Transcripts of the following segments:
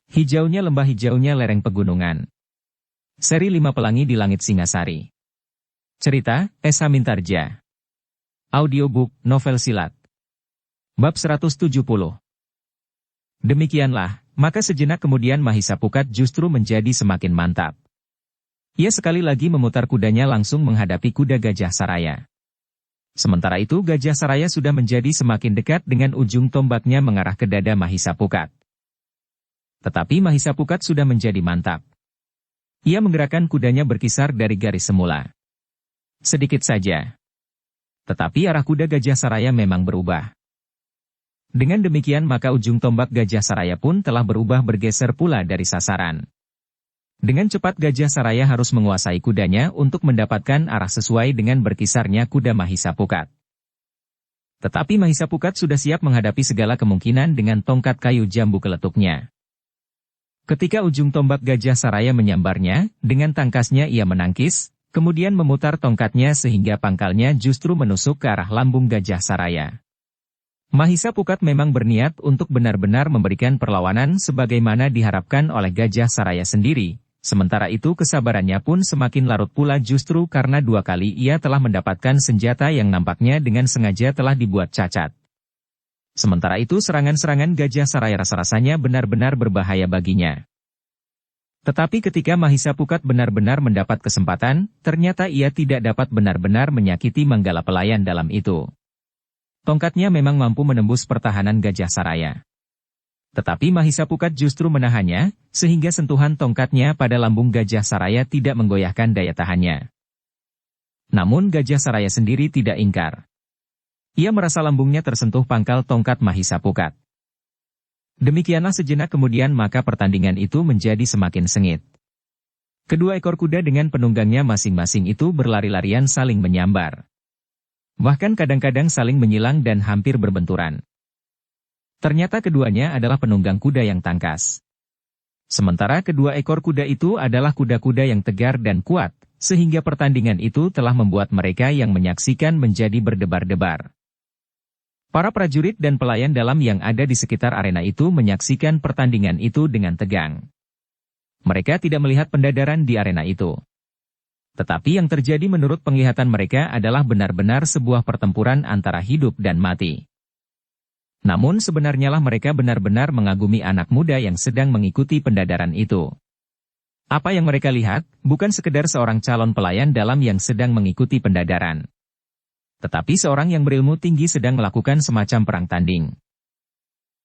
Hijaunya lembah, hijaunya lereng pegunungan. Seri 5 Pelangi di Langit Singasari. Cerita, S. Mintarja. Audiobook, novel silat. Bab 170. Demikianlah, maka sejenak kemudian Mahisa Pukat justru menjadi semakin mantap. Ia sekali lagi memutar kudanya langsung menghadapi kuda Gajah Saraya. Sementara itu Gajah Saraya sudah menjadi semakin dekat dengan ujung tombaknya mengarah ke dada Mahisa Pukat. Tetapi Mahisa Pukat sudah menjadi mantap. Ia menggerakkan kudanya berkisar dari garis semula. Sedikit saja. Tetapi arah kuda Gajah Saraya memang berubah. Dengan demikian maka ujung tombak Gajah Saraya pun telah berubah bergeser pula dari sasaran. Dengan cepat Gajah Saraya harus menguasai kudanya untuk mendapatkan arah sesuai dengan berkisarnya kuda Mahisa Pukat. Tetapi Mahisa Pukat sudah siap menghadapi segala kemungkinan dengan tongkat kayu jambu keletuknya. Ketika ujung tombak Gajah Saraya menyambarnya, dengan tangkasnya ia menangkis, kemudian memutar tongkatnya sehingga pangkalnya justru menusuk ke arah lambung Gajah Saraya. Mahisa Pukat memang berniat untuk benar-benar memberikan perlawanan sebagaimana diharapkan oleh Gajah Saraya sendiri. Sementara itu kesabarannya pun semakin larut pula justru karena 2 kali ia telah mendapatkan senjata yang nampaknya dengan sengaja telah dibuat cacat. Sementara itu serangan-serangan Gajah Saraya rasa-rasanya benar-benar berbahaya baginya. Tetapi ketika Mahisa Pukat benar-benar mendapat kesempatan, ternyata ia tidak dapat benar-benar menyakiti Manggala Pelayan dalam itu. Tongkatnya memang mampu menembus pertahanan Gajah Saraya. Tetapi Mahisa Pukat justru menahannya, sehingga sentuhan tongkatnya pada lambung Gajah Saraya tidak menggoyahkan daya tahannya. Namun Gajah Saraya sendiri tidak ingkar. Ia merasa lambungnya tersentuh pangkal tongkat Mahisa Pukat. Demikianlah sejenak kemudian maka pertandingan itu menjadi semakin sengit. Kedua ekor kuda dengan penunggangnya masing-masing itu berlari-larian saling menyambar. Bahkan kadang-kadang saling menyilang dan hampir berbenturan. Ternyata keduanya adalah penunggang kuda yang tangkas. Sementara kedua ekor kuda itu adalah kuda-kuda yang tegar dan kuat, sehingga pertandingan itu telah membuat mereka yang menyaksikan menjadi berdebar-debar. Para prajurit dan pelayan dalam yang ada di sekitar arena itu menyaksikan pertandingan itu dengan tegang. Mereka tidak melihat pendadaran di arena itu. Tetapi yang terjadi menurut penglihatan mereka adalah benar-benar sebuah pertempuran antara hidup dan mati. Namun sebenarnya lah mereka benar-benar mengagumi anak muda yang sedang mengikuti pendadaran itu. Apa yang mereka lihat, bukan sekedar seorang calon pelayan dalam yang sedang mengikuti pendadaran. Tetapi seorang yang berilmu tinggi sedang melakukan semacam perang tanding.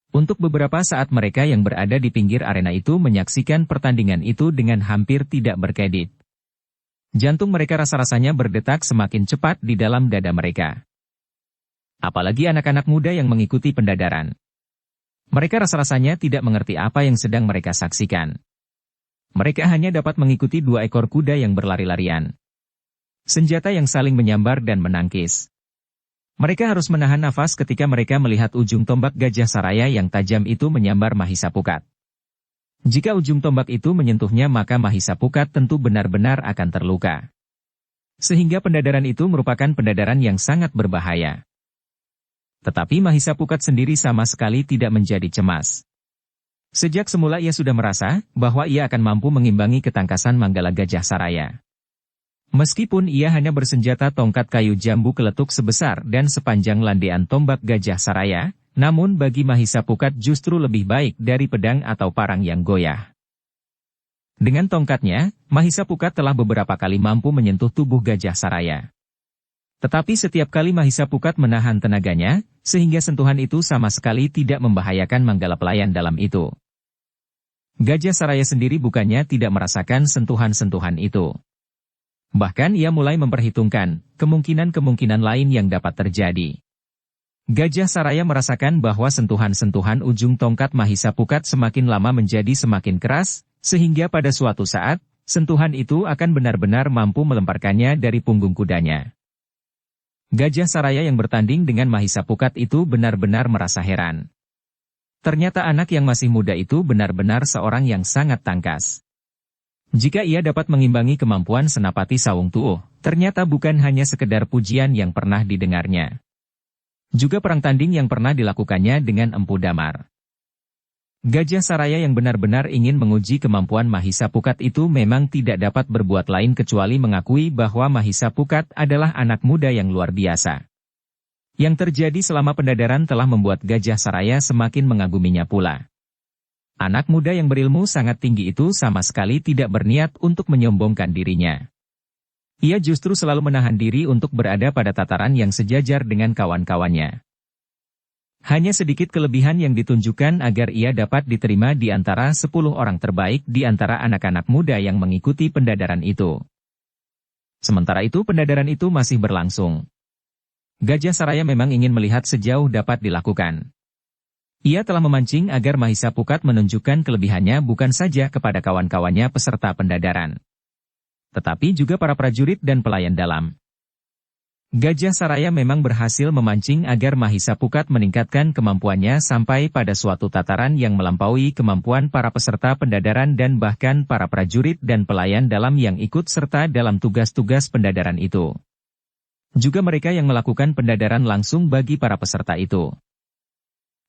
Untuk beberapa saat mereka yang berada di pinggir arena itu menyaksikan pertandingan itu dengan hampir tidak berkedip. Jantung mereka rasa-rasanya berdetak semakin cepat di dalam dada mereka. Apalagi anak-anak muda yang mengikuti pendadaran. Mereka rasa-rasanya tidak mengerti apa yang sedang mereka saksikan. Mereka hanya dapat mengikuti 2 ekor kuda yang berlari-larian. Senjata yang saling menyambar dan menangkis. Mereka harus menahan nafas ketika mereka melihat ujung tombak Gajah Saraya yang tajam itu menyambar Mahisa Pukat. Jika ujung tombak itu menyentuhnya maka Mahisa Pukat tentu benar-benar akan terluka. Sehingga pendadaran itu merupakan pendadaran yang sangat berbahaya. Tetapi Mahisa Pukat sendiri sama sekali tidak menjadi cemas. Sejak semula ia sudah merasa bahwa ia akan mampu mengimbangi ketangkasan Manggala Gajah Saraya. Meskipun ia hanya bersenjata tongkat kayu jambu keletuk sebesar dan sepanjang landean tombak Gajah Saraya, namun bagi Mahisa Pukat justru lebih baik dari pedang atau parang yang goyah. Dengan tongkatnya, Mahisa Pukat telah beberapa kali mampu menyentuh tubuh Gajah Saraya. Tetapi setiap kali Mahisa Pukat menahan tenaganya, sehingga sentuhan itu sama sekali tidak membahayakan Manggala Pelayan dalam itu. Gajah Saraya sendiri bukannya tidak merasakan sentuhan-sentuhan itu. Bahkan ia mulai memperhitungkan kemungkinan-kemungkinan lain yang dapat terjadi. Gajah Saraya merasakan bahwa sentuhan-sentuhan ujung tongkat Mahisa Pukat semakin lama menjadi semakin keras, sehingga pada suatu saat, sentuhan itu akan benar-benar mampu melemparkannya dari punggung kudanya. Gajah Saraya yang bertanding dengan Mahisa Pukat itu benar-benar merasa heran. Ternyata anak yang masih muda itu benar-benar seorang yang sangat tangkas. Jika ia dapat mengimbangi kemampuan Senapati Sawung Tuoh, ternyata bukan hanya sekedar pujian yang pernah didengarnya. Juga perang tanding yang pernah dilakukannya dengan Empu Damar. Gajah Saraya yang benar-benar ingin menguji kemampuan Mahisa Pukat itu memang tidak dapat berbuat lain kecuali mengakui bahwa Mahisa Pukat adalah anak muda yang luar biasa. Yang terjadi selama pendadaran telah membuat Gajah Saraya semakin mengaguminya pula. Anak muda yang berilmu sangat tinggi itu sama sekali tidak berniat untuk menyombongkan dirinya. Ia justru selalu menahan diri untuk berada pada tataran yang sejajar dengan kawan-kawannya. Hanya sedikit kelebihan yang ditunjukkan agar ia dapat diterima di antara 10 orang terbaik di antara anak-anak muda yang mengikuti pendadaran itu. Sementara itu pendadaran itu masih berlangsung. Gajah Saraya memang ingin melihat sejauh dapat dilakukan. Ia telah memancing agar Mahisa Pukat menunjukkan kelebihannya bukan saja kepada kawan-kawannya peserta pendadaran, tetapi juga para prajurit dan pelayan dalam. Gajah Saraya memang berhasil memancing agar Mahisa Pukat meningkatkan kemampuannya sampai pada suatu tataran yang melampaui kemampuan para peserta pendadaran dan bahkan para prajurit dan pelayan dalam yang ikut serta dalam tugas-tugas pendadaran itu. Juga mereka yang melakukan pendadaran langsung bagi para peserta itu.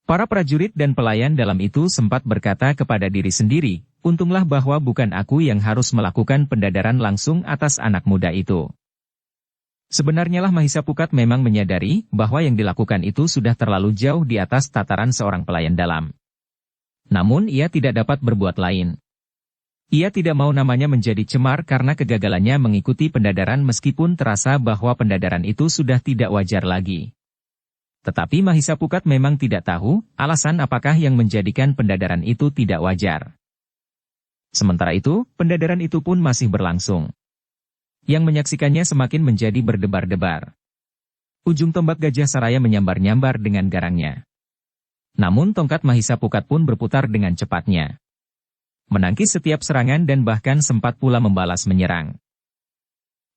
Para prajurit dan pelayan dalam itu sempat berkata kepada diri sendiri, untunglah bahwa bukan aku yang harus melakukan pendadaran langsung atas anak muda itu. Sebenarnya lah Mahisa Pukat memang menyadari bahwa yang dilakukan itu sudah terlalu jauh di atas tataran seorang pelayan dalam. Namun ia tidak dapat berbuat lain. Ia tidak mau namanya menjadi cemar karena kegagalannya mengikuti pendadaran meskipun terasa bahwa pendadaran itu sudah tidak wajar lagi. Tetapi Mahisa Pukat memang tidak tahu alasan apakah yang menjadikan pendadaran itu tidak wajar. Sementara itu, pendadaran itu pun masih berlangsung. Yang menyaksikannya semakin menjadi berdebar-debar. Ujung tombak Gajah Saraya menyambar-nyambar dengan garangnya. Namun tongkat Mahisa Pukat pun berputar dengan cepatnya. Menangkis setiap serangan dan bahkan sempat pula membalas menyerang.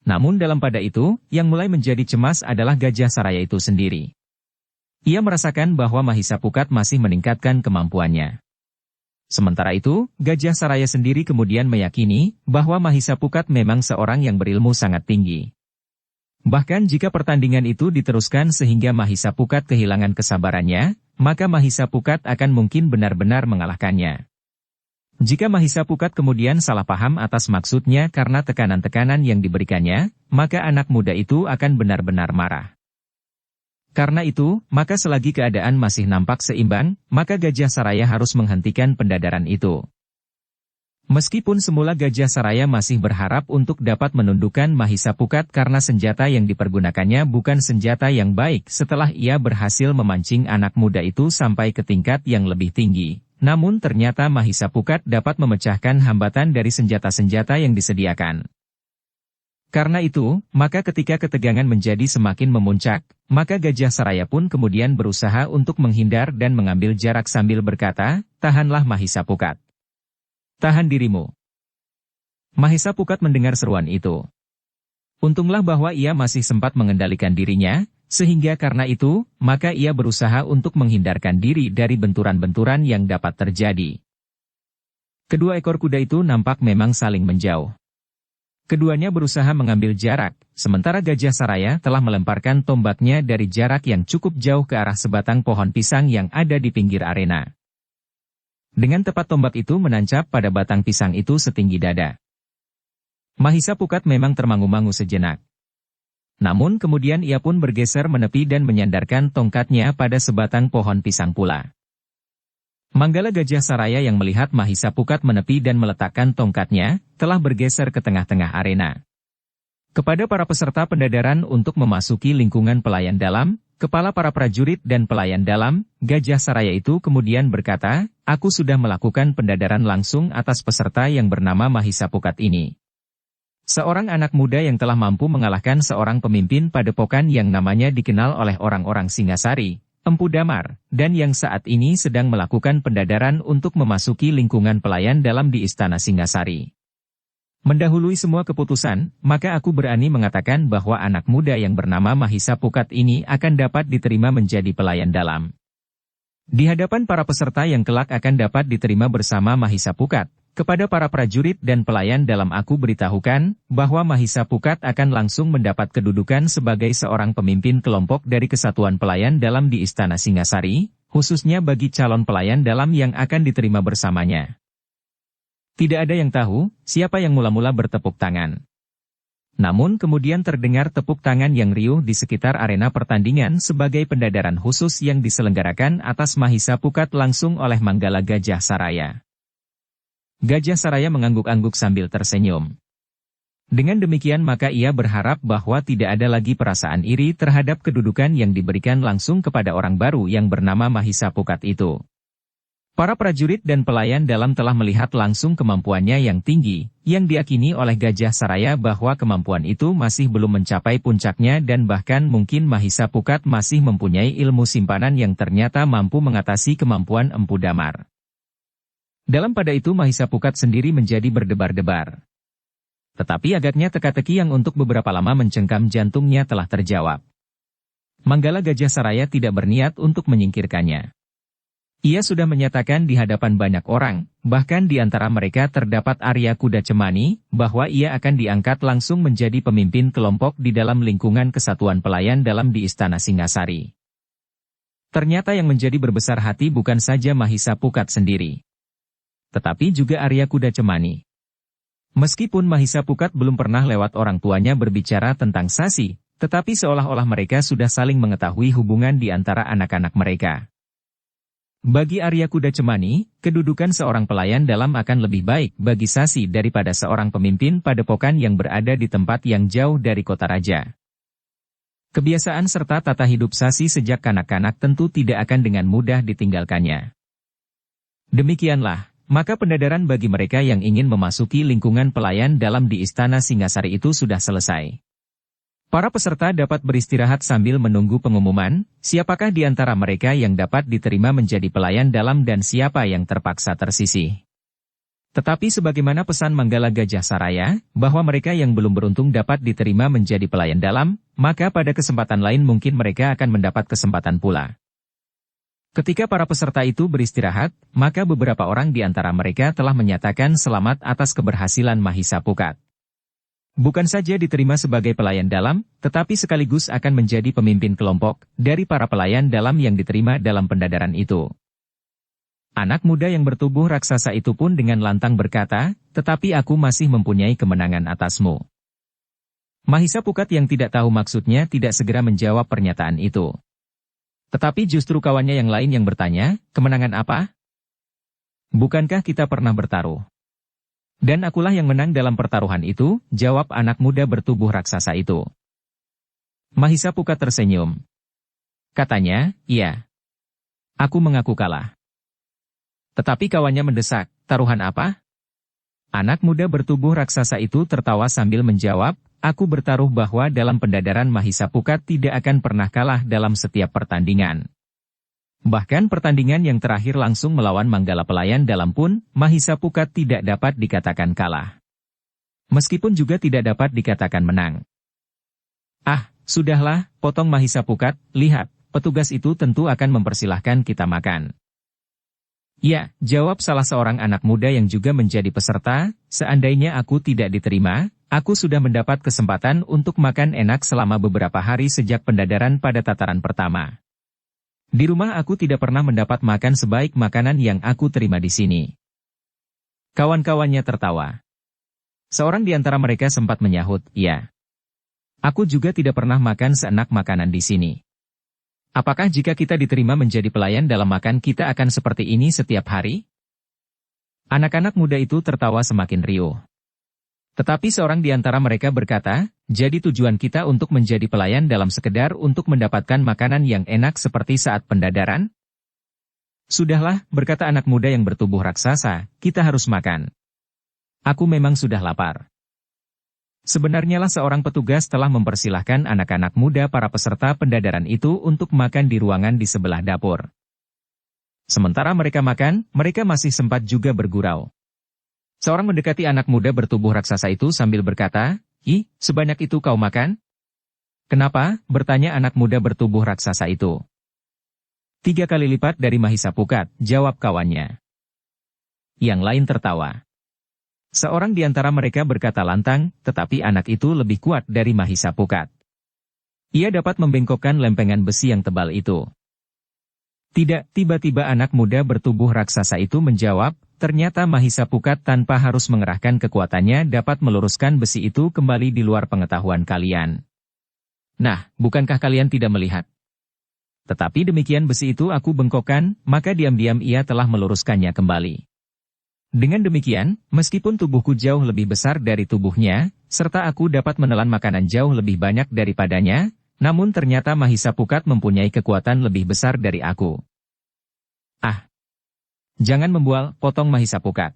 Namun dalam pada itu, yang mulai menjadi cemas adalah Gajah Saraya itu sendiri. Ia merasakan bahwa Mahisa Pukat masih meningkatkan kemampuannya. Sementara itu, Gajah Saraya sendiri kemudian meyakini bahwa Mahisa Pukat memang seorang yang berilmu sangat tinggi. Bahkan jika pertandingan itu diteruskan sehingga Mahisa Pukat kehilangan kesabarannya, maka Mahisa Pukat akan mungkin benar-benar mengalahkannya. Jika Mahisa Pukat kemudian salah paham atas maksudnya karena tekanan-tekanan yang diberikannya, maka anak muda itu akan benar-benar marah. Karena itu, maka selagi keadaan masih nampak seimbang, maka Gajah Saraya harus menghentikan pendadaran itu. Meskipun semula Gajah Saraya masih berharap untuk dapat menundukkan Mahisa Pukat karena senjata yang dipergunakannya bukan senjata yang baik setelah ia berhasil memancing anak muda itu sampai ke tingkat yang lebih tinggi. Namun ternyata Mahisa Pukat dapat memecahkan hambatan dari senjata-senjata yang disediakan. Karena itu, maka ketika ketegangan menjadi semakin memuncak, maka Gajah Saraya pun kemudian berusaha untuk menghindar dan mengambil jarak sambil berkata, tahanlah Mahisa Pukat. Tahan dirimu. Mahisa Pukat mendengar seruan itu. Untunglah bahwa ia masih sempat mengendalikan dirinya, sehingga karena itu, maka ia berusaha untuk menghindarkan diri dari benturan-benturan yang dapat terjadi. Kedua ekor kuda itu nampak memang saling menjauh. Keduanya berusaha mengambil jarak, sementara Gajah Saraya telah melemparkan tombaknya dari jarak yang cukup jauh ke arah sebatang pohon pisang yang ada di pinggir arena. Dengan tepat tombak itu menancap pada batang pisang itu setinggi dada. Mahisa Pukat memang termangu-mangu sejenak. Namun kemudian ia pun bergeser menepi dan menyandarkan tongkatnya pada sebatang pohon pisang pula. Manggala Gajah Saraya yang melihat Mahisa Pukat menepi dan meletakkan tongkatnya, telah bergeser ke tengah-tengah arena. Kepada para peserta pendadaran untuk memasuki lingkungan pelayan dalam, kepala para prajurit dan pelayan dalam, Gajah Saraya itu kemudian berkata, aku sudah melakukan pendadaran langsung atas peserta yang bernama Mahisa Pukat ini. Seorang anak muda yang telah mampu mengalahkan seorang pemimpin padepokan yang namanya dikenal oleh orang-orang Singasari, Empu Damar, dan yang saat ini sedang melakukan pendadaran untuk memasuki lingkungan pelayan dalam di Istana Singasari. Mendahului semua keputusan, maka aku berani mengatakan bahwa anak muda yang bernama Mahisa Pukat ini akan dapat diterima menjadi pelayan dalam. Di hadapan para peserta yang kelak akan dapat diterima bersama Mahisa Pukat, kepada para prajurit dan pelayan dalam aku beritahukan, bahwa Mahisa Pukat akan langsung mendapat kedudukan sebagai seorang pemimpin kelompok dari kesatuan pelayan dalam di Istana Singasari, khususnya bagi calon pelayan dalam yang akan diterima bersamanya. Tidak ada yang tahu siapa yang mula-mula bertepuk tangan. Namun kemudian terdengar tepuk tangan yang riuh di sekitar arena pertandingan sebagai pendadaran khusus yang diselenggarakan atas Mahisa Pukat langsung oleh Manggala Gajah Saraya. Gajah Saraya mengangguk-angguk sambil tersenyum. Dengan demikian maka ia berharap bahwa tidak ada lagi perasaan iri terhadap kedudukan yang diberikan langsung kepada orang baru yang bernama Mahisa Pukat itu. Para prajurit dan pelayan dalam telah melihat langsung kemampuannya yang tinggi, yang diakini oleh Gajah Saraya bahwa kemampuan itu masih belum mencapai puncaknya dan bahkan mungkin Mahisa Pukat masih mempunyai ilmu simpanan yang ternyata mampu mengatasi kemampuan Empu Damar. Dalam pada itu Mahisa Pukat sendiri menjadi berdebar-debar. Tetapi agaknya teka-teki yang untuk beberapa lama mencengkam jantungnya telah terjawab. Manggala Gajah Saraya tidak berniat untuk menyingkirkannya. Ia sudah menyatakan di hadapan banyak orang, bahkan di antara mereka terdapat Arya Kuda Cemani, bahwa ia akan diangkat langsung menjadi pemimpin kelompok di dalam lingkungan kesatuan pelayan dalam di Istana Singasari. Ternyata yang menjadi berbesar hati bukan saja Mahisa Pukat sendiri, tetapi juga Arya Kuda Cemani. Meskipun Mahisa Pukat belum pernah lewat orang tuanya berbicara tentang Sasi, tetapi seolah-olah mereka sudah saling mengetahui hubungan di antara anak-anak mereka. Bagi Arya Kuda Cemani, kedudukan seorang pelayan dalam akan lebih baik bagi Sasi daripada seorang pemimpin padepokan yang berada di tempat yang jauh dari kota raja. Kebiasaan serta tata hidup Sasi sejak kanak-kanak tentu tidak akan dengan mudah ditinggalkannya. Demikianlah, maka pendadaran bagi mereka yang ingin memasuki lingkungan pelayan dalam di Istana Singasari itu sudah selesai. Para peserta dapat beristirahat sambil menunggu pengumuman, siapakah di antara mereka yang dapat diterima menjadi pelayan dalam dan siapa yang terpaksa tersisih. Tetapi sebagaimana pesan Manggala Gajah Saraya, bahwa mereka yang belum beruntung dapat diterima menjadi pelayan dalam, maka pada kesempatan lain mungkin mereka akan mendapat kesempatan pula. Ketika para peserta itu beristirahat, maka beberapa orang di antara mereka telah menyatakan selamat atas keberhasilan Mahisa Pukat. Bukan saja diterima sebagai pelayan dalam, tetapi sekaligus akan menjadi pemimpin kelompok dari para pelayan dalam yang diterima dalam pendadaran itu. Anak muda yang bertubuh raksasa itu pun dengan lantang berkata, "Tetapi aku masih mempunyai kemenangan atasmu." Mahisa Pukat yang tidak tahu maksudnya tidak segera menjawab pernyataan itu. Tetapi justru kawannya yang lain yang bertanya, "Kemenangan apa? Bukankah kita pernah bertaruh?" "Dan akulah yang menang dalam pertaruhan itu," jawab anak muda bertubuh raksasa itu. Mahisa Pukat tersenyum. Katanya, "Iya. Aku mengaku kalah." Tetapi kawannya mendesak, "Taruhan apa?" Anak muda bertubuh raksasa itu tertawa sambil menjawab, "Aku bertaruh bahwa dalam pendadaran Mahisa Pukat tidak akan pernah kalah dalam setiap pertandingan. Bahkan pertandingan yang terakhir langsung melawan Manggala Pelayan dalam pun, Mahisa Pukat tidak dapat dikatakan kalah. Meskipun juga tidak dapat dikatakan menang." "Ah, sudahlah," potong Mahisa Pukat, "lihat, petugas itu tentu akan mempersilahkan kita makan." "Ya," jawab salah seorang anak muda yang juga menjadi peserta, "seandainya aku tidak diterima, aku sudah mendapat kesempatan untuk makan enak selama beberapa hari sejak pendadaran pada tataran pertama. Di rumah aku tidak pernah mendapat makan sebaik makanan yang aku terima di sini." Kawan-kawannya tertawa. Seorang di antara mereka sempat menyahut, "Ya. Aku juga tidak pernah makan seenak makanan di sini. Apakah jika kita diterima menjadi pelayan dalam makan kita akan seperti ini setiap hari?" Anak-anak muda itu tertawa semakin riuh. Tetapi seorang di antara mereka berkata, "Jadi tujuan kita untuk menjadi pelayan dalam sekedar untuk mendapatkan makanan yang enak seperti saat pendadaran?" "Sudahlah," berkata anak muda yang bertubuh raksasa, "kita harus makan. Aku memang sudah lapar." Sebenarnya lah seorang petugas telah mempersilahkan anak-anak muda para peserta pendadaran itu untuk makan di ruangan di sebelah dapur. Sementara mereka makan, mereka masih sempat juga bergurau. Seorang mendekati anak muda bertubuh raksasa itu sambil berkata, "Ih, sebanyak itu kau makan?" "Kenapa?" bertanya anak muda bertubuh raksasa itu. "3 kali lipat dari Mahisa Pukat," jawab kawannya. Yang lain tertawa. Seorang di antara mereka berkata lantang, "Tetapi anak itu lebih kuat dari Mahisa Pukat. Ia dapat membengkokkan lempengan besi yang tebal itu." Tidak, tiba-tiba anak muda bertubuh raksasa itu menjawab, ternyata Mahisa Pukat tanpa harus mengerahkan kekuatannya dapat meluruskan besi itu kembali di luar pengetahuan kalian. Nah, bukankah kalian tidak melihat? Tetapi demikian besi itu aku bengkokkan, maka diam-diam ia telah meluruskannya kembali. Dengan demikian, meskipun tubuhku jauh lebih besar dari tubuhnya, serta aku dapat menelan makanan jauh lebih banyak daripadanya, namun ternyata Mahisa Pukat mempunyai kekuatan lebih besar dari aku. Ah! Jangan membual, potong Mahisa Pukat.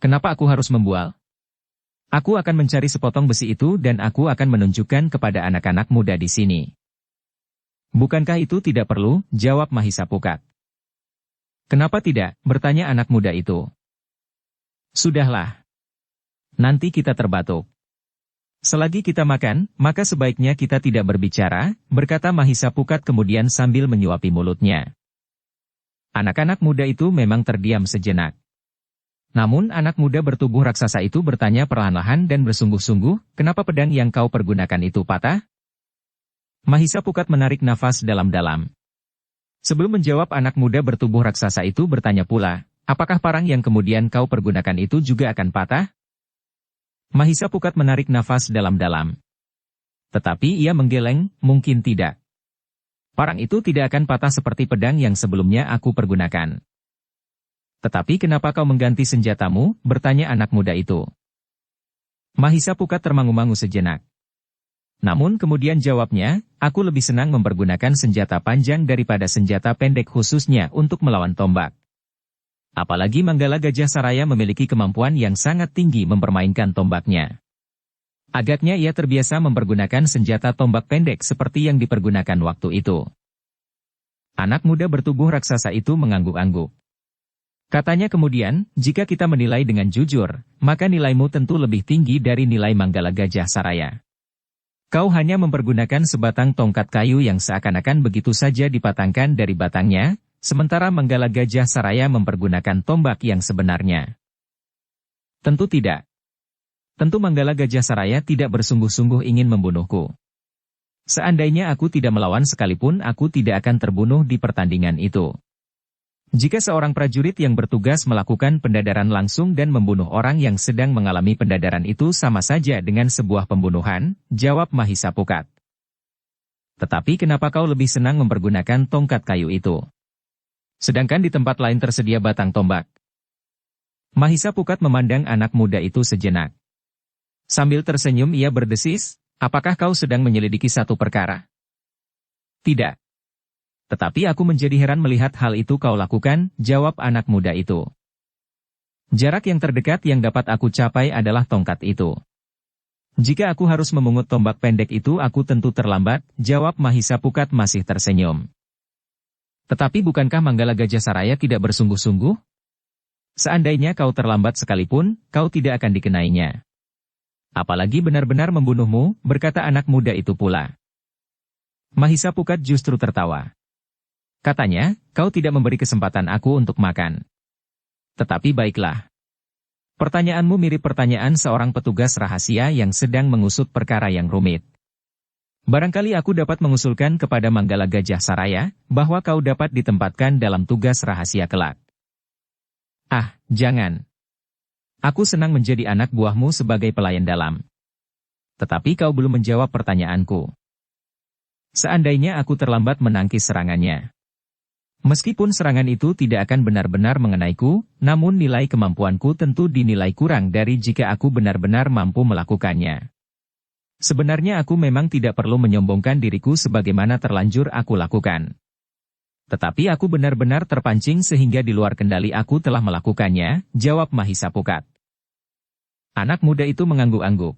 Kenapa aku harus membual? Aku akan mencari sepotong besi itu dan aku akan menunjukkan kepada anak-anak muda di sini. Bukankah itu tidak perlu, jawab Mahisa Pukat. Kenapa tidak, bertanya anak muda itu. Sudahlah. Nanti kita terbatuk. Selagi kita makan, maka sebaiknya kita tidak berbicara, berkata Mahisa Pukat kemudian sambil menyuapi mulutnya. Anak-anak muda itu memang terdiam sejenak. Namun anak muda bertubuh raksasa itu bertanya perlahan-lahan dan bersungguh-sungguh, kenapa pedang yang kau pergunakan itu patah? Mahisa Pukat menarik nafas dalam-dalam. Sebelum menjawab anak muda bertubuh raksasa itu bertanya pula, apakah parang yang kemudian kau pergunakan itu juga akan patah? Mahisa Pukat menarik nafas dalam-dalam. Tetapi ia menggeleng, mungkin tidak. Parang itu tidak akan patah seperti pedang yang sebelumnya aku pergunakan. Tetapi kenapa kau mengganti senjatamu? Bertanya anak muda itu. Mahisa Pukat termangu-mangu sejenak. Namun kemudian jawabnya, aku lebih senang mempergunakan senjata panjang daripada senjata pendek khususnya untuk melawan tombak. Apalagi Manggala Gajah Saraya memiliki kemampuan yang sangat tinggi mempermainkan tombaknya. Agaknya ia terbiasa mempergunakan senjata tombak pendek seperti yang dipergunakan waktu itu. Anak muda bertubuh raksasa itu mengangguk-angguk. Katanya kemudian, jika kita menilai dengan jujur, maka nilaimu tentu lebih tinggi dari nilai Manggala Gajah Saraya. Kau hanya mempergunakan sebatang tongkat kayu yang seakan-akan begitu saja dipatangkan dari batangnya, sementara Manggala Gajah Saraya mempergunakan tombak yang sebenarnya. Tentu tidak. Tentu Manggala Gajah Saraya tidak bersungguh-sungguh ingin membunuhku. Seandainya aku tidak melawan sekalipun aku tidak akan terbunuh di pertandingan itu. Jika seorang prajurit yang bertugas melakukan pendadaran langsung dan membunuh orang yang sedang mengalami pendadaran itu sama saja dengan sebuah pembunuhan, jawab Mahisa Pukat. Tetapi kenapa kau lebih senang mempergunakan tongkat kayu itu? Sedangkan di tempat lain tersedia batang tombak. Mahisa Pukat memandang anak muda itu sejenak. Sambil tersenyum ia berdesis, apakah kau sedang menyelidiki satu perkara? Tidak. Tetapi aku menjadi heran melihat hal itu kau lakukan, jawab anak muda itu. Jarak yang terdekat yang dapat aku capai adalah tongkat itu. Jika aku harus memungut tombak pendek itu aku tentu terlambat, jawab Mahisa Pukat masih tersenyum. Tetapi bukankah Manggala Gajah Saraya tidak bersungguh-sungguh? Seandainya kau terlambat sekalipun, kau tidak akan dikenainya. Apalagi benar-benar membunuhmu, berkata anak muda itu pula. Mahisa Pukat justru tertawa. Katanya, kau tidak memberi kesempatan aku untuk makan. Tetapi baiklah. Pertanyaanmu mirip pertanyaan seorang petugas rahasia yang sedang mengusut perkara yang rumit. Barangkali aku dapat mengusulkan kepada Manggala Gajah Saraya, bahwa kau dapat ditempatkan dalam tugas rahasia kelak. Ah, jangan. Aku senang menjadi anak buahmu sebagai pelayan dalam. Tetapi kau belum menjawab pertanyaanku. Seandainya aku terlambat menangkis serangannya. Meskipun serangan itu tidak akan benar-benar mengenaiku, namun nilai kemampuanku tentu dinilai kurang dari jika aku benar-benar mampu melakukannya. Sebenarnya aku memang tidak perlu menyombongkan diriku sebagaimana terlanjur aku lakukan. Tetapi aku benar-benar terpancing sehingga di luar kendali aku telah melakukannya, jawab Mahisa Pukat. Anak muda itu mengangguk-angguk.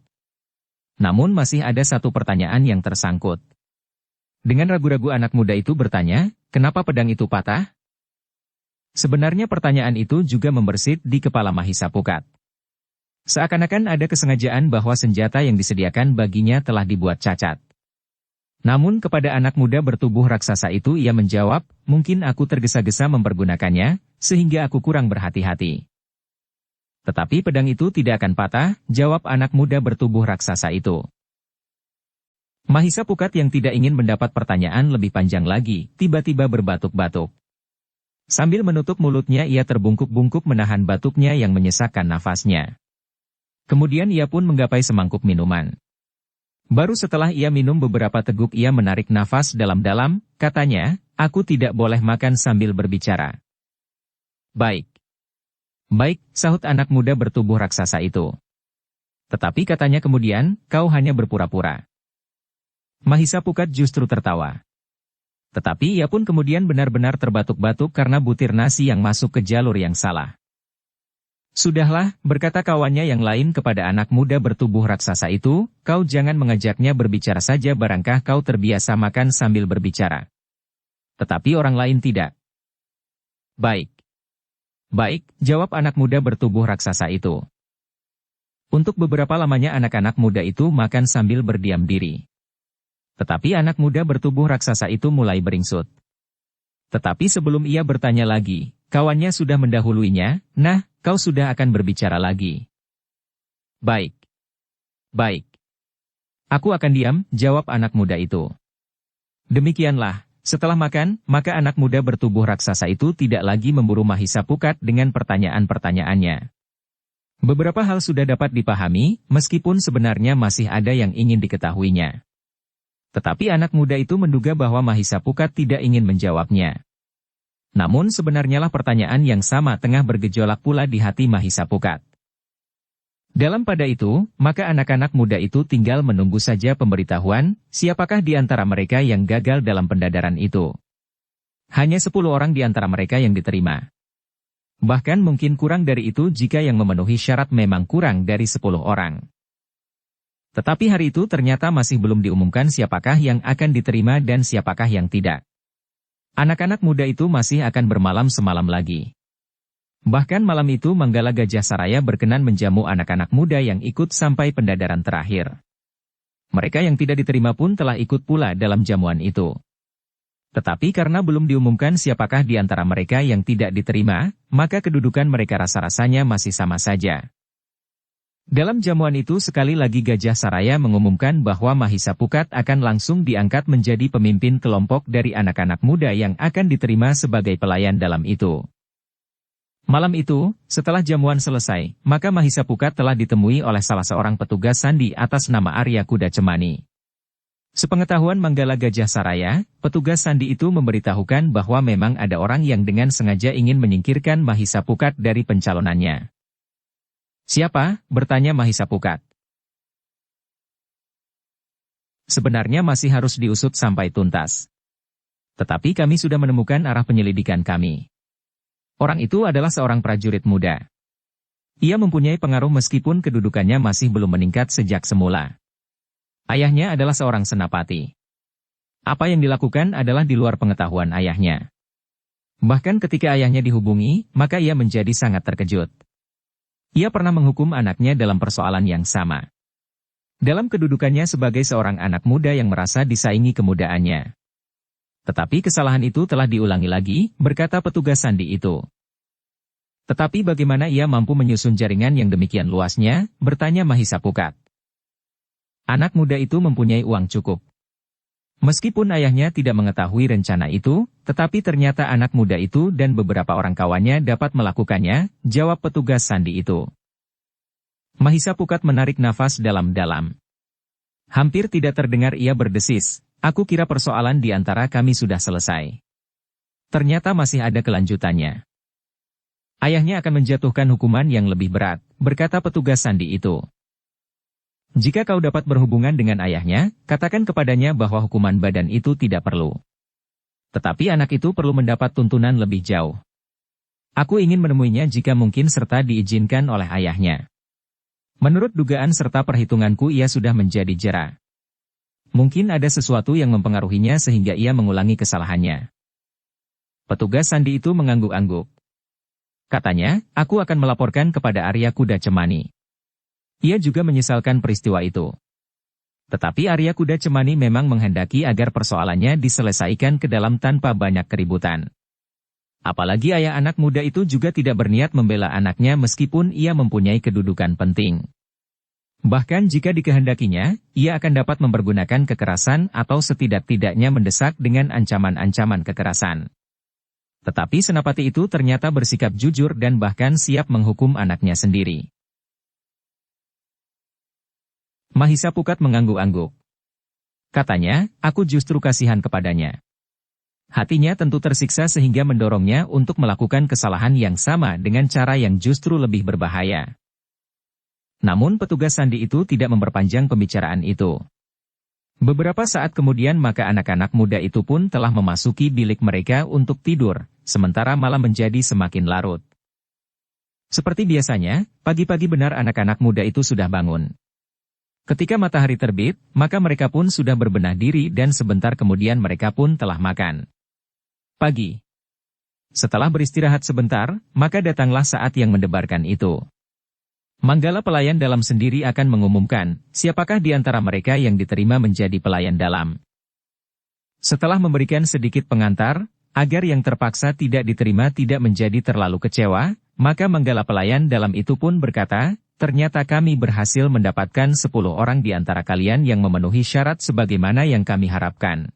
Namun masih ada satu pertanyaan yang tersangkut. Dengan ragu-ragu anak muda itu bertanya, kenapa pedang itu patah? Sebenarnya pertanyaan itu juga membersit di kepala Mahisa Pukat. Seakan-akan ada kesengajaan bahwa senjata yang disediakan baginya telah dibuat cacat. Namun kepada anak muda bertubuh raksasa itu ia menjawab, mungkin aku tergesa-gesa mempergunakannya, sehingga aku kurang berhati-hati. Tetapi pedang itu tidak akan patah, jawab anak muda bertubuh raksasa itu. Mahisa Pukat yang tidak ingin mendapat pertanyaan lebih panjang lagi, tiba-tiba berbatuk-batuk. Sambil menutup mulutnya ia terbungkuk-bungkuk menahan batuknya yang menyesakkan nafasnya. Kemudian ia pun menggapai semangkuk minuman. Baru setelah ia minum beberapa teguk ia menarik nafas dalam-dalam, katanya, aku tidak boleh makan sambil berbicara. Baik. Baik, sahut anak muda bertubuh raksasa itu. Tetapi katanya kemudian, kau hanya berpura-pura. Mahisa Pukat justru tertawa. Tetapi ia pun kemudian benar-benar terbatuk-batuk karena butir nasi yang masuk ke jalur yang salah. Sudahlah, berkata kawannya yang lain kepada anak muda bertubuh raksasa itu, kau jangan mengajaknya berbicara saja barangkah kau terbiasa makan sambil berbicara. Tetapi orang lain tidak. Baik. Baik, jawab anak muda bertubuh raksasa itu. Untuk beberapa lamanya anak-anak muda itu makan sambil berdiam diri. Tetapi anak muda bertubuh raksasa itu mulai beringsut. Tetapi sebelum ia bertanya lagi, kawannya sudah mendahuluinya, nah, kau sudah akan berbicara lagi. Baik. Baik. Aku akan diam, jawab anak muda itu. Demikianlah, setelah makan, maka anak muda bertubuh raksasa itu tidak lagi memburu Mahisa Pukat dengan pertanyaan-pertanyaannya. Beberapa hal sudah dapat dipahami, meskipun sebenarnya masih ada yang ingin diketahuinya. Tetapi anak muda itu menduga bahwa Mahisa Pukat tidak ingin menjawabnya. Namun sebenarnya lah pertanyaan yang sama tengah bergejolak pula di hati Mahisa Pukat. Dalam pada itu, maka anak-anak muda itu tinggal menunggu saja pemberitahuan, siapakah di antara mereka yang gagal dalam pendadaran itu. Hanya 10 orang di antara mereka yang diterima. Bahkan mungkin kurang dari itu jika yang memenuhi syarat memang kurang dari 10 orang. Tetapi hari itu ternyata masih belum diumumkan siapakah yang akan diterima dan siapakah yang tidak. Anak-anak muda itu masih akan bermalam semalam lagi. Bahkan malam itu Manggala Gajah Saraya berkenan menjamu anak-anak muda yang ikut sampai pendadaran terakhir. Mereka yang tidak diterima pun telah ikut pula dalam jamuan itu. Tetapi karena belum diumumkan siapakah di antara mereka yang tidak diterima, maka kedudukan mereka rasa-rasanya masih sama saja. Dalam jamuan itu sekali lagi Gajah Saraya mengumumkan bahwa Mahisa Pukat akan langsung diangkat menjadi pemimpin kelompok dari anak-anak muda yang akan diterima sebagai pelayan dalam itu. Malam itu, setelah jamuan selesai, maka Mahisa Pukat telah ditemui oleh salah seorang petugas sandi atas nama Arya Kuda Cemani. Sepengetahuan Manggala Gajah Saraya, petugas sandi itu memberitahukan bahwa memang ada orang yang dengan sengaja ingin menyingkirkan Mahisa Pukat dari pencalonannya. Siapa? Bertanya Mahisa Pukat. Sebenarnya masih harus diusut sampai tuntas. Tetapi kami sudah menemukan arah penyelidikan kami. Orang itu adalah seorang prajurit muda. Ia mempunyai pengaruh meskipun kedudukannya masih belum meningkat sejak semula. Ayahnya adalah seorang senapati. Apa yang dilakukan adalah di luar pengetahuan ayahnya. Bahkan ketika ayahnya dihubungi, maka ia menjadi sangat terkejut. Ia pernah menghukum anaknya dalam persoalan yang sama. Dalam kedudukannya sebagai seorang anak muda yang merasa disaingi kemudaannya. Tetapi kesalahan itu telah diulangi lagi, berkata petugas sandi itu. Tetapi bagaimana ia mampu menyusun jaringan yang demikian luasnya, bertanya Mahisa Pukat. Anak muda itu mempunyai uang cukup. Meskipun ayahnya tidak mengetahui rencana itu, tetapi ternyata anak muda itu dan beberapa orang kawannya dapat melakukannya, jawab petugas sandi itu. Mahisa Pukat menarik nafas dalam-dalam. Hampir tidak terdengar ia berdesis, aku kira persoalan di antara kami sudah selesai. Ternyata masih ada kelanjutannya. Ayahnya akan menjatuhkan hukuman yang lebih berat, berkata petugas sandi itu. Jika kau dapat berhubungan dengan ayahnya, katakan kepadanya bahwa hukuman badan itu tidak perlu. Tetapi anak itu perlu mendapat tuntunan lebih jauh. Aku ingin menemuinya jika mungkin serta diizinkan oleh ayahnya. Menurut dugaan serta perhitunganku ia sudah menjadi jera. Mungkin ada sesuatu yang mempengaruhinya sehingga ia mengulangi kesalahannya. Petugas sandi itu mengangguk-angguk. Katanya, aku akan melaporkan kepada Arya Kuda Cemani. Ia juga menyesalkan peristiwa itu. Tetapi Arya Kuda Cemani memang menghendaki agar persoalannya diselesaikan ke dalam tanpa banyak keributan. Apalagi ayah anak muda itu juga tidak berniat membela anaknya meskipun ia mempunyai kedudukan penting. Bahkan jika dikehendakinya, ia akan dapat mempergunakan kekerasan atau setidak-tidaknya mendesak dengan ancaman-ancaman kekerasan. Tetapi senapati itu ternyata bersikap jujur dan bahkan siap menghukum anaknya sendiri. Mahisapukat mengangguk-angguk. Katanya, aku justru kasihan kepadanya. Hatinya tentu tersiksa sehingga mendorongnya untuk melakukan kesalahan yang sama dengan cara yang justru lebih berbahaya. Namun petugas sandi itu tidak memperpanjang pembicaraan itu. Beberapa saat kemudian maka anak-anak muda itu pun telah memasuki bilik mereka untuk tidur, sementara malam menjadi semakin larut. Seperti biasanya, pagi-pagi benar anak-anak muda itu sudah bangun. Ketika matahari terbit, maka mereka pun sudah berbenah diri dan sebentar kemudian mereka pun telah makan. Pagi. Setelah beristirahat sebentar, maka datanglah saat yang mendebarkan itu. Manggala pelayan dalam sendiri akan mengumumkan, siapakah di antara mereka yang diterima menjadi pelayan dalam. Setelah memberikan sedikit pengantar, agar yang terpaksa tidak diterima tidak menjadi terlalu kecewa, maka manggala pelayan dalam itu pun berkata, ternyata kami berhasil mendapatkan 10 orang di antara kalian yang memenuhi syarat sebagaimana yang kami harapkan.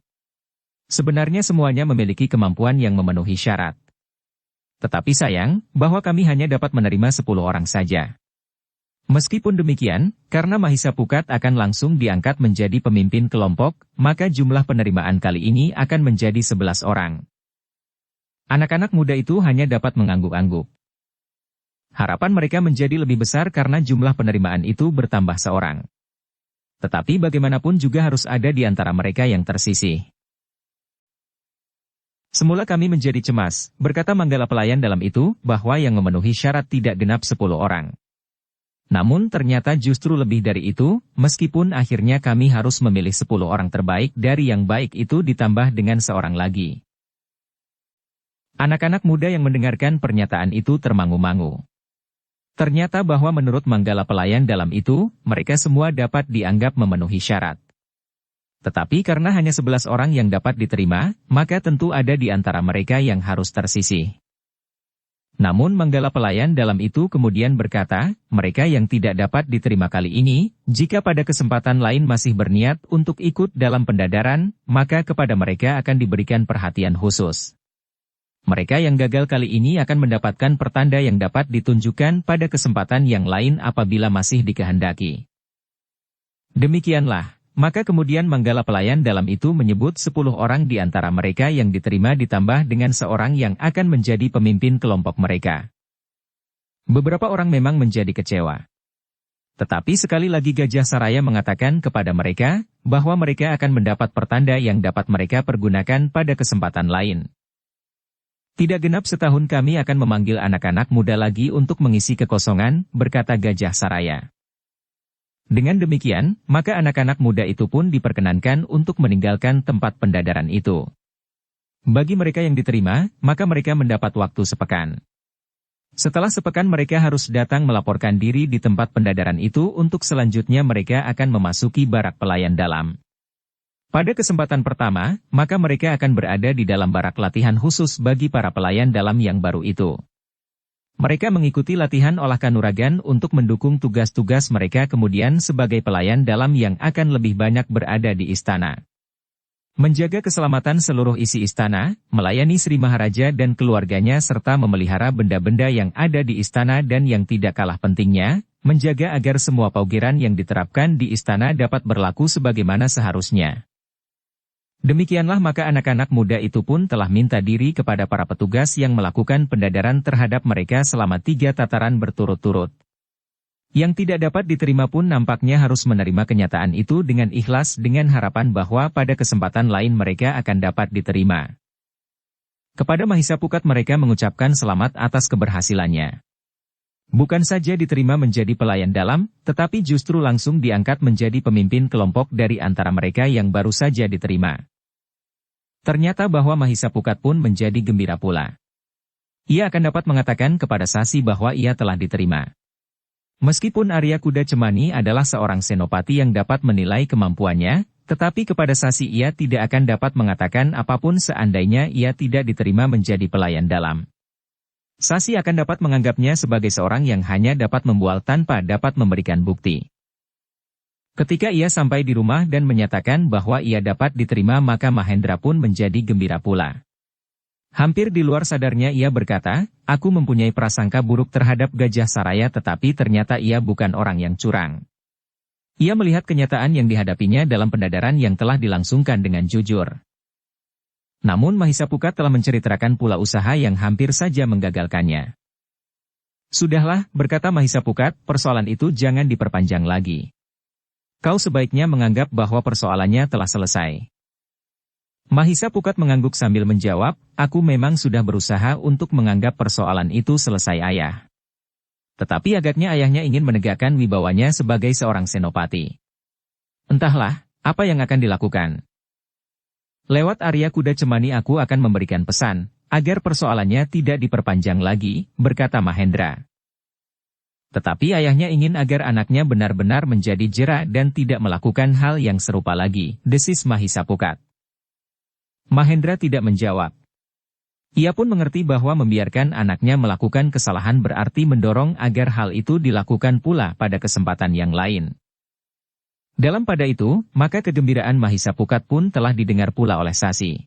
Sebenarnya semuanya memiliki kemampuan yang memenuhi syarat. Tetapi sayang, bahwa kami hanya dapat menerima 10 orang saja. Meskipun demikian, karena Mahisapukat akan langsung diangkat menjadi pemimpin kelompok, maka jumlah penerimaan kali ini akan menjadi 11 orang. Anak-anak muda itu hanya dapat mengangguk-angguk. Harapan mereka menjadi lebih besar karena jumlah penerimaan itu bertambah seorang. Tetapi bagaimanapun juga harus ada di antara mereka yang tersisih. Semula kami menjadi cemas, berkata manggala pelayan dalam itu, bahwa yang memenuhi syarat tidak genap 10 orang. Namun ternyata justru lebih dari itu, meskipun akhirnya kami harus memilih 10 orang terbaik dari yang baik itu ditambah dengan seorang lagi. Anak-anak muda yang mendengarkan pernyataan itu termangu-mangu. Ternyata bahwa menurut manggala pelayan dalam itu, mereka semua dapat dianggap memenuhi syarat. Tetapi karena hanya 11 orang yang dapat diterima, maka tentu ada di antara mereka yang harus tersisih. Namun manggala pelayan dalam itu kemudian berkata, mereka yang tidak dapat diterima kali ini, jika pada kesempatan lain masih berniat untuk ikut dalam pendadaran, maka kepada mereka akan diberikan perhatian khusus. Mereka yang gagal kali ini akan mendapatkan pertanda yang dapat ditunjukkan pada kesempatan yang lain apabila masih dikehendaki. Demikianlah. Maka kemudian manggala pelayan dalam itu menyebut 10 orang di antara mereka yang diterima ditambah dengan seorang yang akan menjadi pemimpin kelompok mereka. Beberapa orang memang menjadi kecewa. Tetapi sekali lagi Gajah Saraya mengatakan kepada mereka, bahwa mereka akan mendapat pertanda yang dapat mereka pergunakan pada kesempatan lain. Tidak genap setahun kami akan memanggil anak-anak muda lagi untuk mengisi kekosongan, berkata Gajah Saraya. Dengan demikian, maka anak-anak muda itu pun diperkenankan untuk meninggalkan tempat pendadaran itu. Bagi mereka yang diterima, maka mereka mendapat waktu sepekan. Setelah sepekan mereka harus datang melaporkan diri di tempat pendadaran itu untuk selanjutnya mereka akan memasuki barak pelayan dalam. Pada kesempatan pertama, maka mereka akan berada di dalam barak latihan khusus bagi para pelayan dalam yang baru itu. Mereka mengikuti latihan olah kanuragan untuk mendukung tugas-tugas mereka kemudian sebagai pelayan dalam yang akan lebih banyak berada di istana. Menjaga keselamatan seluruh isi istana, melayani Sri Maharaja dan keluarganya serta memelihara benda-benda yang ada di istana dan yang tidak kalah pentingnya, menjaga agar semua paugeran yang diterapkan di istana dapat berlaku sebagaimana seharusnya. Demikianlah maka anak-anak muda itu pun telah minta diri kepada para petugas yang melakukan pendadaran terhadap mereka selama 3 tataran berturut-turut. Yang tidak dapat diterima pun nampaknya harus menerima kenyataan itu dengan ikhlas dengan harapan bahwa pada kesempatan lain mereka akan dapat diterima. Kepada Mahisapukat mereka mengucapkan selamat atas keberhasilannya. Bukan saja diterima menjadi pelayan dalam, tetapi justru langsung diangkat menjadi pemimpin kelompok dari antara mereka yang baru saja diterima. Ternyata bahwa Mahisapukat pun menjadi gembira pula. Ia akan dapat mengatakan kepada Sasi bahwa ia telah diterima. Meskipun Arya Kuda Cemani adalah seorang senopati yang dapat menilai kemampuannya, tetapi kepada Sasi ia tidak akan dapat mengatakan apapun seandainya ia tidak diterima menjadi pelayan dalam. Sasi akan dapat menganggapnya sebagai seorang yang hanya dapat membual tanpa dapat memberikan bukti. Ketika ia sampai di rumah dan menyatakan bahwa ia dapat diterima, maka Mahendra pun menjadi gembira pula. Hampir di luar sadarnya ia berkata, "Aku mempunyai prasangka buruk terhadap Gajah Saraya, tetapi ternyata ia bukan orang yang curang." Ia melihat kenyataan yang dihadapinya dalam pendadaran yang telah dilangsungkan dengan jujur. Namun Mahisapukat telah menceritakan pula usaha yang hampir saja menggagalkannya. "Sudahlah," berkata Mahisapukat, "persoalan itu jangan diperpanjang lagi. Kau sebaiknya menganggap bahwa persoalannya telah selesai." Mahisapukat mengangguk sambil menjawab, "Aku memang sudah berusaha untuk menganggap persoalan itu selesai, Ayah. Tetapi agaknya ayahnya ingin menegakkan wibawanya sebagai seorang senopati. Entahlah, apa yang akan dilakukan. Lewat Arya Kuda Cemani aku akan memberikan pesan, agar persoalannya tidak diperpanjang lagi," berkata Mahendra. Tetapi ayahnya ingin agar anaknya benar-benar menjadi jera dan tidak melakukan hal yang serupa lagi, desis Mahisapukat. Mahendra tidak menjawab. Ia pun mengerti bahwa membiarkan anaknya melakukan kesalahan berarti mendorong agar hal itu dilakukan pula pada kesempatan yang lain. Dalam pada itu, maka kegembiraan Mahisapukat pun telah didengar pula oleh Sasi.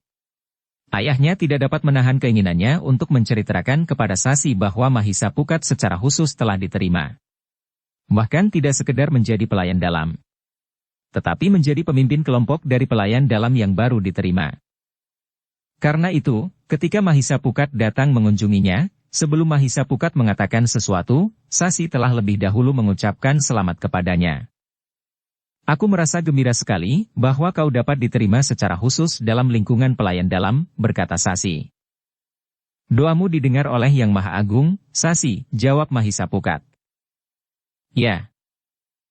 Ayahnya tidak dapat menahan keinginannya untuk menceritakan kepada Sasi bahwa Mahisapukat secara khusus telah diterima. Bahkan tidak sekedar menjadi pelayan dalam, tetapi menjadi pemimpin kelompok dari pelayan dalam yang baru diterima. Karena itu, ketika Mahisapukat datang mengunjunginya, sebelum Mahisapukat mengatakan sesuatu, Sasi telah lebih dahulu mengucapkan selamat kepadanya. "Aku merasa gembira sekali bahwa kau dapat diterima secara khusus dalam lingkungan pelayan dalam," berkata Sasi. "Doamu didengar oleh Yang Maha Agung, Sasi," jawab Mahisapukat. "Ya.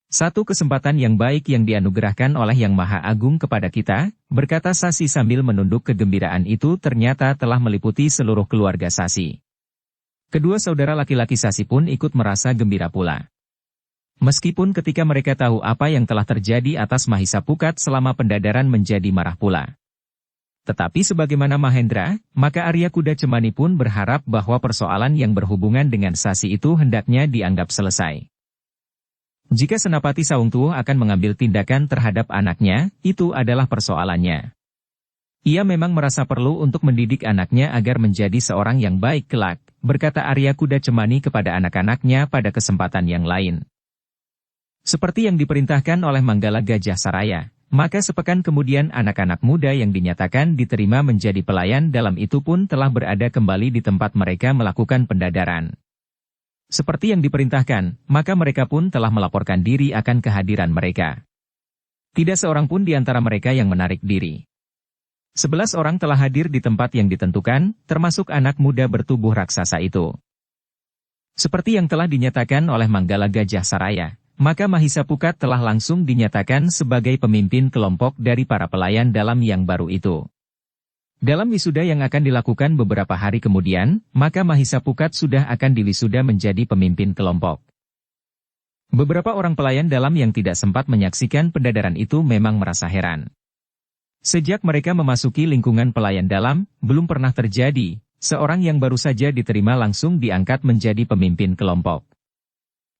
Satu kesempatan yang baik yang dianugerahkan oleh Yang Maha Agung kepada kita," berkata Sasi sambil menunduk. Kegembiraan itu ternyata telah meliputi seluruh keluarga Sasi. Kedua saudara laki-laki Sasi pun ikut merasa gembira pula. Meskipun ketika mereka tahu apa yang telah terjadi atas Mahisapukat selama pendadaran menjadi marah pula. Tetapi sebagaimana Mahendra, maka Arya Kuda Cemani pun berharap bahwa persoalan yang berhubungan dengan Sasi itu hendaknya dianggap selesai. Jika Senapati Saungtuo akan mengambil tindakan terhadap anaknya, itu adalah persoalannya. Ia memang merasa perlu untuk mendidik anaknya agar menjadi seorang yang baik kelak, berkata Arya Kuda Cemani kepada anak-anaknya pada kesempatan yang lain. Seperti yang diperintahkan oleh Manggala Gajah Saraya, maka sepekan kemudian anak-anak muda yang dinyatakan diterima menjadi pelayan dalam itu pun telah berada kembali di tempat mereka melakukan pendadaran. Seperti yang diperintahkan, maka mereka pun telah melaporkan diri akan kehadiran mereka. Tidak seorang pun di antara mereka yang menarik diri. 11 orang telah hadir di tempat yang ditentukan, termasuk anak muda bertubuh raksasa itu. Seperti yang telah dinyatakan oleh Manggala Gajah Saraya, maka Mahisapukat telah langsung dinyatakan sebagai pemimpin kelompok dari para pelayan dalam yang baru itu. Dalam wisuda yang akan dilakukan beberapa hari kemudian, maka Mahisapukat sudah akan diwisuda menjadi pemimpin kelompok. Beberapa orang pelayan dalam yang tidak sempat menyaksikan pendadaran itu memang merasa heran. Sejak mereka memasuki lingkungan pelayan dalam, belum pernah terjadi, seorang yang baru saja diterima langsung diangkat menjadi pemimpin kelompok.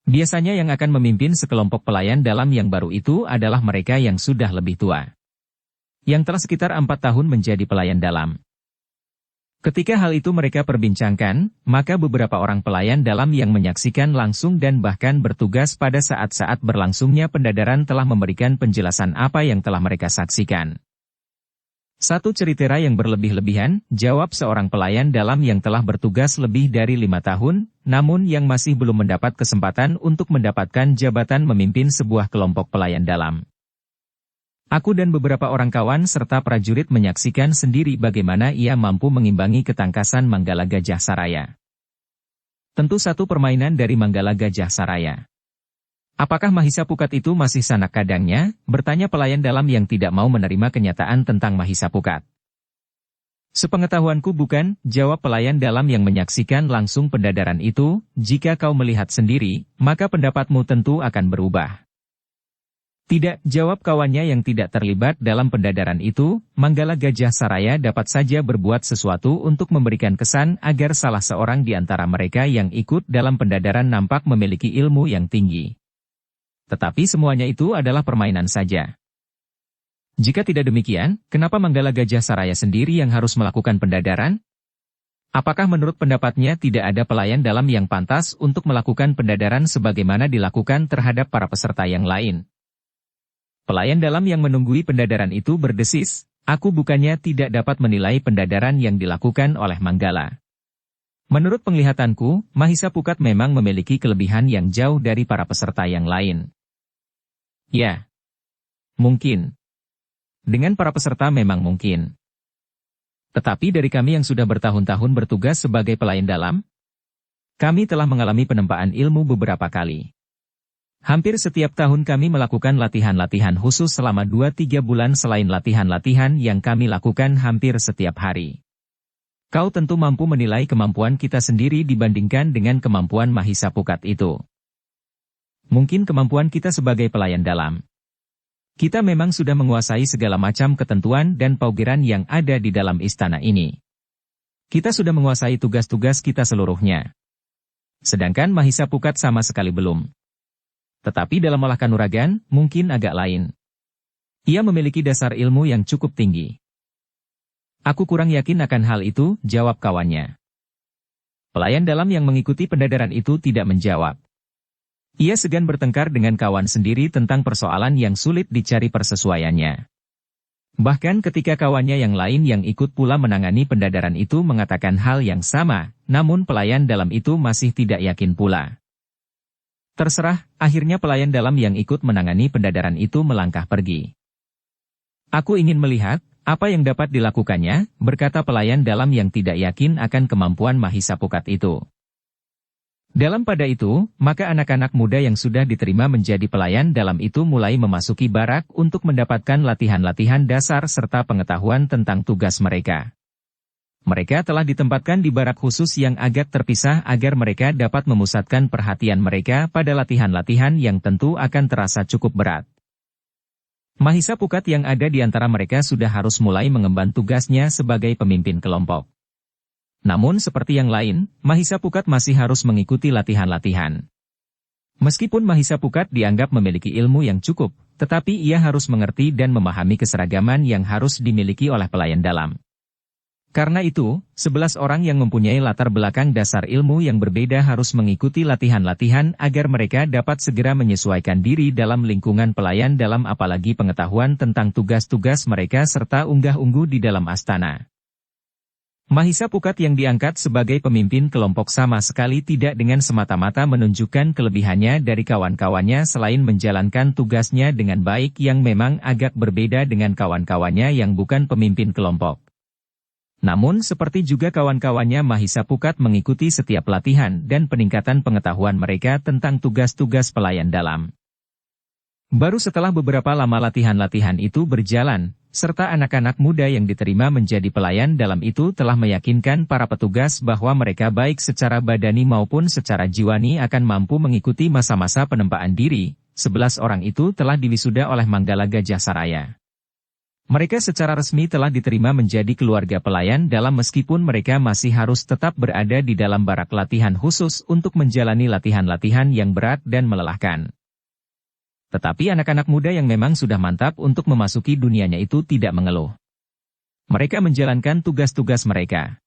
Biasanya yang akan memimpin sekelompok pelayan dalam yang baru itu adalah mereka yang sudah lebih tua, yang telah sekitar 4 tahun menjadi pelayan dalam. Ketika hal itu mereka perbincangkan, maka beberapa orang pelayan dalam yang menyaksikan langsung dan bahkan bertugas pada saat-saat berlangsungnya pendadaran telah memberikan penjelasan apa yang telah mereka saksikan. "Satu cerita yang berlebih-lebihan," jawab seorang pelayan dalam yang telah bertugas lebih dari 5 tahun, namun yang masih belum mendapat kesempatan untuk mendapatkan jabatan memimpin sebuah kelompok pelayan dalam. "Aku dan beberapa orang kawan serta prajurit menyaksikan sendiri bagaimana ia mampu mengimbangi ketangkasan Manggala Gajah Saraya. Tentu satu permainan dari Manggala Gajah Saraya." "Apakah Mahisapukat itu masih sanak kadangnya?" bertanya pelayan dalam yang tidak mau menerima kenyataan tentang Mahisapukat. "Sepengetahuanku bukan," jawab pelayan dalam yang menyaksikan langsung pendadaran itu. "Jika kau melihat sendiri, maka pendapatmu tentu akan berubah." "Tidak," jawab kawannya yang tidak terlibat dalam pendadaran itu, "Manggala Gajah Saraya dapat saja berbuat sesuatu untuk memberikan kesan agar salah seorang di antara mereka yang ikut dalam pendadaran nampak memiliki ilmu yang tinggi. Tetapi semuanya itu adalah permainan saja. Jika tidak demikian, kenapa Manggala Gajah Saraya sendiri yang harus melakukan pendadaran? Apakah menurut pendapatnya tidak ada pelayan dalam yang pantas untuk melakukan pendadaran sebagaimana dilakukan terhadap para peserta yang lain? Pelayan dalam yang menunggui pendadaran itu berdesis, aku bukannya tidak dapat menilai pendadaran yang dilakukan oleh Manggala. Menurut penglihatanku, Mahisa Pukat memang memiliki kelebihan yang jauh dari para peserta yang lain. Ya, mungkin. Dengan para peserta memang mungkin. Tetapi dari kami yang sudah bertahun-tahun bertugas sebagai pelayan dalam, kami telah mengalami penempaan ilmu beberapa kali. Hampir setiap tahun kami melakukan latihan-latihan khusus selama 2-3 bulan selain latihan-latihan yang kami lakukan hampir setiap hari. Kau tentu mampu menilai kemampuan kita sendiri dibandingkan dengan kemampuan Mahisa Pukat itu. Mungkin kemampuan kita sebagai pelayan dalam. Kita memang sudah menguasai segala macam ketentuan dan paugeran yang ada di dalam istana ini. Kita sudah menguasai tugas-tugas kita seluruhnya. Sedangkan Mahisa Pukat sama sekali belum. Tetapi dalam olah kanuragan, mungkin agak lain. Ia memiliki dasar ilmu yang cukup tinggi. Aku kurang yakin akan hal itu, jawab kawannya. Pelayan dalam yang mengikuti pendadaran itu tidak menjawab. Ia segan bertengkar dengan kawan sendiri tentang persoalan yang sulit dicari persesuaiannya. Bahkan ketika kawannya yang lain yang ikut pula menangani pendadaran itu mengatakan hal yang sama, namun pelayan dalam itu masih tidak yakin pula. Terserah, akhirnya pelayan dalam yang ikut menangani pendadaran itu melangkah pergi. Aku ingin melihat apa yang dapat dilakukannya, berkata pelayan dalam yang tidak yakin akan kemampuan Mahisa Pukat itu. Dalam pada itu, maka anak-anak muda yang sudah diterima menjadi pelayan dalam itu mulai memasuki barak untuk mendapatkan latihan-latihan dasar serta pengetahuan tentang tugas mereka. Mereka telah ditempatkan di barak khusus yang agak terpisah agar mereka dapat memusatkan perhatian mereka pada latihan-latihan yang tentu akan terasa cukup berat. Mahisa Pukat yang ada di antara mereka sudah harus mulai mengemban tugasnya sebagai pemimpin kelompok. Namun seperti yang lain, Mahisa Pukat masih harus mengikuti latihan-latihan. Meskipun Mahisa Pukat dianggap memiliki ilmu yang cukup, tetapi ia harus mengerti dan memahami keseragaman yang harus dimiliki oleh pelayan dalam. Karena itu, 11 orang yang mempunyai latar belakang dasar ilmu yang berbeda harus mengikuti latihan-latihan agar mereka dapat segera menyesuaikan diri dalam lingkungan pelayan dalam apalagi pengetahuan tentang tugas-tugas mereka serta unggah-ungguh di dalam astana. Mahisa Pukat yang diangkat sebagai pemimpin kelompok sama sekali tidak dengan semata-mata menunjukkan kelebihannya dari kawan-kawannya selain menjalankan tugasnya dengan baik yang memang agak berbeda dengan kawan-kawannya yang bukan pemimpin kelompok. Namun seperti juga kawan-kawannya Mahisa Pukat mengikuti setiap latihan dan peningkatan pengetahuan mereka tentang tugas-tugas pelayan dalam. Baru setelah beberapa lama latihan-latihan itu berjalan, serta anak-anak muda yang diterima menjadi pelayan dalam itu telah meyakinkan para petugas bahwa mereka baik secara badani maupun secara jiwani akan mampu mengikuti masa-masa penempaan diri, 11 orang itu telah diwisuda oleh Manggala Gajah Saraya. Mereka secara resmi telah diterima menjadi keluarga pelayan dalam meskipun mereka masih harus tetap berada di dalam barak latihan khusus untuk menjalani latihan-latihan yang berat dan melelahkan. Tetapi anak-anak muda yang memang sudah mantap untuk memasuki dunianya itu tidak mengeluh. Mereka menjalankan tugas-tugas mereka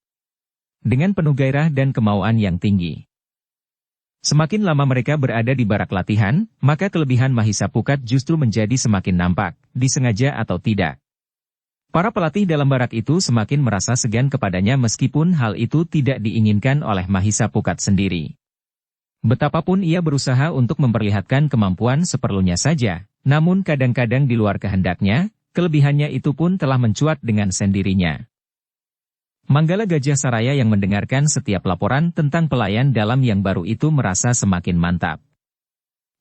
dengan penuh gairah dan kemauan yang tinggi. Semakin lama mereka berada di barak latihan, maka kelebihan Mahisa Pukat justru menjadi semakin nampak, disengaja atau tidak. Para pelatih dalam barak itu semakin merasa segan kepadanya meskipun hal itu tidak diinginkan oleh Mahisa Pukat sendiri. Betapapun ia berusaha untuk memperlihatkan kemampuan seperlunya saja, namun kadang-kadang di luar kehendaknya, kelebihannya itu pun telah mencuat dengan sendirinya. Manggala Gajah Saraya yang mendengarkan setiap laporan tentang pelayan dalam yang baru itu merasa semakin mantap.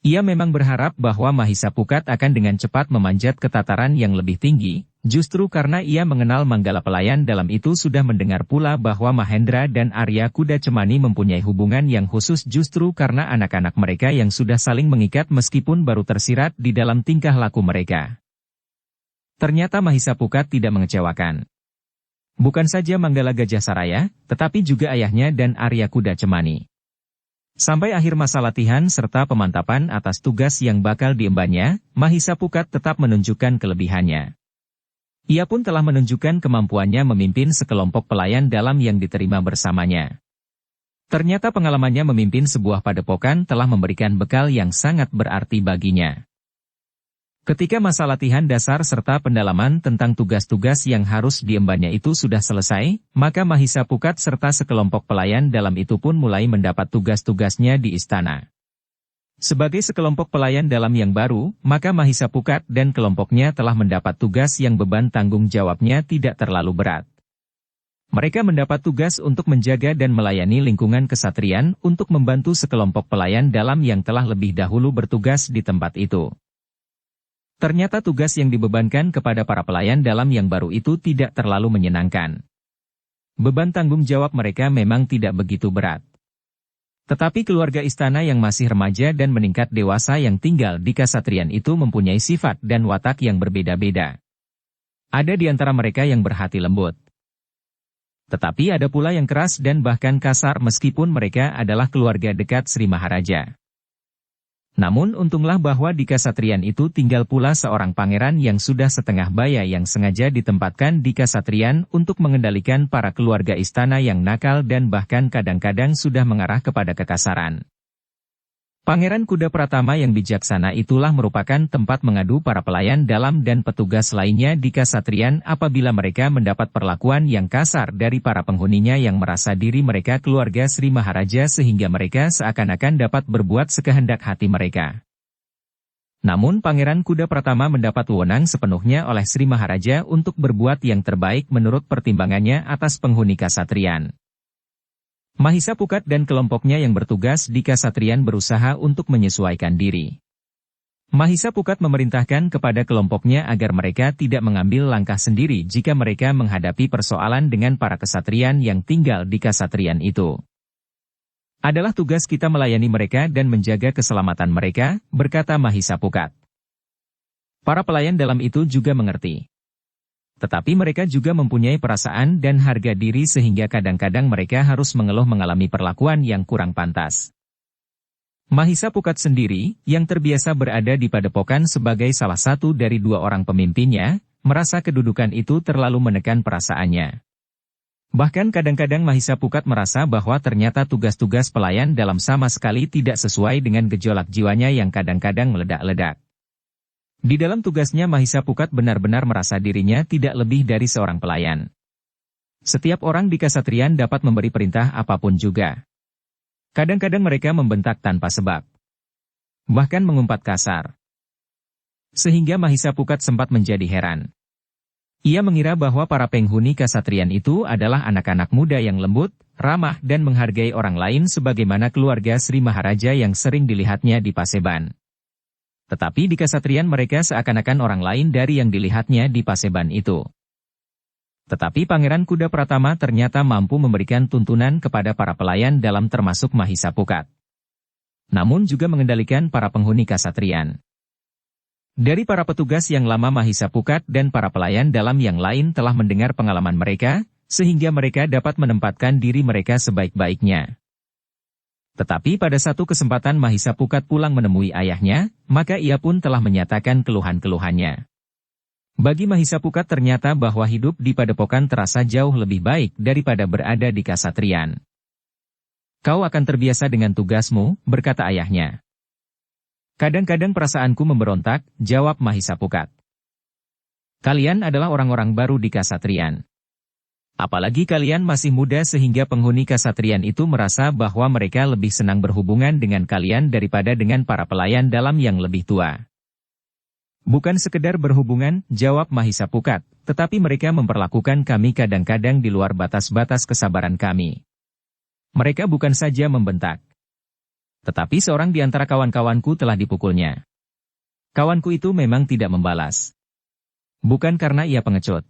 Ia memang berharap bahwa Mahisa Pukat akan dengan cepat memanjat ke tataran yang lebih tinggi, justru karena ia mengenal Manggala pelayan dalam itu sudah mendengar pula bahwa Mahendra dan Arya Kuda Cemani mempunyai hubungan yang khusus justru karena anak-anak mereka yang sudah saling mengikat meskipun baru tersirat di dalam tingkah laku mereka. Ternyata Mahisa Pukat tidak mengecewakan. Bukan saja Manggala Gajah Saraya, tetapi juga ayahnya dan Arya Kuda Cemani. Sampai akhir masa latihan serta pemantapan atas tugas yang bakal diembannya, Mahisapukat tetap menunjukkan kelebihannya. Ia pun telah menunjukkan kemampuannya memimpin sekelompok pelayan dalam yang diterima bersamanya. Ternyata pengalamannya memimpin sebuah padepokan telah memberikan bekal yang sangat berarti baginya. Ketika masa latihan dasar serta pendalaman tentang tugas-tugas yang harus diembannya itu sudah selesai, maka Mahisapukat serta sekelompok pelayan dalam itu pun mulai mendapat tugas-tugasnya di istana. Sebagai sekelompok pelayan dalam yang baru, maka Mahisapukat dan kelompoknya telah mendapat tugas yang beban tanggung jawabnya tidak terlalu berat. Mereka mendapat tugas untuk menjaga dan melayani lingkungan kesatrian untuk membantu sekelompok pelayan dalam yang telah lebih dahulu bertugas di tempat itu. Ternyata tugas yang dibebankan kepada para pelayan dalam yang baru itu tidak terlalu menyenangkan. Beban tanggung jawab mereka memang tidak begitu berat. Tetapi keluarga istana yang masih remaja dan meningkat dewasa yang tinggal di kasatrian itu mempunyai sifat dan watak yang berbeda-beda. Ada di antara mereka yang berhati lembut. Tetapi ada pula yang keras dan bahkan kasar meskipun mereka adalah keluarga dekat Sri Maharaja. Namun untunglah bahwa di kasatrian itu tinggal pula seorang pangeran yang sudah setengah baya yang sengaja ditempatkan di kasatrian untuk mengendalikan para keluarga istana yang nakal dan bahkan kadang-kadang sudah mengarah kepada kekasaran. Pangeran Kuda Pratama yang bijaksana itulah merupakan tempat mengadu para pelayan dalam dan petugas lainnya di kasatrian apabila mereka mendapat perlakuan yang kasar dari para penghuninya yang merasa diri mereka keluarga Sri Maharaja sehingga mereka seakan-akan dapat berbuat sekehendak hati mereka. Namun Pangeran Kuda Pratama mendapat wewenang sepenuhnya oleh Sri Maharaja untuk berbuat yang terbaik menurut pertimbangannya atas penghuni kasatrian. Mahisapukat dan kelompoknya yang bertugas di kasatrian berusaha untuk menyesuaikan diri. Mahisapukat memerintahkan kepada kelompoknya agar mereka tidak mengambil langkah sendiri jika mereka menghadapi persoalan dengan para kesatrian yang tinggal di kasatrian itu. Adalah tugas kita melayani mereka dan menjaga keselamatan mereka, berkata Mahisapukat. Para pelayan dalam itu juga mengerti. Tetapi mereka juga mempunyai perasaan dan harga diri sehingga kadang-kadang mereka harus mengeluh mengalami perlakuan yang kurang pantas. Mahisapukat sendiri, yang terbiasa berada di padepokan sebagai salah satu dari dua orang pemimpinnya, merasa kedudukan itu terlalu menekan perasaannya. Bahkan kadang-kadang Mahisapukat merasa bahwa ternyata tugas-tugas pelayan dalam sama sekali tidak sesuai dengan gejolak jiwanya yang kadang-kadang meledak-ledak. Di dalam tugasnya Mahisapukat benar-benar merasa dirinya tidak lebih dari seorang pelayan. Setiap orang di kasatrian dapat memberi perintah apapun juga. Kadang-kadang mereka membentak tanpa sebab. Bahkan mengumpat kasar. Sehingga Mahisapukat sempat menjadi heran. Ia mengira bahwa para penghuni kasatrian itu adalah anak-anak muda yang lembut, ramah dan menghargai orang lain sebagaimana keluarga Sri Maharaja yang sering dilihatnya di Paseban. Tetapi di kasatrian mereka seakan-akan orang lain dari yang dilihatnya di Paseban itu. Tetapi Pangeran Kuda Pratama ternyata mampu memberikan tuntunan kepada para pelayan dalam termasuk Mahisapukat. Namun juga mengendalikan para penghuni kasatrian. Dari para petugas yang lama Mahisapukat dan para pelayan dalam yang lain telah mendengar pengalaman mereka, sehingga mereka dapat menempatkan diri mereka sebaik-baiknya. Tetapi pada satu kesempatan Mahisapukat pulang menemui ayahnya, maka ia pun telah menyatakan keluhan-keluhannya. Bagi Mahisapukat ternyata bahwa hidup di padepokan terasa jauh lebih baik daripada berada di kasatrian. Kau akan terbiasa dengan tugasmu, berkata ayahnya. Kadang-kadang perasaanku memberontak, jawab Mahisapukat. Kalian adalah orang-orang baru di kasatrian. Apalagi kalian masih muda sehingga penghuni kasatrian itu merasa bahwa mereka lebih senang berhubungan dengan kalian daripada dengan para pelayan dalam yang lebih tua. Bukan sekedar berhubungan, jawab Mahisapukat, tetapi mereka memperlakukan kami kadang-kadang di luar batas-batas kesabaran kami. Mereka bukan saja membentak. Tetapi seorang di antara kawan-kawanku telah dipukulnya. Kawanku itu memang tidak membalas. Bukan karena ia pengecut.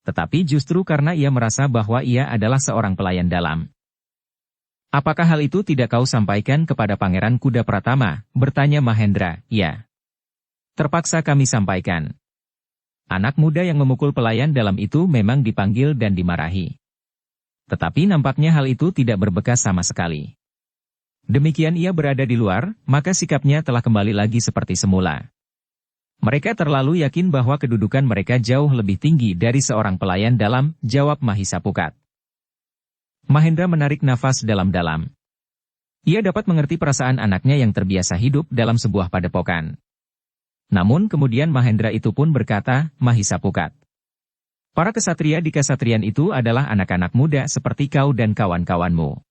Tetapi justru karena ia merasa bahwa ia adalah seorang pelayan dalam. Apakah hal itu tidak kau sampaikan kepada Pangeran Kuda Pratama? Bertanya Mahendra. Ya. Terpaksa kami sampaikan. Anak muda yang memukul pelayan dalam itu memang dipanggil dan dimarahi. Tetapi nampaknya hal itu tidak berbekas sama sekali. Demikian ia berada di luar, maka sikapnya telah kembali lagi seperti semula. Mereka terlalu yakin bahwa kedudukan mereka jauh lebih tinggi dari seorang pelayan dalam, jawab Mahisapukat. Mahendra menarik nafas dalam-dalam. Ia dapat mengerti perasaan anaknya yang terbiasa hidup dalam sebuah padepokan. Namun kemudian Mahendra itu pun berkata, Mahisapukat. Para kesatria di kasatrian itu adalah anak-anak muda seperti kau dan kawan-kawanmu.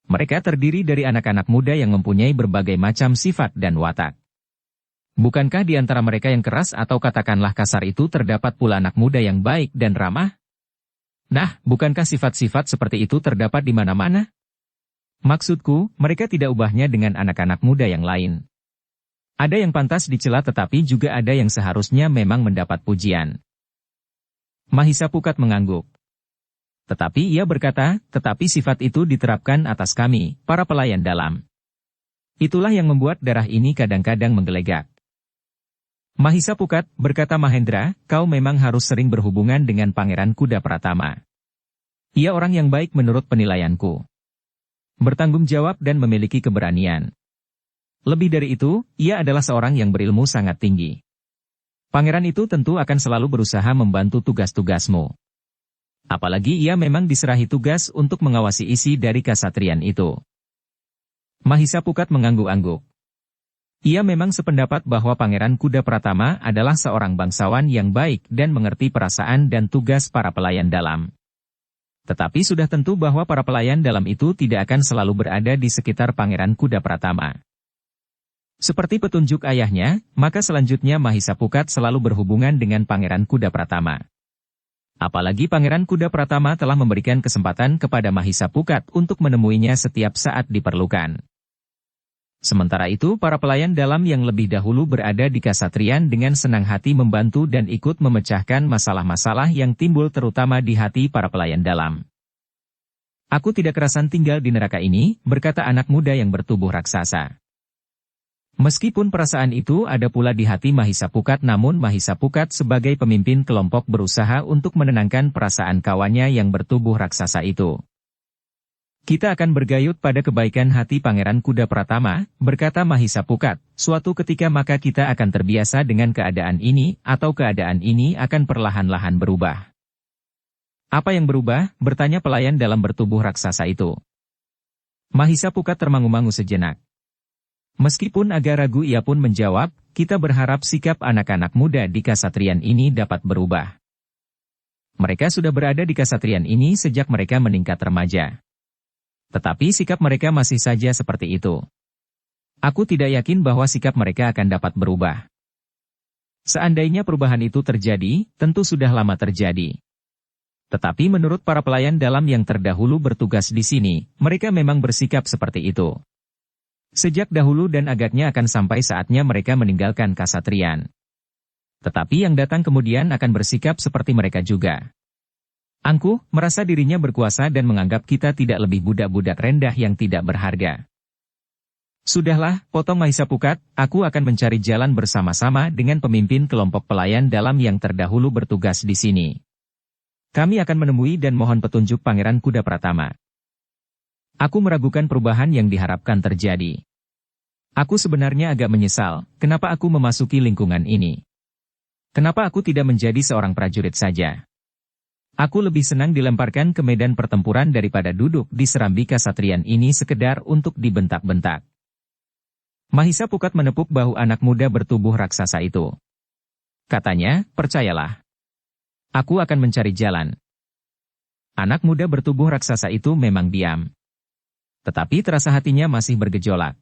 Mereka terdiri dari anak-anak muda yang mempunyai berbagai macam sifat dan watak. Bukankah di antara mereka yang keras atau katakanlah kasar itu terdapat pula anak muda yang baik dan ramah? Nah, bukankah sifat-sifat seperti itu terdapat di mana-mana? Maksudku, mereka tidak ubahnya dengan anak-anak muda yang lain. Ada yang pantas dicela tetapi juga ada yang seharusnya memang mendapat pujian. Mahisapukat mengangguk. Tetapi ia berkata, tetapi sifat itu diterapkan atas kami, para pelayan dalam. Itulah yang membuat darah ini kadang-kadang menggelegak. Mahisapukat, berkata Mahendra, kau memang harus sering berhubungan dengan Pangeran Kuda Pratama. Ia orang yang baik menurut penilaianku. Bertanggung jawab dan memiliki keberanian. Lebih dari itu, ia adalah seorang yang berilmu sangat tinggi. Pangeran itu tentu akan selalu berusaha membantu tugas-tugasmu. Apalagi ia memang diserahi tugas untuk mengawasi isi dari kasatrian itu. Mahisapukat mengangguk-angguk. Ia memang sependapat bahwa Pangeran Kuda Pratama adalah seorang bangsawan yang baik dan mengerti perasaan dan tugas para pelayan dalam. Tetapi sudah tentu bahwa para pelayan dalam itu tidak akan selalu berada di sekitar Pangeran Kuda Pratama. Seperti petunjuk ayahnya, maka selanjutnya Mahisapukat selalu berhubungan dengan Pangeran Kuda Pratama. Apalagi Pangeran Kuda Pratama telah memberikan kesempatan kepada Mahisapukat untuk menemuinya setiap saat diperlukan. Sementara itu para pelayan dalam yang lebih dahulu berada di kasatrian dengan senang hati membantu dan ikut memecahkan masalah-masalah yang timbul terutama di hati para pelayan dalam. Aku tidak kerasan tinggal di neraka ini, berkata anak muda yang bertubuh raksasa. Meskipun perasaan itu ada pula di hati Mahisapukat, namun Mahisapukat sebagai pemimpin kelompok berusaha untuk menenangkan perasaan kawannya yang bertubuh raksasa itu. Kita akan bergayut pada kebaikan hati Pangeran Kuda Pratama, berkata Mahisapukat, suatu ketika maka kita akan terbiasa dengan keadaan ini, atau keadaan ini akan perlahan-lahan berubah. Apa yang berubah? Bertanya pelayan dalam bertubuh raksasa itu. Mahisapukat termangu-mangu sejenak. Meskipun agak ragu ia pun menjawab, kita berharap sikap anak-anak muda di kasatrian ini dapat berubah. Mereka sudah berada di kasatrian ini sejak mereka meningkat remaja. Tetapi sikap mereka masih saja seperti itu. Aku tidak yakin bahwa sikap mereka akan dapat berubah. Seandainya perubahan itu terjadi, tentu sudah lama terjadi. Tetapi menurut para pelayan dalam yang terdahulu bertugas di sini, mereka memang bersikap seperti itu. Sejak dahulu dan agaknya akan sampai saatnya mereka meninggalkan kasatrian. Tetapi yang datang kemudian akan bersikap seperti mereka juga. Angkuh, merasa dirinya berkuasa dan menganggap kita tidak lebih budak-budak rendah yang tidak berharga. Sudahlah, potong Mahisapukat, aku akan mencari jalan bersama-sama dengan pemimpin kelompok pelayan dalam yang terdahulu bertugas di sini. Kami akan menemui dan mohon petunjuk Pangeran Kuda Pratama. Aku meragukan perubahan yang diharapkan terjadi. Aku sebenarnya agak menyesal, kenapa aku memasuki lingkungan ini. Kenapa aku tidak menjadi seorang prajurit saja? Aku lebih senang dilemparkan ke medan pertempuran daripada duduk di serambi kasatrian ini sekedar untuk dibentak-bentak. Mahisapukat menepuk bahu anak muda bertubuh raksasa itu. Katanya, percayalah. Aku akan mencari jalan. Anak muda bertubuh raksasa itu memang diam. Tetapi terasa hatinya masih bergejolak.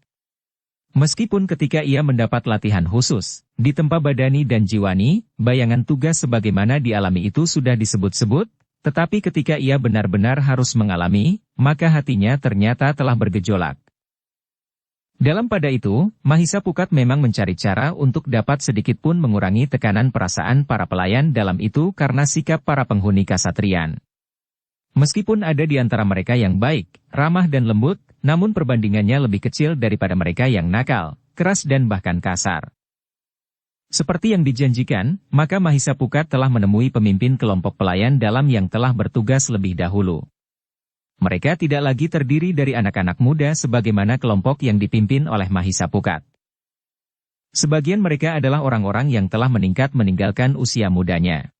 Meskipun ketika ia mendapat latihan khusus, ditempa badani dan jiwani, bayangan tugas sebagaimana dialami itu sudah disebut-sebut, tetapi ketika ia benar-benar harus mengalami, maka hatinya ternyata telah bergejolak. Dalam pada itu, Mahisapukat memang mencari cara untuk dapat sedikitpun mengurangi tekanan perasaan para pelayan dalam itu karena sikap para penghuni kasatrian. Meskipun ada di antara mereka yang baik, ramah dan lembut, namun perbandingannya lebih kecil daripada mereka yang nakal, keras dan bahkan kasar. Seperti yang dijanjikan, maka Mahisapukat telah menemui pemimpin kelompok pelayan dalam yang telah bertugas lebih dahulu. Mereka tidak lagi terdiri dari anak-anak muda sebagaimana kelompok yang dipimpin oleh Mahisapukat. Sebagian mereka adalah orang-orang yang telah meninggalkan usia mudanya.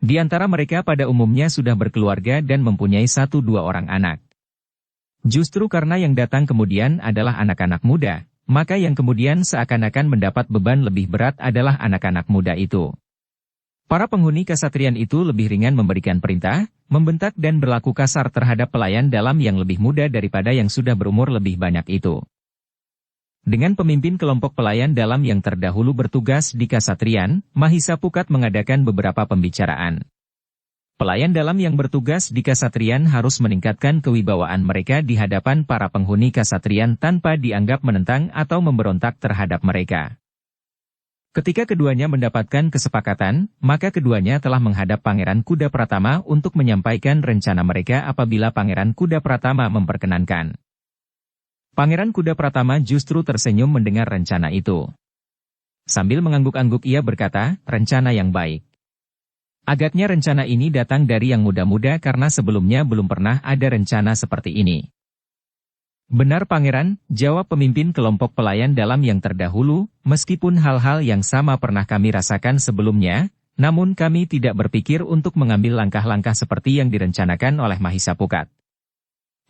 Di antara mereka pada umumnya sudah berkeluarga dan mempunyai 1-2 orang anak. Justru karena yang datang kemudian adalah anak-anak muda, maka yang kemudian seakan-akan mendapat beban lebih berat adalah anak-anak muda itu. Para penghuni kasatrian itu lebih ringan memberikan perintah, membentak dan berlaku kasar terhadap pelayan dalam yang lebih muda daripada yang sudah berumur lebih banyak itu. Dengan pemimpin kelompok pelayan dalam yang terdahulu bertugas di kasatrian, Mahisapukat mengadakan beberapa pembicaraan. Pelayan dalam yang bertugas di kasatrian harus meningkatkan kewibawaan mereka di hadapan para penghuni kasatrian tanpa dianggap menentang atau memberontak terhadap mereka. Ketika keduanya mendapatkan kesepakatan, maka keduanya telah menghadap Pangeran Kuda Pratama untuk menyampaikan rencana mereka apabila Pangeran Kuda Pratama memperkenankan. Pangeran Kuda Pratama justru tersenyum mendengar rencana itu. Sambil mengangguk-angguk ia berkata, rencana yang baik. Agaknya rencana ini datang dari yang muda-muda karena sebelumnya belum pernah ada rencana seperti ini. Benar Pangeran, jawab pemimpin kelompok pelayan dalam yang terdahulu, meskipun hal-hal yang sama pernah kami rasakan sebelumnya, namun kami tidak berpikir untuk mengambil langkah-langkah seperti yang direncanakan oleh Mahisapukat.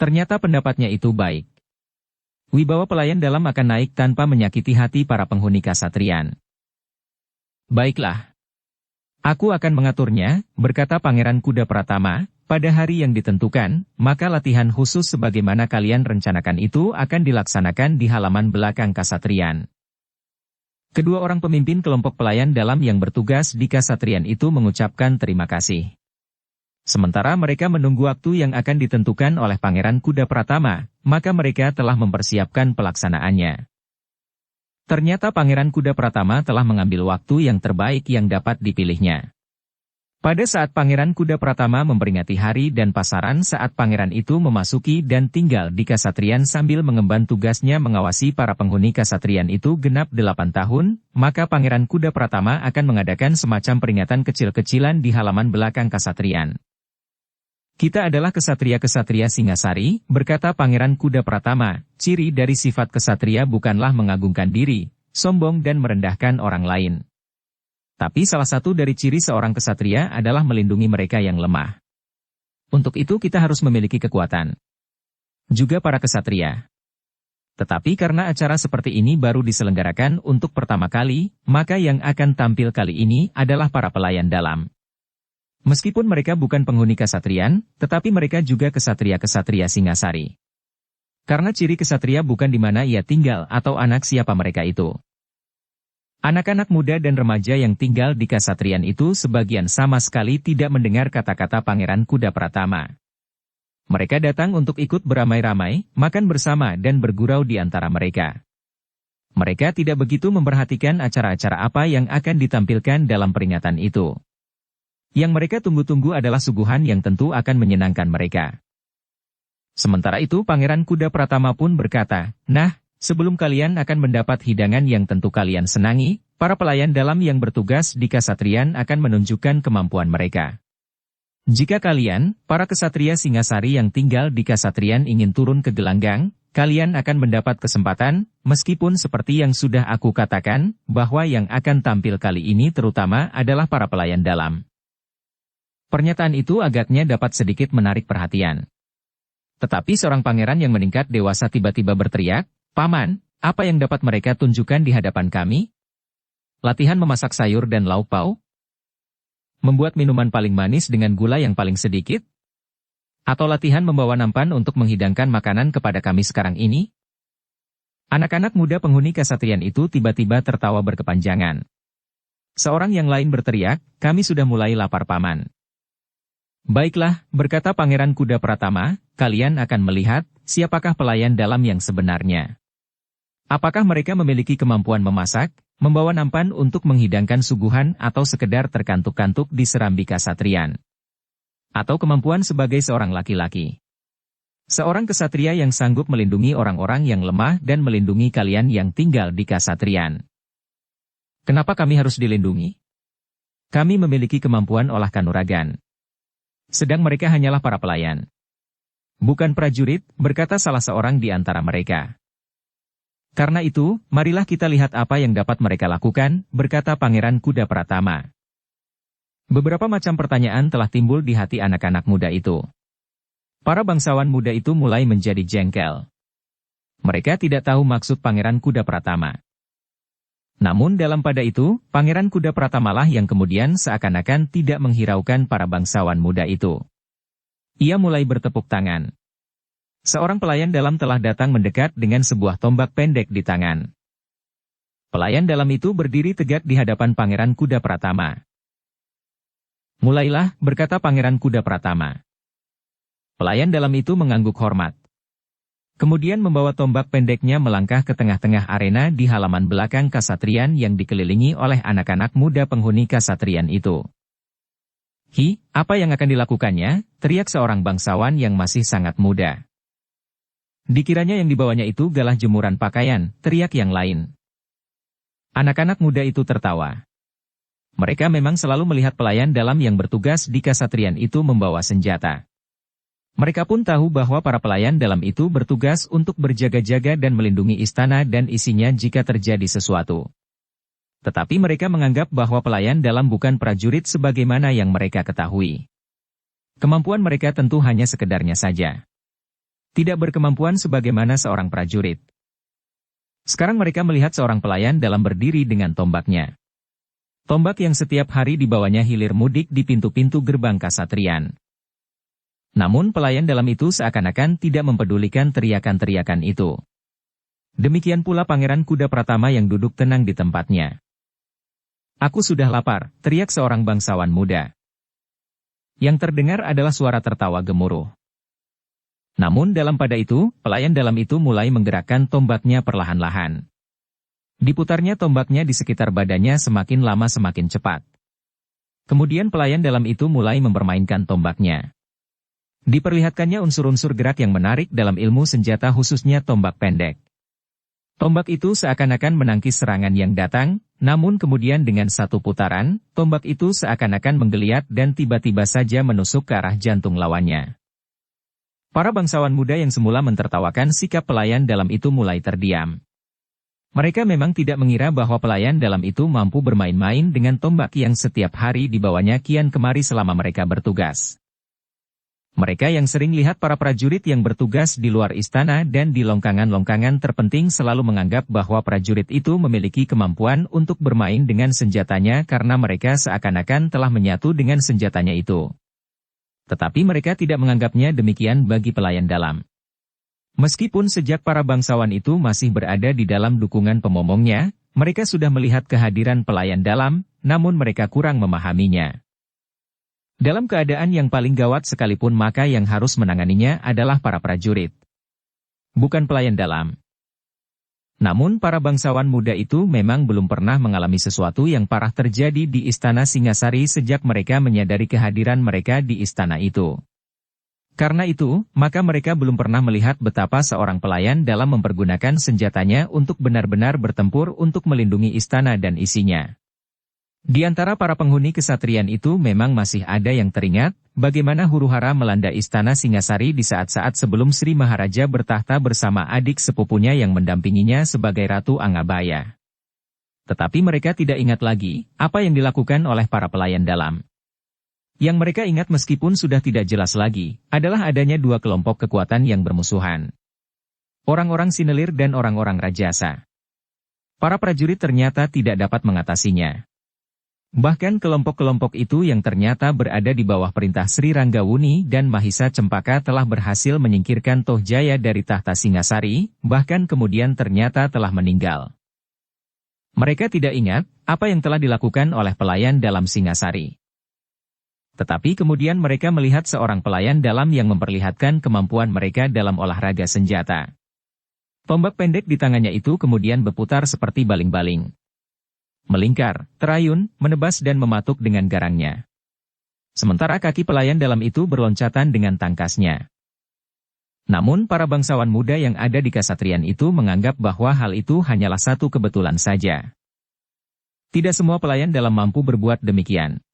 Ternyata pendapatnya itu baik. Wibawa pelayan dalam akan naik tanpa menyakiti hati para penghuni kasatrian. Baiklah. Aku akan mengaturnya, berkata Pangeran Kuda Pratama, pada hari yang ditentukan, maka latihan khusus sebagaimana kalian rencanakan itu akan dilaksanakan di halaman belakang kasatrian. Kedua orang pemimpin kelompok pelayan dalam yang bertugas di kasatrian itu mengucapkan terima kasih. Sementara mereka menunggu waktu yang akan ditentukan oleh Pangeran Kuda Pratama, maka mereka telah mempersiapkan pelaksanaannya. Ternyata Pangeran Kuda Pratama telah mengambil waktu yang terbaik yang dapat dipilihnya. Pada saat Pangeran Kuda Pratama memperingati hari dan pasaran saat pangeran itu memasuki dan tinggal di kasatrian sambil mengemban tugasnya mengawasi para penghuni kasatrian itu genap 8 tahun, maka Pangeran Kuda Pratama akan mengadakan semacam peringatan kecil-kecilan di halaman belakang kasatrian. Kita adalah kesatria-kesatria Singasari, berkata Pangeran Kuda Pratama, ciri dari sifat kesatria bukanlah mengagungkan diri, sombong dan merendahkan orang lain. Tapi salah satu dari ciri seorang kesatria adalah melindungi mereka yang lemah. Untuk itu kita harus memiliki kekuatan. Juga para kesatria. Tetapi karena acara seperti ini baru diselenggarakan untuk pertama kali, maka yang akan tampil kali ini adalah para pelayan dalam. Meskipun mereka bukan penghuni kasatrian, tetapi mereka juga kesatria-kesatria Singasari. Karena ciri kesatria bukan di mana ia tinggal atau anak siapa mereka itu. Anak-anak muda dan remaja yang tinggal di kasatrian itu sebagian sama sekali tidak mendengar kata-kata Pangeran Kuda Pratama. Mereka datang untuk ikut beramai-ramai, makan bersama dan bergurau di antara mereka. Mereka tidak begitu memperhatikan acara-acara apa yang akan ditampilkan dalam peringatan itu. Yang mereka tunggu-tunggu adalah suguhan yang tentu akan menyenangkan mereka. Sementara itu Pangeran Kuda Pratama pun berkata, nah, sebelum kalian akan mendapat hidangan yang tentu kalian senangi, para pelayan dalam yang bertugas di kasatrian akan menunjukkan kemampuan mereka. Jika kalian, para kesatria Singasari yang tinggal di kasatrian ingin turun ke gelanggang, kalian akan mendapat kesempatan, meskipun seperti yang sudah aku katakan, bahwa yang akan tampil kali ini terutama adalah para pelayan dalam. Pernyataan itu agaknya dapat sedikit menarik perhatian. Tetapi seorang pangeran yang meningkat dewasa tiba-tiba berteriak, Paman, apa yang dapat mereka tunjukkan di hadapan kami? Latihan memasak sayur dan lauk pauk? Membuat minuman paling manis dengan gula yang paling sedikit? Atau latihan membawa nampan untuk menghidangkan makanan kepada kami sekarang ini? Anak-anak muda penghuni kasatrian itu tiba-tiba tertawa berkepanjangan. Seorang yang lain berteriak, kami sudah mulai lapar Paman. Baiklah, berkata Pangeran Kuda Pratama, kalian akan melihat, siapakah pelayan dalam yang sebenarnya. Apakah mereka memiliki kemampuan memasak, membawa nampan untuk menghidangkan suguhan atau sekedar terkantuk-kantuk di serambi kasatrian. Atau kemampuan sebagai seorang laki-laki. Seorang kesatria yang sanggup melindungi orang-orang yang lemah dan melindungi kalian yang tinggal di kasatrian. Kenapa kami harus dilindungi? Kami memiliki kemampuan olah kanuragan. Sedang mereka hanyalah para pelayan. Bukan prajurit, berkata salah seorang di antara mereka. Karena itu, marilah kita lihat apa yang dapat mereka lakukan, berkata Pangeran Kuda Pratama. Beberapa macam pertanyaan telah timbul di hati anak-anak muda itu. Para bangsawan muda itu mulai menjadi jengkel. Mereka tidak tahu maksud Pangeran Kuda Pratama. Namun dalam pada itu, Pangeran Kuda Pratamalah yang kemudian seakan-akan tidak menghiraukan para bangsawan muda itu. Ia mulai bertepuk tangan. Seorang pelayan dalam telah datang mendekat dengan sebuah tombak pendek di tangan. Pelayan dalam itu berdiri tegak di hadapan Pangeran Kuda Pratama. Mulailah, berkata Pangeran Kuda Pratama. Pelayan dalam itu mengangguk hormat. Kemudian membawa tombak pendeknya melangkah ke tengah-tengah arena di halaman belakang kasatrian yang dikelilingi oleh anak-anak muda penghuni kasatrian itu. "Hi, apa yang akan dilakukannya?" teriak seorang bangsawan yang masih sangat muda. Dikiranya yang dibawanya itu galah jemuran pakaian, teriak yang lain. Anak-anak muda itu tertawa. Mereka memang selalu melihat pelayan dalam yang bertugas di kasatrian itu membawa senjata. Mereka pun tahu bahwa para pelayan dalam itu bertugas untuk berjaga-jaga dan melindungi istana dan isinya jika terjadi sesuatu. Tetapi mereka menganggap bahwa pelayan dalam bukan prajurit sebagaimana yang mereka ketahui. Kemampuan mereka tentu hanya sekedarnya saja. Tidak berkemampuan sebagaimana seorang prajurit. Sekarang mereka melihat seorang pelayan dalam berdiri dengan tombaknya. Tombak yang setiap hari dibawanya hilir mudik di pintu-pintu gerbang kasatrian. Namun pelayan dalam itu seakan-akan tidak mempedulikan teriakan-teriakan itu. Demikian pula Pangeran Kuda Pratama yang duduk tenang di tempatnya. "Aku sudah lapar," teriak seorang bangsawan muda. Yang terdengar adalah suara tertawa gemuruh. Namun dalam pada itu, pelayan dalam itu mulai menggerakkan tombaknya perlahan-lahan. Diputarnya tombaknya di sekitar badannya semakin lama semakin cepat. Kemudian pelayan dalam itu mulai mempermainkan tombaknya. Diperlihatkannya unsur-unsur gerak yang menarik dalam ilmu senjata khususnya tombak pendek. Tombak itu seakan-akan menangkis serangan yang datang, namun kemudian dengan satu putaran, tombak itu seakan-akan menggeliat dan tiba-tiba saja menusuk ke arah jantung lawannya. Para bangsawan muda yang semula mentertawakan sikap pelayan dalam itu mulai terdiam. Mereka memang tidak mengira bahwa pelayan dalam itu mampu bermain-main dengan tombak yang setiap hari dibawanya kian kemari selama mereka bertugas. Mereka yang sering lihat para prajurit yang bertugas di luar istana dan di longkangan-longkangan terpenting selalu menganggap bahwa prajurit itu memiliki kemampuan untuk bermain dengan senjatanya karena mereka seakan-akan telah menyatu dengan senjatanya itu. Tetapi mereka tidak menganggapnya demikian bagi pelayan dalam. Meskipun sejak para bangsawan itu masih berada di dalam dukungan pemomongnya, mereka sudah melihat kehadiran pelayan dalam, namun mereka kurang memahaminya. Dalam keadaan yang paling gawat sekalipun maka yang harus menanganinya adalah para prajurit. Bukan pelayan dalam. Namun para bangsawan muda itu memang belum pernah mengalami sesuatu yang parah terjadi di Istana Singasari sejak mereka menyadari kehadiran mereka di istana itu. Karena itu, maka mereka belum pernah melihat betapa seorang pelayan dalam mempergunakan senjatanya untuk benar-benar bertempur untuk melindungi istana dan isinya. Di antara para penghuni kesatrian itu memang masih ada yang teringat, bagaimana huru-hara melanda istana Singasari di saat-saat sebelum Sri Maharaja bertahta bersama adik sepupunya yang mendampinginya sebagai Ratu Angabaya. Tetapi mereka tidak ingat lagi, apa yang dilakukan oleh para pelayan dalam. Yang mereka ingat meskipun sudah tidak jelas lagi, adalah adanya dua kelompok kekuatan yang bermusuhan. Orang-orang Sinelir dan orang-orang Rajasa. Para prajurit ternyata tidak dapat mengatasinya. Bahkan kelompok-kelompok itu yang ternyata berada di bawah perintah Sri Ranggawuni dan Mahisa Cempaka telah berhasil menyingkirkan Tohjaya dari tahta Singasari, bahkan kemudian ternyata telah meninggal. Mereka tidak ingat apa yang telah dilakukan oleh pelayan dalam Singasari. Tetapi kemudian mereka melihat seorang pelayan dalam yang memperlihatkan kemampuan mereka dalam olahraga senjata. Tombak pendek di tangannya itu kemudian berputar seperti baling-baling. Melingkar, terayun, menebas dan mematuk dengan garangnya. Sementara kaki pelayan dalam itu berloncatan dengan tangkasnya. Namun para bangsawan muda yang ada di kasatrian itu menganggap bahwa hal itu hanyalah satu kebetulan saja. Tidak semua pelayan dalam mampu berbuat demikian.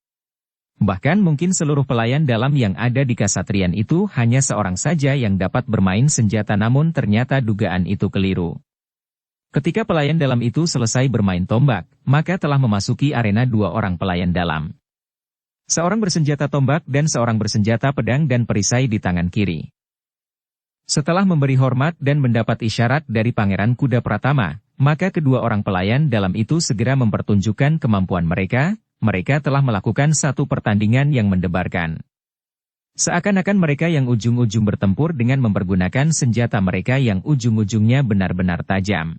Bahkan mungkin seluruh pelayan dalam yang ada di kasatrian itu hanya seorang saja yang dapat bermain senjata, namun ternyata dugaan itu keliru. Ketika pelayan dalam itu selesai bermain tombak, maka telah memasuki arena dua orang pelayan dalam. Seorang bersenjata tombak dan seorang bersenjata pedang dan perisai di tangan kiri. Setelah memberi hormat dan mendapat isyarat dari Pangeran Kuda Pratama, maka kedua orang pelayan dalam itu segera mempertunjukkan kemampuan mereka. Mereka telah melakukan satu pertandingan yang mendebarkan. Seakan-akan mereka yang ujung-ujung bertempur dengan mempergunakan senjata mereka yang ujung-ujungnya benar-benar tajam.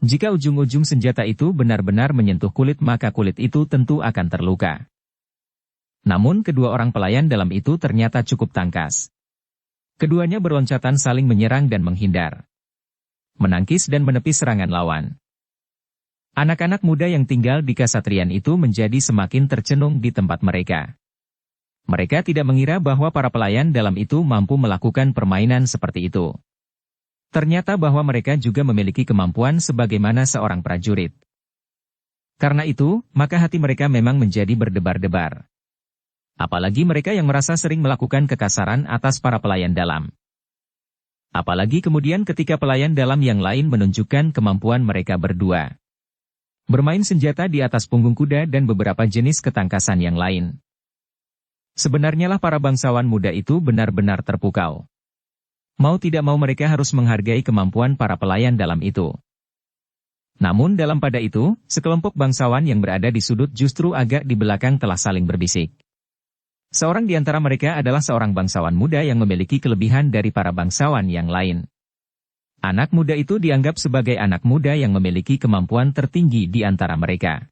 Jika ujung-ujung senjata itu benar-benar menyentuh kulit, maka kulit itu tentu akan terluka. Namun kedua orang pelayan dalam itu ternyata cukup tangkas. Keduanya berloncatan saling menyerang dan menghindar. Menangkis dan menepis serangan lawan. Anak-anak muda yang tinggal di kasatrian itu menjadi semakin tercenung di tempat mereka. Mereka tidak mengira bahwa para pelayan dalam itu mampu melakukan permainan seperti itu. Ternyata bahwa mereka juga memiliki kemampuan sebagaimana seorang prajurit. Karena itu, maka hati mereka memang menjadi berdebar-debar. Apalagi mereka yang merasa sering melakukan kekasaran atas para pelayan dalam. Apalagi kemudian ketika pelayan dalam yang lain menunjukkan kemampuan mereka berdua. Bermain senjata di atas punggung kuda dan beberapa jenis ketangkasan yang lain. Sebenarnya lah para bangsawan muda itu benar-benar terpukau. Mau tidak mau mereka harus menghargai kemampuan para pelayan dalam itu. Namun dalam pada itu, sekelompok bangsawan yang berada di sudut justru agak di belakang telah saling berbisik. Seorang di antara mereka adalah seorang bangsawan muda yang memiliki kelebihan dari para bangsawan yang lain. Anak muda itu dianggap sebagai anak muda yang memiliki kemampuan tertinggi di antara mereka.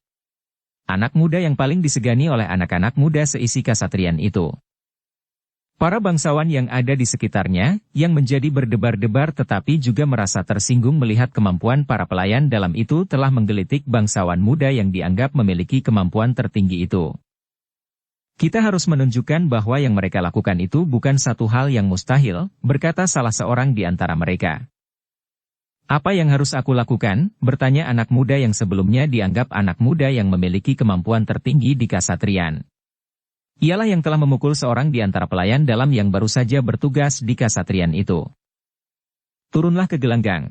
Anak muda yang paling disegani oleh anak-anak muda seisi kasatrian itu. Para bangsawan yang ada di sekitarnya, yang menjadi berdebar-debar tetapi juga merasa tersinggung melihat kemampuan para pelayan dalam itu telah menggelitik bangsawan muda yang dianggap memiliki kemampuan tertinggi itu. Kita harus menunjukkan bahwa yang mereka lakukan itu bukan satu hal yang mustahil, berkata salah seorang di antara mereka. Apa yang harus aku lakukan? Bertanya anak muda yang sebelumnya dianggap anak muda yang memiliki kemampuan tertinggi di kasatrian. Ialah yang telah memukul seorang di antara pelayan dalam yang baru saja bertugas di kasatrian itu. Turunlah ke gelanggang.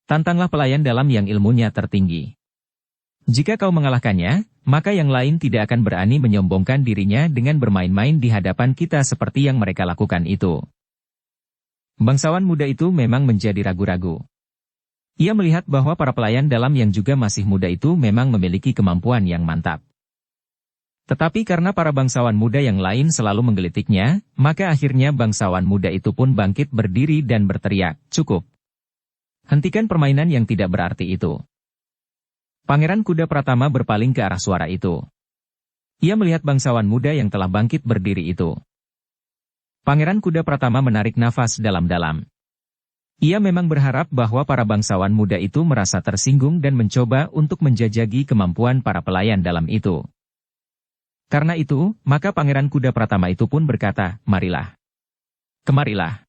Tantanglah pelayan dalam yang ilmunya tertinggi. Jika kau mengalahkannya, maka yang lain tidak akan berani menyombongkan dirinya dengan bermain-main di hadapan kita seperti yang mereka lakukan itu. Bangsawan muda itu memang menjadi ragu-ragu. Ia melihat bahwa para pelayan dalam yang juga masih muda itu memang memiliki kemampuan yang mantap. Tetapi karena para bangsawan muda yang lain selalu menggelitiknya, maka akhirnya bangsawan muda itu pun bangkit berdiri dan berteriak, "Cukup. Hentikan permainan yang tidak berarti itu." Pangeran Kuda Pratama berpaling ke arah suara itu. Ia melihat bangsawan muda yang telah bangkit berdiri itu. Pangeran Kuda Pratama menarik nafas dalam-dalam. Ia memang berharap bahwa para bangsawan muda itu merasa tersinggung dan mencoba untuk menjajaki kemampuan para pelayan dalam itu. Karena itu, maka Pangeran Kuda Pratama itu pun berkata, "Marilah. Kemarilah.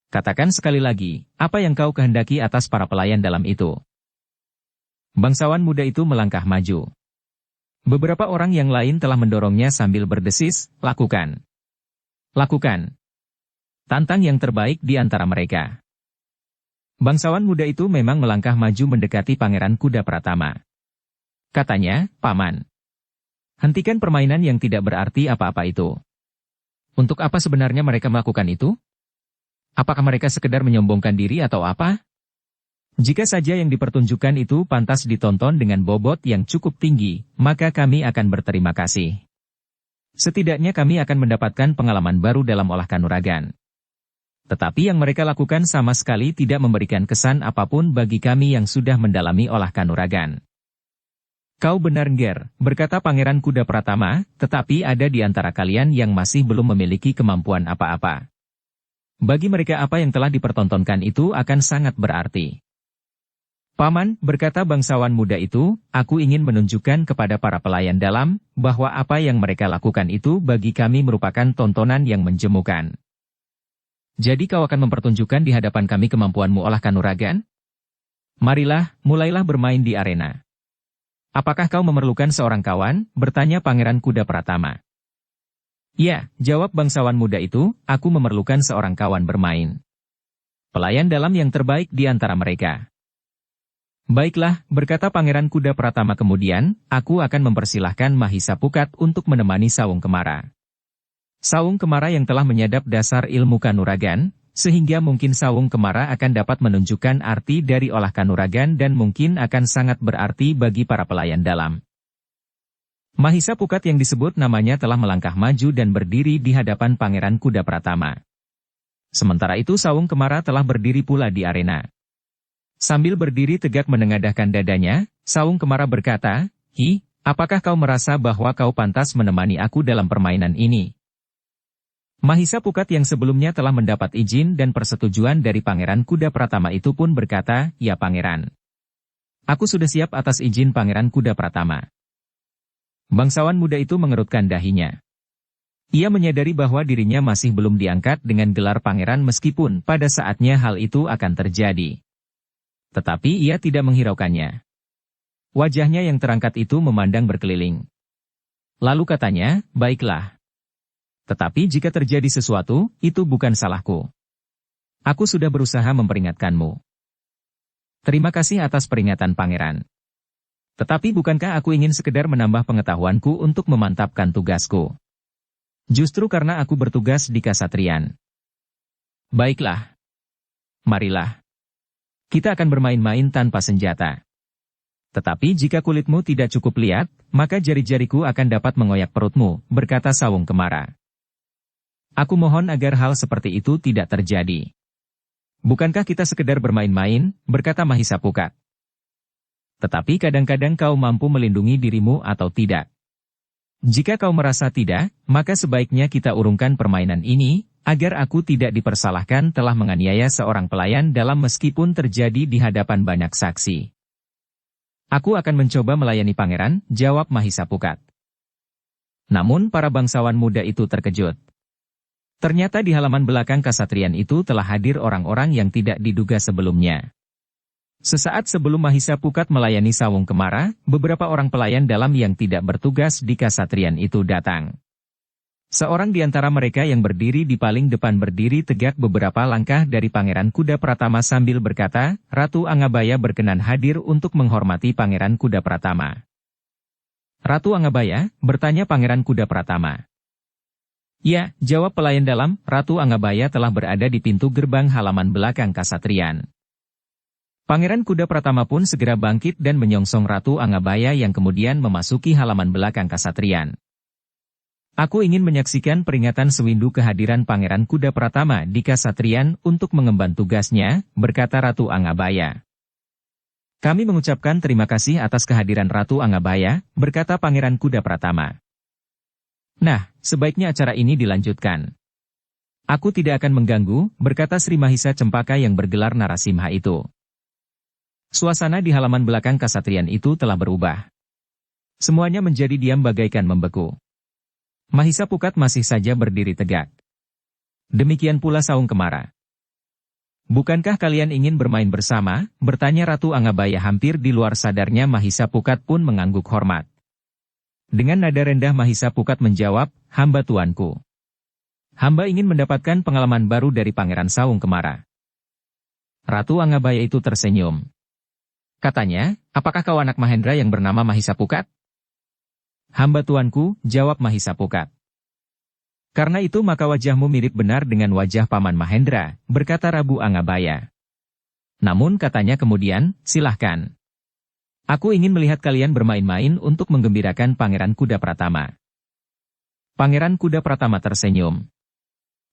Katakan sekali lagi, apa yang kau kehendaki atas para pelayan dalam itu." Bangsawan muda itu melangkah maju. Beberapa orang yang lain telah mendorongnya sambil berdesis, "Lakukan. Lakukan. Tantang yang terbaik di antara mereka." Bangsawan muda itu memang melangkah maju mendekati Pangeran Kuda Pratama. Katanya, "Paman, hentikan permainan yang tidak berarti apa-apa itu. Untuk apa sebenarnya mereka melakukan itu? Apakah mereka sekedar menyombongkan diri atau apa? Jika saja yang dipertunjukkan itu pantas ditonton dengan bobot yang cukup tinggi, maka kami akan berterima kasih. Setidaknya kami akan mendapatkan pengalaman baru dalam olah kanuragan. Tetapi yang mereka lakukan sama sekali tidak memberikan kesan apapun bagi kami yang sudah mendalami olah kanuragan." "Kau benar, Nger," berkata Pangeran Kuda Pratama, "tetapi ada di antara kalian yang masih belum memiliki kemampuan apa-apa. Bagi mereka apa yang telah dipertontonkan itu akan sangat berarti." "Paman," berkata bangsawan muda itu, "aku ingin menunjukkan kepada para pelayan dalam, bahwa apa yang mereka lakukan itu bagi kami merupakan tontonan yang menjemukan. Jadi kau akan mempertunjukkan di hadapan kami kemampuanmu olah kanuragan? Marilah, mulailah bermain di arena." apakah kau memerlukan seorang kawan? Bertanya Pangeran Kuda Pratama. Ya, jawab bangsawan muda itu, aku memerlukan seorang kawan bermain. Pelayan dalam yang terbaik di antara mereka. Baiklah, berkata Pangeran Kuda Pratama kemudian, aku akan mempersilahkan Mahisa Pukat untuk menemani Sawung Kemara. Sawung Kemara yang telah menyadap dasar ilmu kanuragan, sehingga mungkin Sawung Kemara akan dapat menunjukkan arti dari olah kanuragan dan mungkin akan sangat berarti bagi para pelayan dalam. Mahisa Pukat yang disebut namanya telah melangkah maju dan berdiri di hadapan Pangeran Kuda Pratama. Sementara itu Sawung Kemara telah berdiri pula di arena. Sambil berdiri tegak menengadahkan dadanya, Sawung Kemara berkata, "Hi, apakah kau merasa bahwa kau pantas menemani aku dalam permainan ini?" Mahisa Pukat yang sebelumnya telah mendapat izin dan persetujuan dari Pangeran Kuda Pratama itu pun berkata, "Ya Pangeran. Aku sudah siap atas izin Pangeran Kuda Pratama." Bangsawan muda itu mengerutkan dahinya. Ia menyadari bahwa dirinya masih belum diangkat dengan gelar pangeran meskipun pada saatnya hal itu akan terjadi. Tetapi ia tidak menghiraukannya. Wajahnya yang terangkat itu memandang berkeliling. Lalu katanya, "Baiklah. Tetapi jika terjadi sesuatu, itu bukan salahku. Aku sudah berusaha memperingatkanmu." "Terima kasih atas peringatan Pangeran. Tetapi bukankah aku ingin sekedar menambah pengetahuanku untuk memantapkan tugasku? Justru karena aku bertugas di Kasatriyan." "Baiklah. Marilah. Kita akan bermain-main tanpa senjata. Tetapi jika kulitmu tidak cukup lihat, maka jari-jariku akan dapat mengoyak perutmu," berkata Sawung Kemara. "Aku mohon agar hal seperti itu tidak terjadi." "Bukankah kita sekedar bermain-main?" berkata Mahisa Pukat. "Tetapi kadang-kadang kau mampu melindungi dirimu atau tidak. Jika kau merasa tidak, maka sebaiknya kita urungkan permainan ini, agar aku tidak dipersalahkan telah menganiaya seorang pelayan dalam meskipun terjadi di hadapan banyak saksi." "Aku akan mencoba melayani pangeran," jawab Mahisa Pukat. Namun para bangsawan muda itu terkejut. Ternyata di halaman belakang Kasatriyan itu telah hadir orang-orang yang tidak diduga sebelumnya. Sesaat sebelum Mahisa Pukat melayani Sawung Kemara, beberapa orang pelayan dalam yang tidak bertugas di Kasatriyan itu datang. Seorang di antara mereka yang berdiri di paling depan berdiri tegak beberapa langkah dari Pangeran Kuda Pratama sambil berkata, "Ratu Angabaya berkenan hadir untuk menghormati Pangeran Kuda Pratama." "Ratu Angabaya?" bertanya Pangeran Kuda Pratama. "Ya," jawab pelayan dalam, "Ratu Angabaya telah berada di pintu gerbang halaman belakang Kasatriyan." Pangeran Kuda Pratama pun segera bangkit dan menyongsong Ratu Angabaya yang kemudian memasuki halaman belakang Kasatriyan. "Aku ingin menyaksikan peringatan sewindu kehadiran Pangeran Kuda Pratama di Kasatriyan untuk mengemban tugasnya," berkata Ratu Angabaya. "Kami mengucapkan terima kasih atas kehadiran Ratu Angabaya," berkata Pangeran Kuda Pratama. "Nah, sebaiknya acara ini dilanjutkan." "Aku tidak akan mengganggu," berkata Sri Mahisa Cempaka yang bergelar Narasimha itu. Suasana di halaman belakang Kasatriyan itu telah berubah. Semuanya menjadi diam bagaikan membeku. Mahisa Pukat masih saja berdiri tegak. Demikian pula Sawung Kemara. "Bukankah kalian ingin bermain bersama?" bertanya Ratu Angabaya. Hampir di luar sadarnya Mahisa Pukat pun mengangguk hormat. Dengan nada rendah Mahisa Pukat menjawab, "Hamba tuanku. Hamba ingin mendapatkan pengalaman baru dari Pangeran Sawung Kemara." Ratu Angabaya itu tersenyum. Katanya, "Apakah kau anak Mahendra yang bernama Mahisa Pukat?" "Hamba tuanku," jawab Mahisa Pukat. "Karena itu maka wajahmu mirip benar dengan wajah Paman Mahendra," berkata Rabu Angabaya. "Namun," katanya kemudian, "silahkan. Aku ingin melihat kalian bermain-main untuk menggembirakan Pangeran Kuda Pratama." Pangeran Kuda Pratama tersenyum.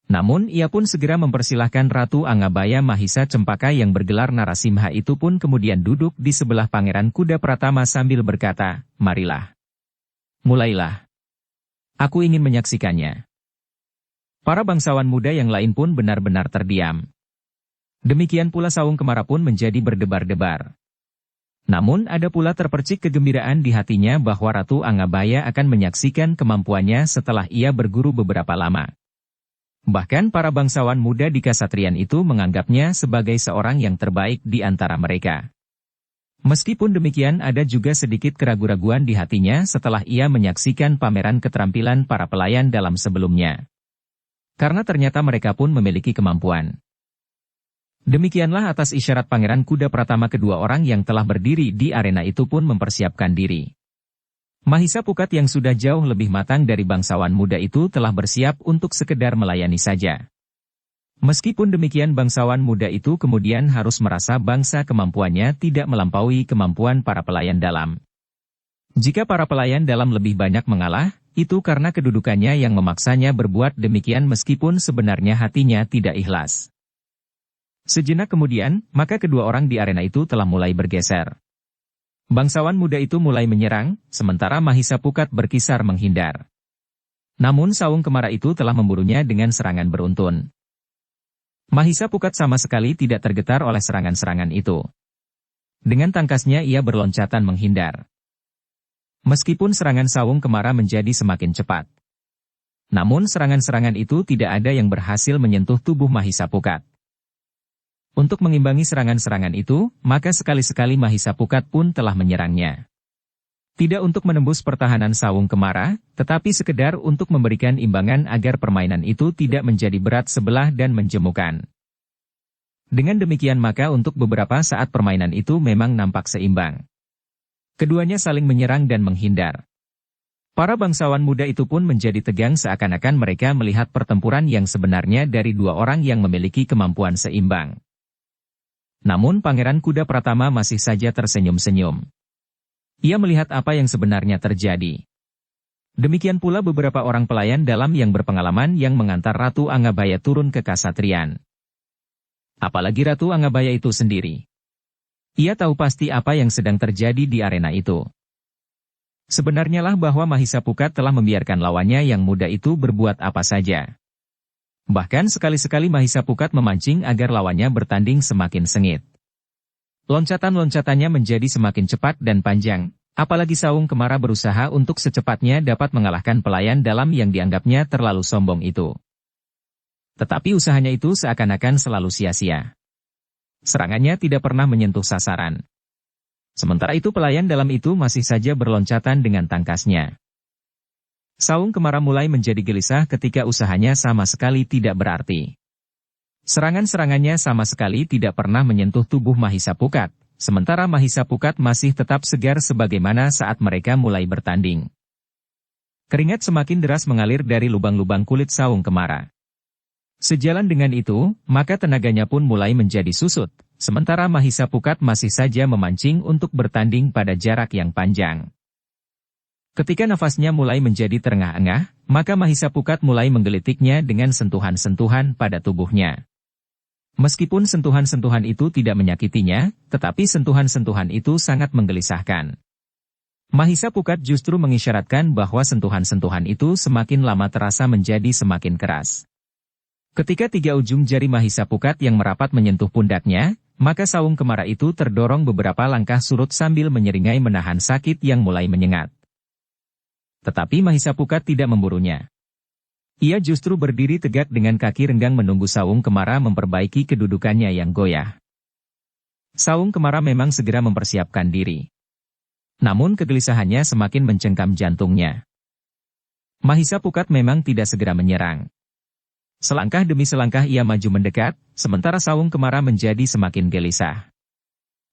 Namun ia pun segera mempersilahkan Ratu Angabaya. Mahisa Cempaka yang bergelar Narasimha itu pun kemudian duduk di sebelah Pangeran Kuda Pratama sambil berkata, "Marilah. Mulailah. Aku ingin menyaksikannya." Para bangsawan muda yang lain pun benar-benar terdiam. Demikian pula Sawung Kemara pun menjadi berdebar-debar. Namun ada pula terpercik kegembiraan di hatinya bahwa Ratu Angabaya akan menyaksikan kemampuannya setelah ia berguru beberapa lama. Bahkan para bangsawan muda di Kasatriyan itu menganggapnya sebagai seorang yang terbaik di antara mereka. Meskipun demikian ada juga sedikit keraguan-raguan di hatinya setelah ia menyaksikan pameran keterampilan para pelayan dalam sebelumnya. Karena ternyata mereka pun memiliki kemampuan. Demikianlah atas isyarat Pangeran Kuda Pratama kedua orang yang telah berdiri di arena itu pun mempersiapkan diri. Mahisa Pukat yang sudah jauh lebih matang dari bangsawan muda itu telah bersiap untuk sekedar melayani saja. Meskipun demikian bangsawan muda itu kemudian harus merasa bangsa kemampuannya tidak melampaui kemampuan para pelayan dalam. Jika para pelayan dalam lebih banyak mengalah, itu karena kedudukannya yang memaksanya berbuat demikian meskipun sebenarnya hatinya tidak ikhlas. Sejenak kemudian, maka kedua orang di arena itu telah mulai bergeser. Bangsawan muda itu mulai menyerang, sementara Mahisa Pukat berkisar menghindar. Namun Saung Kemara itu telah memburunya dengan serangan beruntun. Mahisa Pukat sama sekali tidak tergetar oleh serangan-serangan itu. Dengan tangkasnya ia berloncatan menghindar. Meskipun serangan Saung Kemara menjadi semakin cepat. Namun serangan-serangan itu tidak ada yang berhasil menyentuh tubuh Mahisa Pukat. Untuk mengimbangi serangan-serangan itu, maka sekali-sekali Mahisa Pukat pun telah menyerangnya. Tidak untuk menembus pertahanan Saung Kemara, tetapi sekedar untuk memberikan imbangan agar permainan itu tidak menjadi berat sebelah dan menjemukan. Dengan demikian maka untuk beberapa saat permainan itu memang nampak seimbang. Keduanya saling menyerang dan menghindar. Para bangsawan muda itu pun menjadi tegang seakan-akan mereka melihat pertempuran yang sebenarnya dari dua orang yang memiliki kemampuan seimbang. Namun Pangeran Kuda Pratama masih saja tersenyum-senyum. Ia melihat apa yang sebenarnya terjadi. Demikian pula beberapa orang pelayan dalam yang berpengalaman yang mengantar Ratu Angabaya turun ke kasatrian. Apalagi Ratu Angabaya itu sendiri. Ia tahu pasti apa yang sedang terjadi di arena itu. Sebenarnya lah bahwa Mahisa Pukat telah membiarkan lawannya yang muda itu berbuat apa saja. Bahkan sekali-sekali Mahisa Pukat memancing agar lawannya bertanding semakin sengit. Loncatan-loncatannya menjadi semakin cepat dan panjang, apalagi Saung Kemara berusaha untuk secepatnya dapat mengalahkan pelayan dalam yang dianggapnya terlalu sombong itu. Tetapi usahanya itu seakan-akan selalu sia-sia. Serangannya tidak pernah menyentuh sasaran. Sementara itu pelayan dalam itu masih saja berloncatan dengan tangkasnya. Saung Kemara mulai menjadi gelisah ketika usahanya sama sekali tidak berarti. Serangan-serangannya sama sekali tidak pernah menyentuh tubuh Mahisa Pukat, sementara Mahisa Pukat masih tetap segar sebagaimana saat mereka mulai bertanding. Keringat semakin deras mengalir dari lubang-lubang kulit Saung Kemara. Sejalan dengan itu, maka tenaganya pun mulai menjadi susut, sementara Mahisa Pukat masih saja memancing untuk bertanding pada jarak yang panjang. Ketika nafasnya mulai menjadi terengah-engah, maka Mahisa Pukat mulai menggelitiknya dengan sentuhan-sentuhan pada tubuhnya. Meskipun sentuhan-sentuhan itu tidak menyakitinya, tetapi sentuhan-sentuhan itu sangat menggelisahkan. Mahisa Pukat justru mengisyaratkan bahwa sentuhan-sentuhan itu semakin lama terasa menjadi semakin keras. Ketika tiga ujung jari Mahisa Pukat yang merapat menyentuh pundaknya, maka Saung Kemara itu terdorong beberapa langkah surut sambil menyeringai menahan sakit yang mulai menyengat. Tetapi Mahisa Pukat tidak memburunya. Ia justru berdiri tegak dengan kaki renggang menunggu Saung Kemara memperbaiki kedudukannya yang goyah. Saung Kemara memang segera mempersiapkan diri. Namun kegelisahannya semakin mencengkam jantungnya. Mahisa Pukat memang tidak segera menyerang. Selangkah demi selangkah ia maju mendekat, sementara Saung Kemara menjadi semakin gelisah.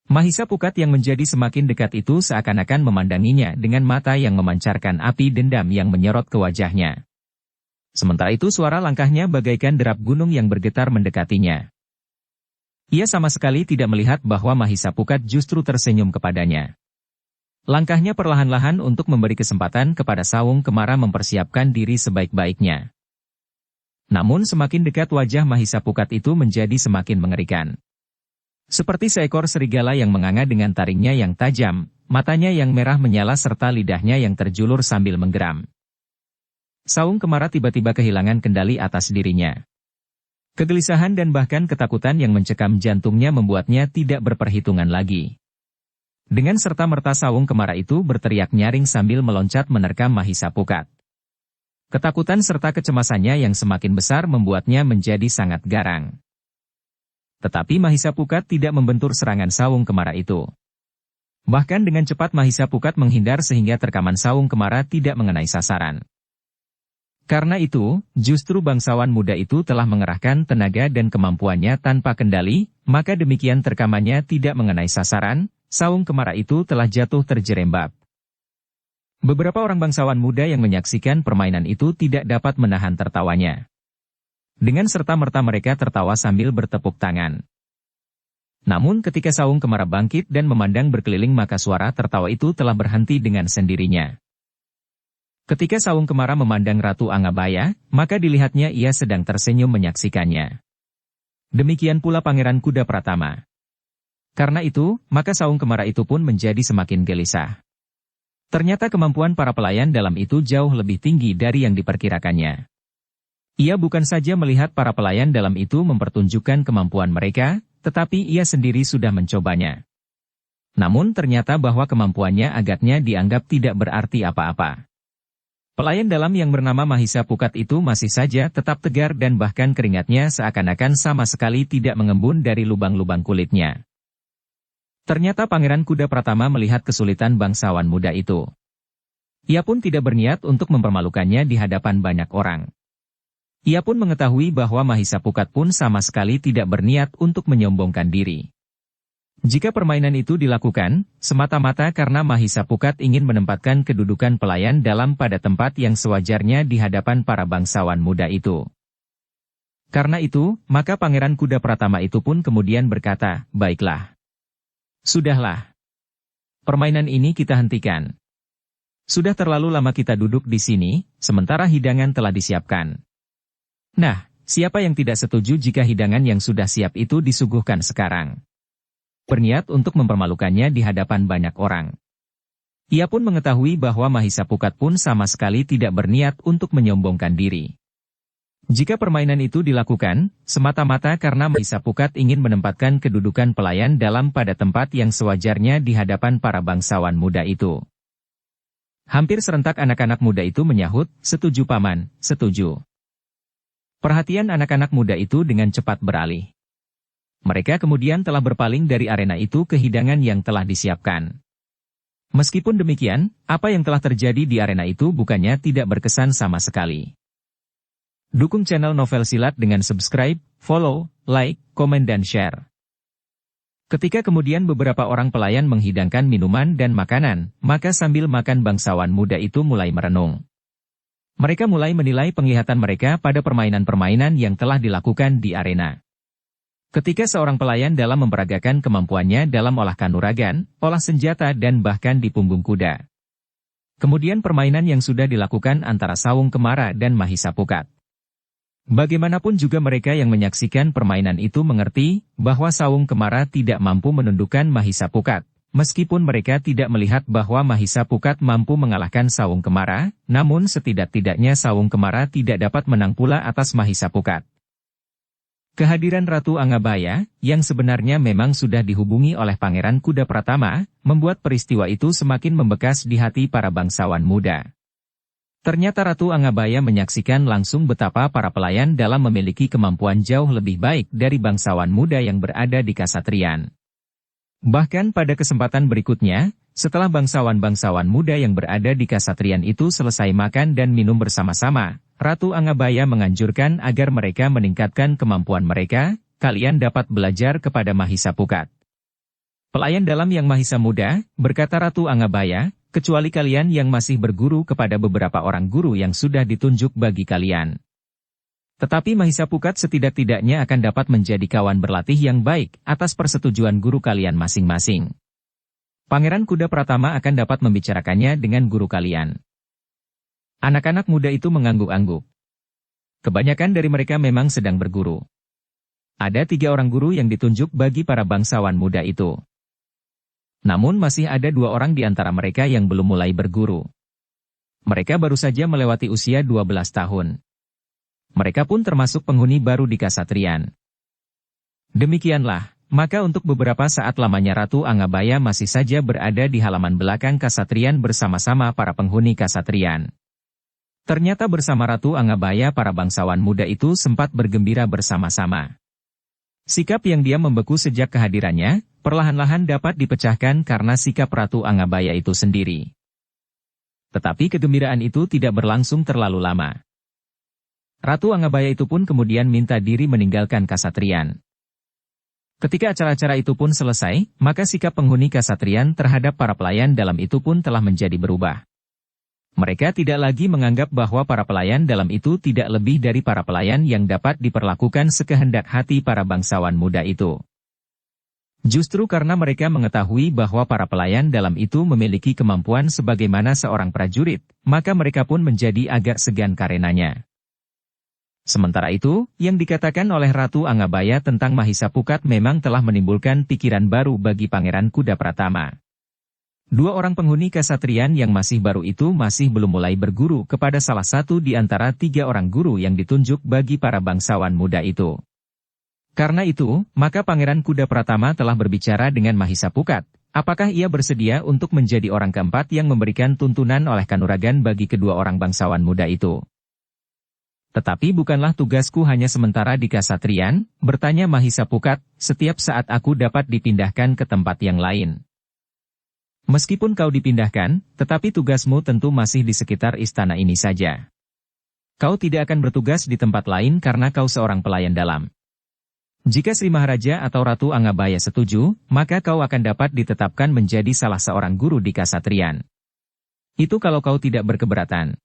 Mahisa Pukat yang menjadi semakin dekat itu seakan-akan memandanginya dengan mata yang memancarkan api dendam yang menyorot ke wajahnya. Sementara itu suara langkahnya bagaikan derap gunung yang bergetar mendekatinya. Ia sama sekali tidak melihat bahwa Mahisa Pukat justru tersenyum kepadanya. Langkahnya perlahan-lahan untuk memberi kesempatan kepada Saung Kemara mempersiapkan diri sebaik-baiknya. Namun semakin dekat wajah Mahisa Pukat itu menjadi semakin mengerikan. Seperti seekor serigala yang menganga dengan taringnya yang tajam, matanya yang merah menyala serta lidahnya yang terjulur sambil menggeram. Saung Kemara tiba-tiba kehilangan kendali atas dirinya. Kegelisahan dan bahkan ketakutan yang mencekam jantungnya membuatnya tidak berperhitungan lagi. Dengan serta-merta Saung Kemara itu berteriak nyaring sambil meloncat menerkam Mahisa Pukat. Ketakutan serta kecemasannya yang semakin besar membuatnya menjadi sangat garang. Tetapi Mahisa Pukat tidak membentur serangan Saung Kemara itu. Bahkan dengan cepat Mahisa Pukat menghindar sehingga terkaman Saung Kemara tidak mengenai sasaran. Karena itu, justru bangsawan muda itu telah mengerahkan tenaga dan kemampuannya tanpa kendali, maka demikian terkamannya tidak mengenai sasaran, Saung Kemara itu telah jatuh terjerembab. Beberapa orang bangsawan muda yang menyaksikan permainan itu tidak dapat menahan tertawanya. Dengan serta-merta mereka tertawa sambil bertepuk tangan. Namun ketika Saung Kemara bangkit dan memandang berkeliling maka suara tertawa itu telah berhenti dengan sendirinya. Ketika Saung Kemara memandang Ratu Angabaya, maka dilihatnya ia sedang tersenyum menyaksikannya. Demikian pula Pangeran Kuda Pratama. Karena itu, maka Saung Kemara itu pun menjadi semakin gelisah. Ternyata kemampuan para pelayan dalam itu jauh lebih tinggi dari yang diperkirakannya. Ia bukan saja melihat para pelayan dalam itu mempertunjukkan kemampuan mereka, tetapi ia sendiri sudah mencobanya. Namun ternyata bahwa kemampuannya agaknya dianggap tidak berarti apa-apa. Pelayan dalam yang bernama Mahisa Pukat itu masih saja tetap tegar dan bahkan keringatnya seakan-akan sama sekali tidak mengembun dari lubang-lubang kulitnya. Ternyata Pangeran Kuda Pratama melihat kesulitan bangsawan muda itu. Ia pun tidak berniat untuk mempermalukannya di hadapan banyak orang. Ia pun mengetahui bahwa Mahisa Pukat pun sama sekali tidak berniat untuk menyombongkan diri. Jika permainan itu dilakukan, semata-mata karena Mahisa Pukat ingin menempatkan kedudukan pelayan dalam pada tempat yang sewajarnya di hadapan para bangsawan muda itu. Karena itu, maka Pangeran Kuda Pratama itu pun kemudian berkata, "Baiklah. Sudahlah. Permainan ini kita hentikan. Sudah terlalu lama kita duduk di sini, sementara hidangan telah disiapkan. Nah, siapa yang tidak setuju jika hidangan yang sudah siap itu disuguhkan sekarang?" Berniat untuk mempermalukannya di hadapan banyak orang. Ia pun mengetahui bahwa Mahisa Pukat pun sama sekali tidak berniat untuk menyombongkan diri. Jika permainan itu dilakukan, semata-mata karena Mahisa Pukat ingin menempatkan kedudukan pelayan dalam pada tempat yang sewajarnya di hadapan para bangsawan muda itu. Hampir serentak anak-anak muda itu menyahut, "Setuju Paman, setuju." Perhatian anak-anak muda itu dengan cepat beralih. Mereka kemudian telah berpaling dari arena itu ke hidangan yang telah disiapkan. Meskipun demikian, apa yang telah terjadi di arena itu bukannya tidak berkesan sama sekali. Dukung channel Novel Silat dengan subscribe, follow, like, komen dan share. Ketika kemudian beberapa orang pelayan menghidangkan minuman dan makanan, maka sambil makan bangsawan muda itu mulai merenung. Mereka mulai menilai penglihatan mereka pada permainan-permainan yang telah dilakukan di arena. Ketika seorang pelayan dalam memperagakan kemampuannya dalam olah kanuragan, olah senjata dan bahkan di punggung kuda. Kemudian permainan yang sudah dilakukan antara Saung Kemara dan Mahisa Pukat. Bagaimanapun juga mereka yang menyaksikan permainan itu mengerti bahwa Saung Kemara tidak mampu menundukkan Mahisa Pukat. Meskipun mereka tidak melihat bahwa Mahisa Pukat mampu mengalahkan Saung Kemara, namun setidak-tidaknya Saung Kemara tidak dapat menang pula atas Mahisa Pukat. Kehadiran Ratu Angabaya, yang sebenarnya memang sudah dihubungi oleh Pangeran Kuda Pratama, membuat peristiwa itu semakin membekas di hati para bangsawan muda. Ternyata Ratu Angabaya menyaksikan langsung betapa para pelayan dalam memiliki kemampuan jauh lebih baik dari bangsawan muda yang berada di Kasatriyan. Bahkan pada kesempatan berikutnya, setelah bangsawan-bangsawan muda yang berada di Kasatriyan itu selesai makan dan minum bersama-sama, Ratu Angabaya menganjurkan agar mereka meningkatkan kemampuan mereka, "Kalian dapat belajar kepada Mahisa Pukat." "Pelayan dalam yang Mahisa muda," berkata Ratu Angabaya, "kecuali kalian yang masih berguru kepada beberapa orang guru yang sudah ditunjuk bagi kalian. Tetapi Mahisa Pukat setidak-tidaknya akan dapat menjadi kawan berlatih yang baik atas persetujuan guru kalian masing-masing. Pangeran Kuda Pratama akan dapat membicarakannya dengan guru kalian." Anak-anak muda itu mengangguk-angguk. Kebanyakan dari mereka memang sedang berguru. Ada 3 orang guru yang ditunjuk bagi para bangsawan muda itu. Namun masih ada 2 orang di antara mereka yang belum mulai berguru. Mereka baru saja melewati usia 12 tahun. Mereka pun termasuk penghuni baru di Kasatriyan. Demikianlah, maka untuk beberapa saat lamanya Ratu Angabaya masih saja berada di halaman belakang Kasatriyan bersama-sama para penghuni Kasatriyan. Ternyata bersama Ratu Angabaya para bangsawan muda itu sempat bergembira bersama-sama. Sikap yang diam membeku sejak kehadirannya, perlahan-lahan dapat dipecahkan karena sikap Ratu Angabaya itu sendiri. Tetapi kegembiraan itu tidak berlangsung terlalu lama. Ratu Angabaya itu pun kemudian minta diri meninggalkan Kasatriyan. Ketika acara-acara itu pun selesai, maka sikap penghuni Kasatriyan terhadap para pelayan dalam itu pun telah menjadi berubah. Mereka tidak lagi menganggap bahwa para pelayan dalam itu tidak lebih dari para pelayan yang dapat diperlakukan sekehendak hati para bangsawan muda itu. Justru karena mereka mengetahui bahwa para pelayan dalam itu memiliki kemampuan sebagaimana seorang prajurit, maka mereka pun menjadi agak segan karenanya. Sementara itu, yang dikatakan oleh Ratu Angabaya tentang Mahisa Pukat memang telah menimbulkan pikiran baru bagi Pangeran Kuda Pratama. Dua orang penghuni Kasatriyan yang masih baru itu masih belum mulai berguru kepada salah satu di antara 3 orang guru yang ditunjuk bagi para bangsawan muda itu. Karena itu, maka Pangeran Kuda Pratama telah berbicara dengan Mahisa Pukat, apakah ia bersedia untuk menjadi orang keempat yang memberikan tuntunan oleh Kanuragan bagi kedua orang bangsawan muda itu. Tetapi bukanlah tugasku hanya sementara di Kasatriyan, bertanya Mahisa Pukat, setiap saat aku dapat dipindahkan ke tempat yang lain. Meskipun kau dipindahkan, tetapi tugasmu tentu masih di sekitar istana ini saja. Kau tidak akan bertugas di tempat lain karena kau seorang pelayan dalam. Jika Sri Maharaja atau Ratu Angabaya setuju, maka kau akan dapat ditetapkan menjadi salah seorang guru di Kasatriyan. Itu kalau kau tidak berkeberatan.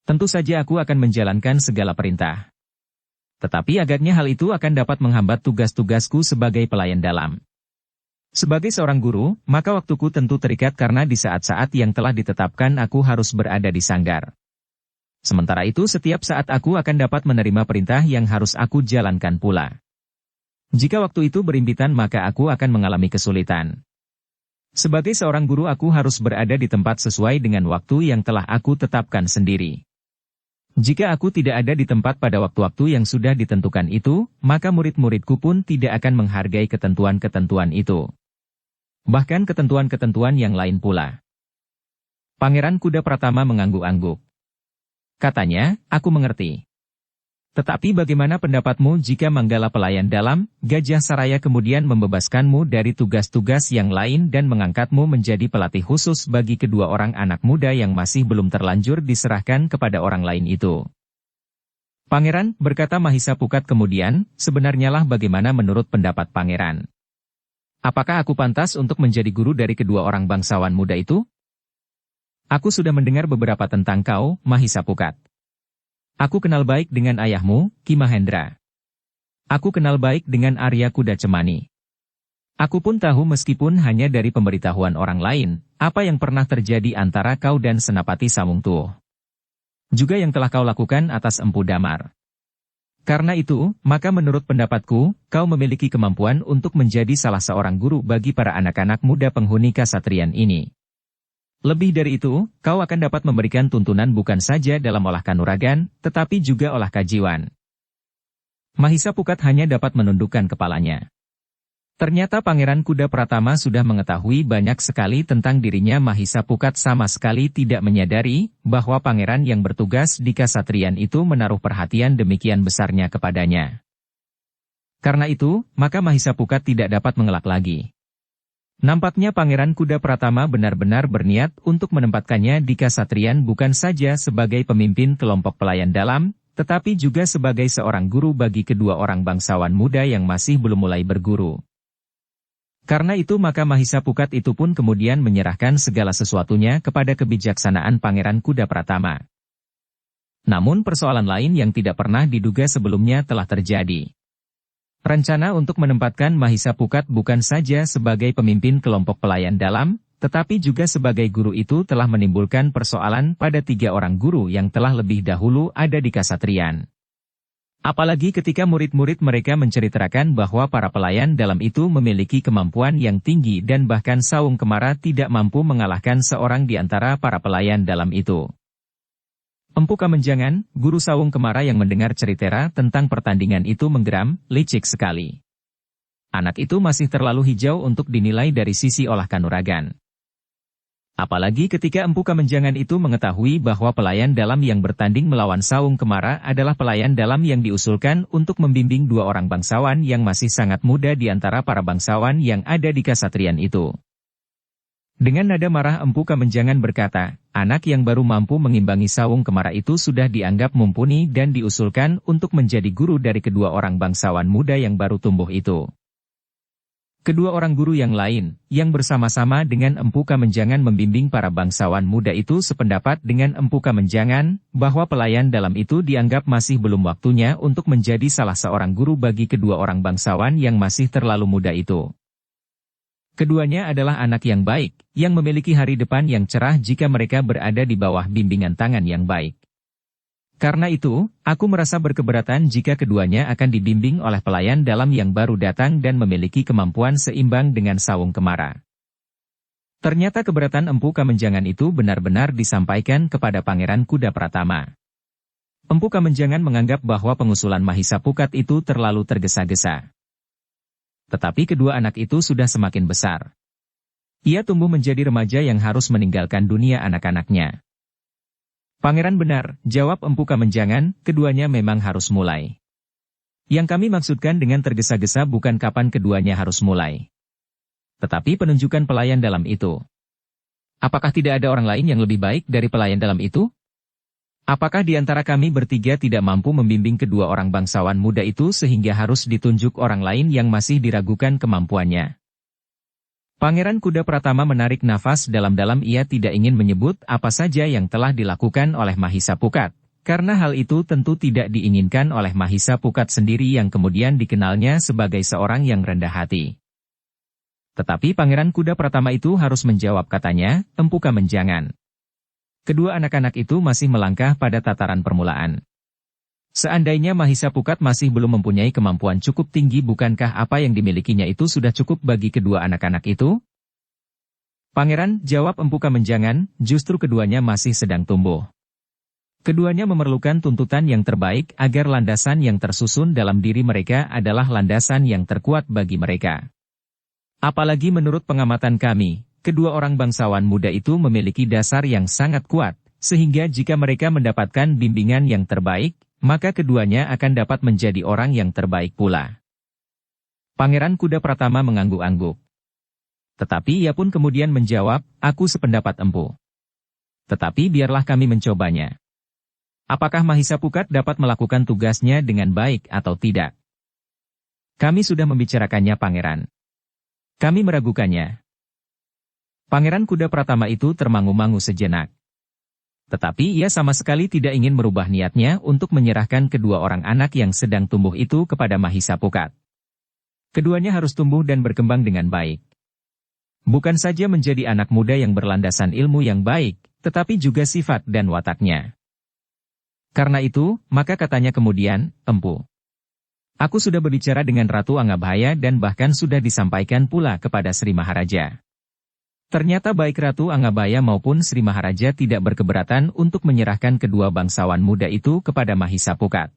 Tentu saja aku akan menjalankan segala perintah. Tetapi agaknya hal itu akan dapat menghambat tugas-tugasku sebagai pelayan dalam. Sebagai seorang guru, maka waktuku tentu terikat karena di saat-saat yang telah ditetapkan aku harus berada di sanggar. Sementara itu setiap saat aku akan dapat menerima perintah yang harus aku jalankan pula. Jika waktu itu berimpitan maka aku akan mengalami kesulitan. Sebagai seorang guru aku harus berada di tempat sesuai dengan waktu yang telah aku tetapkan sendiri. Jika aku tidak ada di tempat pada waktu-waktu yang sudah ditentukan itu, maka murid-muridku pun tidak akan menghargai ketentuan-ketentuan itu. Bahkan ketentuan-ketentuan yang lain pula. Pangeran Kuda Pratama mengangguk-angguk. Katanya, aku mengerti. Tetapi bagaimana pendapatmu jika Manggala pelayan dalam, Gajah Saraya kemudian membebaskanmu dari tugas-tugas yang lain dan mengangkatmu menjadi pelatih khusus bagi kedua orang anak muda yang masih belum terlanjur diserahkan kepada orang lain itu? Pangeran, berkata Mahisa Pukat kemudian, sebenarnya lah bagaimana menurut pendapat Pangeran? Apakah aku pantas untuk menjadi guru dari kedua orang bangsawan muda itu? Aku sudah mendengar beberapa tentang kau, Mahisa Pukat. Aku kenal baik dengan ayahmu, Ki Mahendra. Aku kenal baik dengan Arya Kuda Cemani. Aku pun tahu meskipun hanya dari pemberitahuan orang lain, apa yang pernah terjadi antara kau dan Senapati Samungtuh. Juga yang telah kau lakukan atas Empu Damar. Karena itu, maka menurut pendapatku, kau memiliki kemampuan untuk menjadi salah seorang guru bagi para anak-anak muda penghuni Kasatriyan ini. Lebih dari itu, kau akan dapat memberikan tuntunan bukan saja dalam olah kanuragan, tetapi juga olah kajiwan. Mahisa Pukat hanya dapat menundukkan kepalanya. Ternyata Pangeran Kuda Pratama sudah mengetahui banyak sekali tentang dirinya. Mahisa Pukat sama sekali tidak menyadari bahwa pangeran yang bertugas di Kasatriyan itu menaruh perhatian demikian besarnya kepadanya. Karena itu, maka Mahisa Pukat tidak dapat mengelak lagi. Nampaknya Pangeran Kuda Pratama benar-benar berniat untuk menempatkannya di Kasatriyan bukan saja sebagai pemimpin kelompok pelayan dalam, tetapi juga sebagai seorang guru bagi kedua orang bangsawan muda yang masih belum mulai berguru. Karena itu maka Mahisa Pukat itu pun kemudian menyerahkan segala sesuatunya kepada kebijaksanaan Pangeran Kuda Pratama. Namun persoalan lain yang tidak pernah diduga sebelumnya telah terjadi. Rencana untuk menempatkan Mahisa Pukat bukan saja sebagai pemimpin kelompok pelayan dalam, tetapi juga sebagai guru itu telah menimbulkan persoalan pada 3 orang guru yang telah lebih dahulu ada di Kasatriyan. Apalagi ketika murid-murid mereka menceritakan bahwa para pelayan dalam itu memiliki kemampuan yang tinggi dan bahkan Saung Kemara tidak mampu mengalahkan seorang di antara para pelayan dalam itu. Empu Kamenjangan, guru Saung Kemara yang mendengar cerita tentang pertandingan itu menggeram, licik sekali. Anak itu masih terlalu hijau untuk dinilai dari sisi olah kanuragan. Apalagi ketika Empu Kamenjangan itu mengetahui bahwa pelayan dalam yang bertanding melawan Saung Kemara adalah pelayan dalam yang diusulkan untuk membimbing dua orang bangsawan yang masih sangat muda di antara para bangsawan yang ada di kasatrian itu. Dengan nada marah Empu Kamenjangan berkata, anak yang baru mampu mengimbangi Saung Kemara itu sudah dianggap mumpuni dan diusulkan untuk menjadi guru dari kedua orang bangsawan muda yang baru tumbuh itu. Kedua orang guru yang lain, yang bersama-sama dengan Empu Kamenjangan membimbing para bangsawan muda itu sependapat dengan Empu Kamenjangan, bahwa pelayan dalam itu dianggap masih belum waktunya untuk menjadi salah seorang guru bagi kedua orang bangsawan yang masih terlalu muda itu. Keduanya adalah anak yang baik, yang memiliki hari depan yang cerah jika mereka berada di bawah bimbingan tangan yang baik. Karena itu, aku merasa berkeberatan jika keduanya akan dibimbing oleh pelayan dalam yang baru datang dan memiliki kemampuan seimbang dengan Saung Kemara. Ternyata keberatan Empu Kamenjangan itu benar-benar disampaikan kepada Pangeran Kuda Pratama. Empu Kamenjangan menganggap bahwa pengusulan Mahisa Pukat itu terlalu tergesa-gesa. Tetapi kedua anak itu sudah semakin besar. Ia tumbuh menjadi remaja yang harus meninggalkan dunia anak-anaknya. Pangeran benar, jawab Empu Kamenjangan, keduanya memang harus mulai. Yang kami maksudkan dengan tergesa-gesa bukan kapan keduanya harus mulai. Tetapi penunjukan pelayan dalam itu. Apakah tidak ada orang lain yang lebih baik dari pelayan dalam itu? Apakah di antara kami bertiga tidak mampu membimbing kedua orang bangsawan muda itu sehingga harus ditunjuk orang lain yang masih diragukan kemampuannya? Pangeran Kuda Pratama menarik nafas dalam-dalam. Ia tidak ingin menyebut apa saja yang telah dilakukan oleh Mahisa Pukat, karena hal itu tentu tidak diinginkan oleh Mahisa Pukat sendiri yang kemudian dikenalnya sebagai seorang yang rendah hati. Tetapi Pangeran Kuda Pratama itu harus menjawab, katanya, Empu Kamenjangan. Kedua anak-anak itu masih melangkah pada tataran permulaan. Seandainya Mahisa Pukat masih belum mempunyai kemampuan cukup tinggi, bukankah apa yang dimilikinya itu sudah cukup bagi kedua anak-anak itu? Pangeran, jawab Empu Kamenjangan, justru keduanya masih sedang tumbuh. Keduanya memerlukan tuntutan yang terbaik agar landasan yang tersusun dalam diri mereka adalah landasan yang terkuat bagi mereka. Apalagi menurut pengamatan kami, kedua orang bangsawan muda itu memiliki dasar yang sangat kuat, sehingga jika mereka mendapatkan bimbingan yang terbaik, maka keduanya akan dapat menjadi orang yang terbaik pula. Pangeran Kuda Pratama mengangguk-angguk. Tetapi ia pun kemudian menjawab, aku sependapat Empu. Tetapi biarlah kami mencobanya. Apakah Mahisa Pukat dapat melakukan tugasnya dengan baik atau tidak? Kami sudah membicarakannya, Pangeran. Kami meragukannya. Pangeran Kuda Pratama itu termangu-mangu sejenak. Tetapi ia sama sekali tidak ingin merubah niatnya untuk menyerahkan kedua orang anak yang sedang tumbuh itu kepada Mahisa Pukat. Keduanya harus tumbuh dan berkembang dengan baik. Bukan saja menjadi anak muda yang berlandasan ilmu yang baik, tetapi juga sifat dan wataknya. Karena itu, maka katanya kemudian, Empu. Aku sudah berbicara dengan Ratu Angabhaya dan bahkan sudah disampaikan pula kepada Sri Maharaja. Ternyata baik Ratu Angabhaya maupun Sri Maharaja tidak berkeberatan untuk menyerahkan kedua bangsawan muda itu kepada Mahisa Pukat.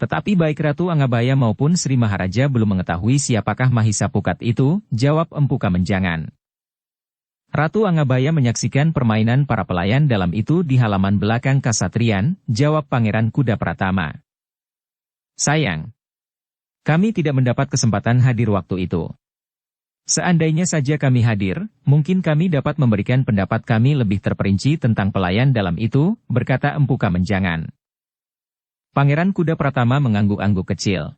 Tetapi baik Ratu Angabhaya maupun Sri Maharaja belum mengetahui siapakah Mahisa Pukat itu, jawab Empu Kamenjangan. Ratu Angabhaya menyaksikan permainan para pelayan dalam itu di halaman belakang kasatrian, jawab Pangeran Kuda Pratama. Sayang, kami tidak mendapat kesempatan hadir waktu itu. Seandainya saja kami hadir, mungkin kami dapat memberikan pendapat kami lebih terperinci tentang pelayan dalam itu, berkata Empu Kamenjangan. Pangeran Kuda Pratama mengangguk-angguk kecil.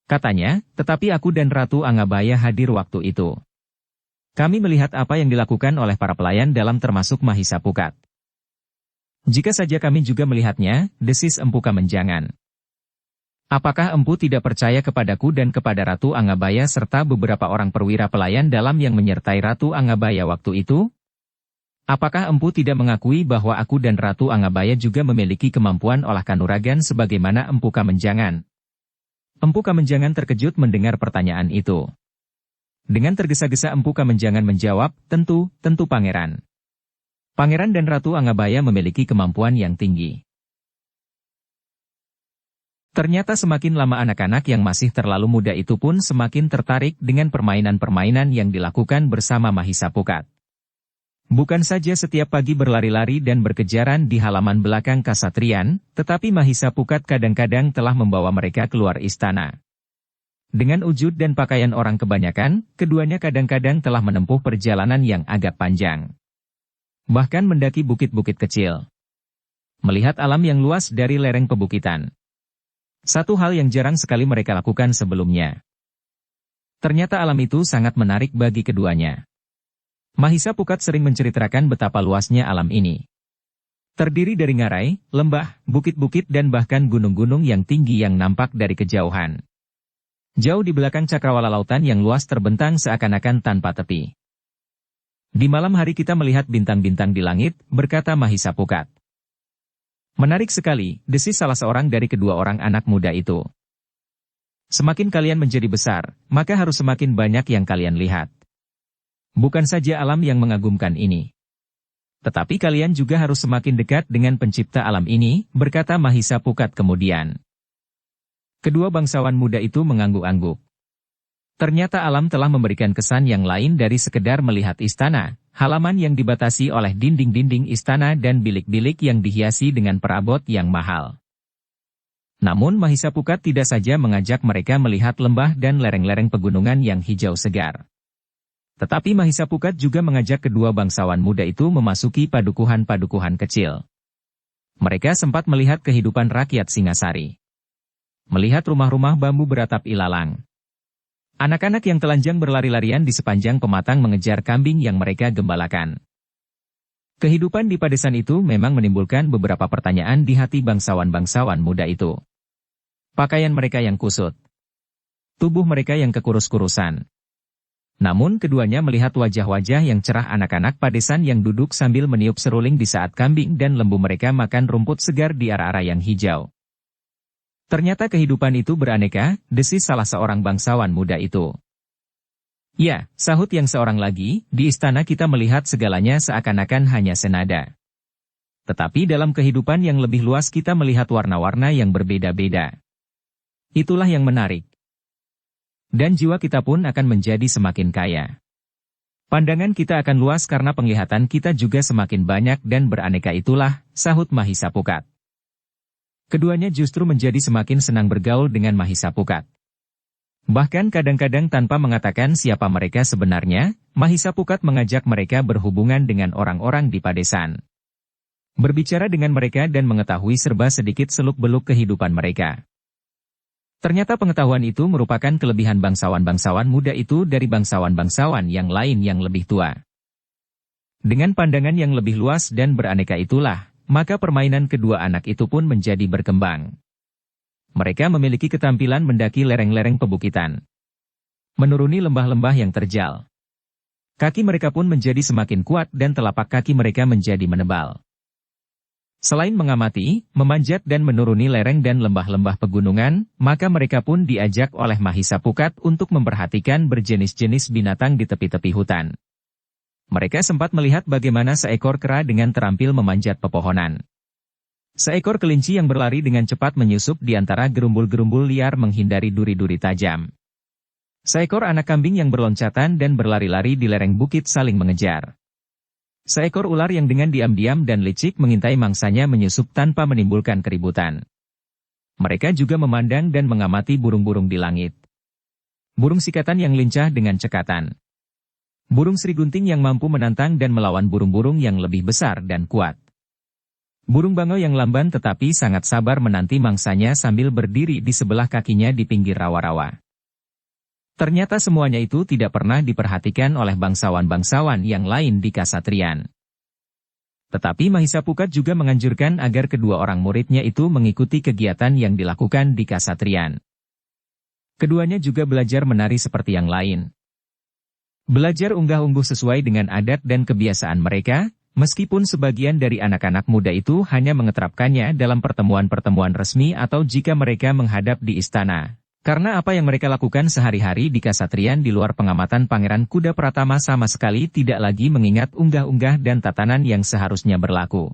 Katanya, tetapi aku dan Ratu Angabhaya hadir waktu itu. Kami melihat apa yang dilakukan oleh para pelayan dalam termasuk Mahisa Pukat. Jika saja kami juga melihatnya, desis Empu Kamenjangan. Apakah Empu tidak percaya kepadaku dan kepada Ratu Angabhaya serta beberapa orang perwira pelayan dalam yang menyertai Ratu Angabhaya waktu itu? Apakah Empu tidak mengakui bahwa aku dan Ratu Angabhaya juga memiliki kemampuan olah kanuragan sebagaimana Empu Kamenjangan? Empu Kamenjangan terkejut mendengar pertanyaan itu. Dengan tergesa-gesa Empu Kamenjangan menjawab, tentu Pangeran. Pangeran dan Ratu Angabhaya memiliki kemampuan yang tinggi. Ternyata semakin lama anak-anak yang masih terlalu muda itu pun semakin tertarik dengan permainan-permainan yang dilakukan bersama Mahisa Pukat. Bukan saja setiap pagi berlari-lari dan berkejaran di halaman belakang kasatrian, tetapi Mahisa Pukat kadang-kadang telah membawa mereka keluar istana. Dengan wujud dan pakaian orang kebanyakan, keduanya kadang-kadang telah menempuh perjalanan yang agak panjang. Bahkan mendaki bukit-bukit kecil. Melihat alam yang luas dari lereng pebukitan. Satu hal yang jarang sekali mereka lakukan sebelumnya. Ternyata alam itu sangat menarik bagi keduanya. Mahisa Pukat sering menceritakan betapa luasnya alam ini. Terdiri dari ngarai, lembah, bukit-bukit dan bahkan gunung-gunung yang tinggi yang nampak dari kejauhan. Jauh di belakang cakrawala lautan yang luas terbentang seakan-akan tanpa tepi. Di malam hari kita melihat bintang-bintang di langit, berkata Mahisa Pukat. Menarik sekali, desis salah seorang dari kedua orang anak muda itu. Semakin kalian menjadi besar, maka harus semakin banyak yang kalian lihat. Bukan saja alam yang mengagumkan ini. Tetapi kalian juga harus semakin dekat dengan pencipta alam ini, berkata Mahisa Pukat kemudian. Kedua bangsawan muda itu mengangguk-angguk. Ternyata alam telah memberikan kesan yang lain dari sekedar melihat istana, halaman yang dibatasi oleh dinding-dinding istana dan bilik-bilik yang dihiasi dengan perabot yang mahal. Namun Mahisa Pukat tidak saja mengajak mereka melihat lembah dan lereng-lereng pegunungan yang hijau segar. Tetapi Mahisa Pukat juga mengajak kedua bangsawan muda itu memasuki padukuhan-padukuhan kecil. Mereka sempat melihat kehidupan rakyat Singasari. Melihat rumah-rumah bambu beratap ilalang. Anak-anak yang telanjang berlari-larian di sepanjang pematang mengejar kambing yang mereka gembalakan. Kehidupan di padesan itu memang menimbulkan beberapa pertanyaan di hati bangsawan-bangsawan muda itu. Pakaian mereka yang kusut. Tubuh mereka yang kekurus-kurusan. Namun keduanya melihat wajah-wajah yang cerah anak-anak padesan yang duduk sambil meniup seruling di saat kambing dan lembu mereka makan rumput segar di ara-ara yang hijau. Ternyata kehidupan itu beraneka, desis salah seorang bangsawan muda itu. Ya, sahut yang seorang lagi, di istana kita melihat segalanya seakan-akan hanya senada. Tetapi dalam kehidupan yang lebih luas kita melihat warna-warna yang berbeda-beda. Itulah yang menarik. Dan jiwa kita pun akan menjadi semakin kaya. Pandangan kita akan luas karena penglihatan kita juga semakin banyak dan beraneka itulah, sahut Mahisa Pukat. Keduanya justru menjadi semakin senang bergaul dengan Mahisa Pukat. Bahkan kadang-kadang tanpa mengatakan siapa mereka sebenarnya, Mahisa Pukat mengajak mereka berhubungan dengan orang-orang di padesan. Berbicara dengan mereka dan mengetahui serba sedikit seluk-beluk kehidupan mereka. Ternyata pengetahuan itu merupakan kelebihan bangsawan-bangsawan muda itu dari bangsawan-bangsawan yang lain yang lebih tua. Dengan pandangan yang lebih luas dan beraneka itulah, maka permainan kedua anak itu pun menjadi berkembang. Mereka memiliki ketampilan mendaki lereng-lereng pebukitan. Menuruni lembah-lembah yang terjal. Kaki mereka pun menjadi semakin kuat dan telapak kaki mereka menjadi menebal. Selain mengamati, memanjat dan menuruni lereng dan lembah-lembah pegunungan, maka mereka pun diajak oleh Mahisa Pukat untuk memperhatikan berjenis-jenis binatang di tepi-tepi hutan. Mereka sempat melihat bagaimana seekor kera dengan terampil memanjat pepohonan. Seekor kelinci yang berlari dengan cepat menyusup di antara gerumbul-gerumbul liar menghindari duri-duri tajam. Seekor anak kambing yang berloncatan dan berlari-lari di lereng bukit saling mengejar. Seekor ular yang dengan diam-diam dan licik mengintai mangsanya menyusup tanpa menimbulkan keributan. Mereka juga memandang dan mengamati burung-burung di langit. Burung sikatan yang lincah dengan cekatan. Burung serigunting yang mampu menantang dan melawan burung-burung yang lebih besar dan kuat. Burung bangau yang lamban tetapi sangat sabar menanti mangsanya sambil berdiri di sebelah kakinya di pinggir rawa-rawa. Ternyata semuanya itu tidak pernah diperhatikan oleh bangsawan-bangsawan yang lain di Kasatrian. Tetapi Mahisa Pukat juga menganjurkan agar kedua orang muridnya itu mengikuti kegiatan yang dilakukan di Kasatrian. Keduanya juga belajar menari seperti yang lain. Belajar unggah-ungguh sesuai dengan adat dan kebiasaan mereka, meskipun sebagian dari anak-anak muda itu hanya mengeterapkannya dalam pertemuan-pertemuan resmi atau jika mereka menghadap di istana. Karena apa yang mereka lakukan sehari-hari di Kasatrian di luar pengamatan Pangeran Kuda Pratama sama sekali tidak lagi mengingat unggah-unggah dan tatanan yang seharusnya berlaku.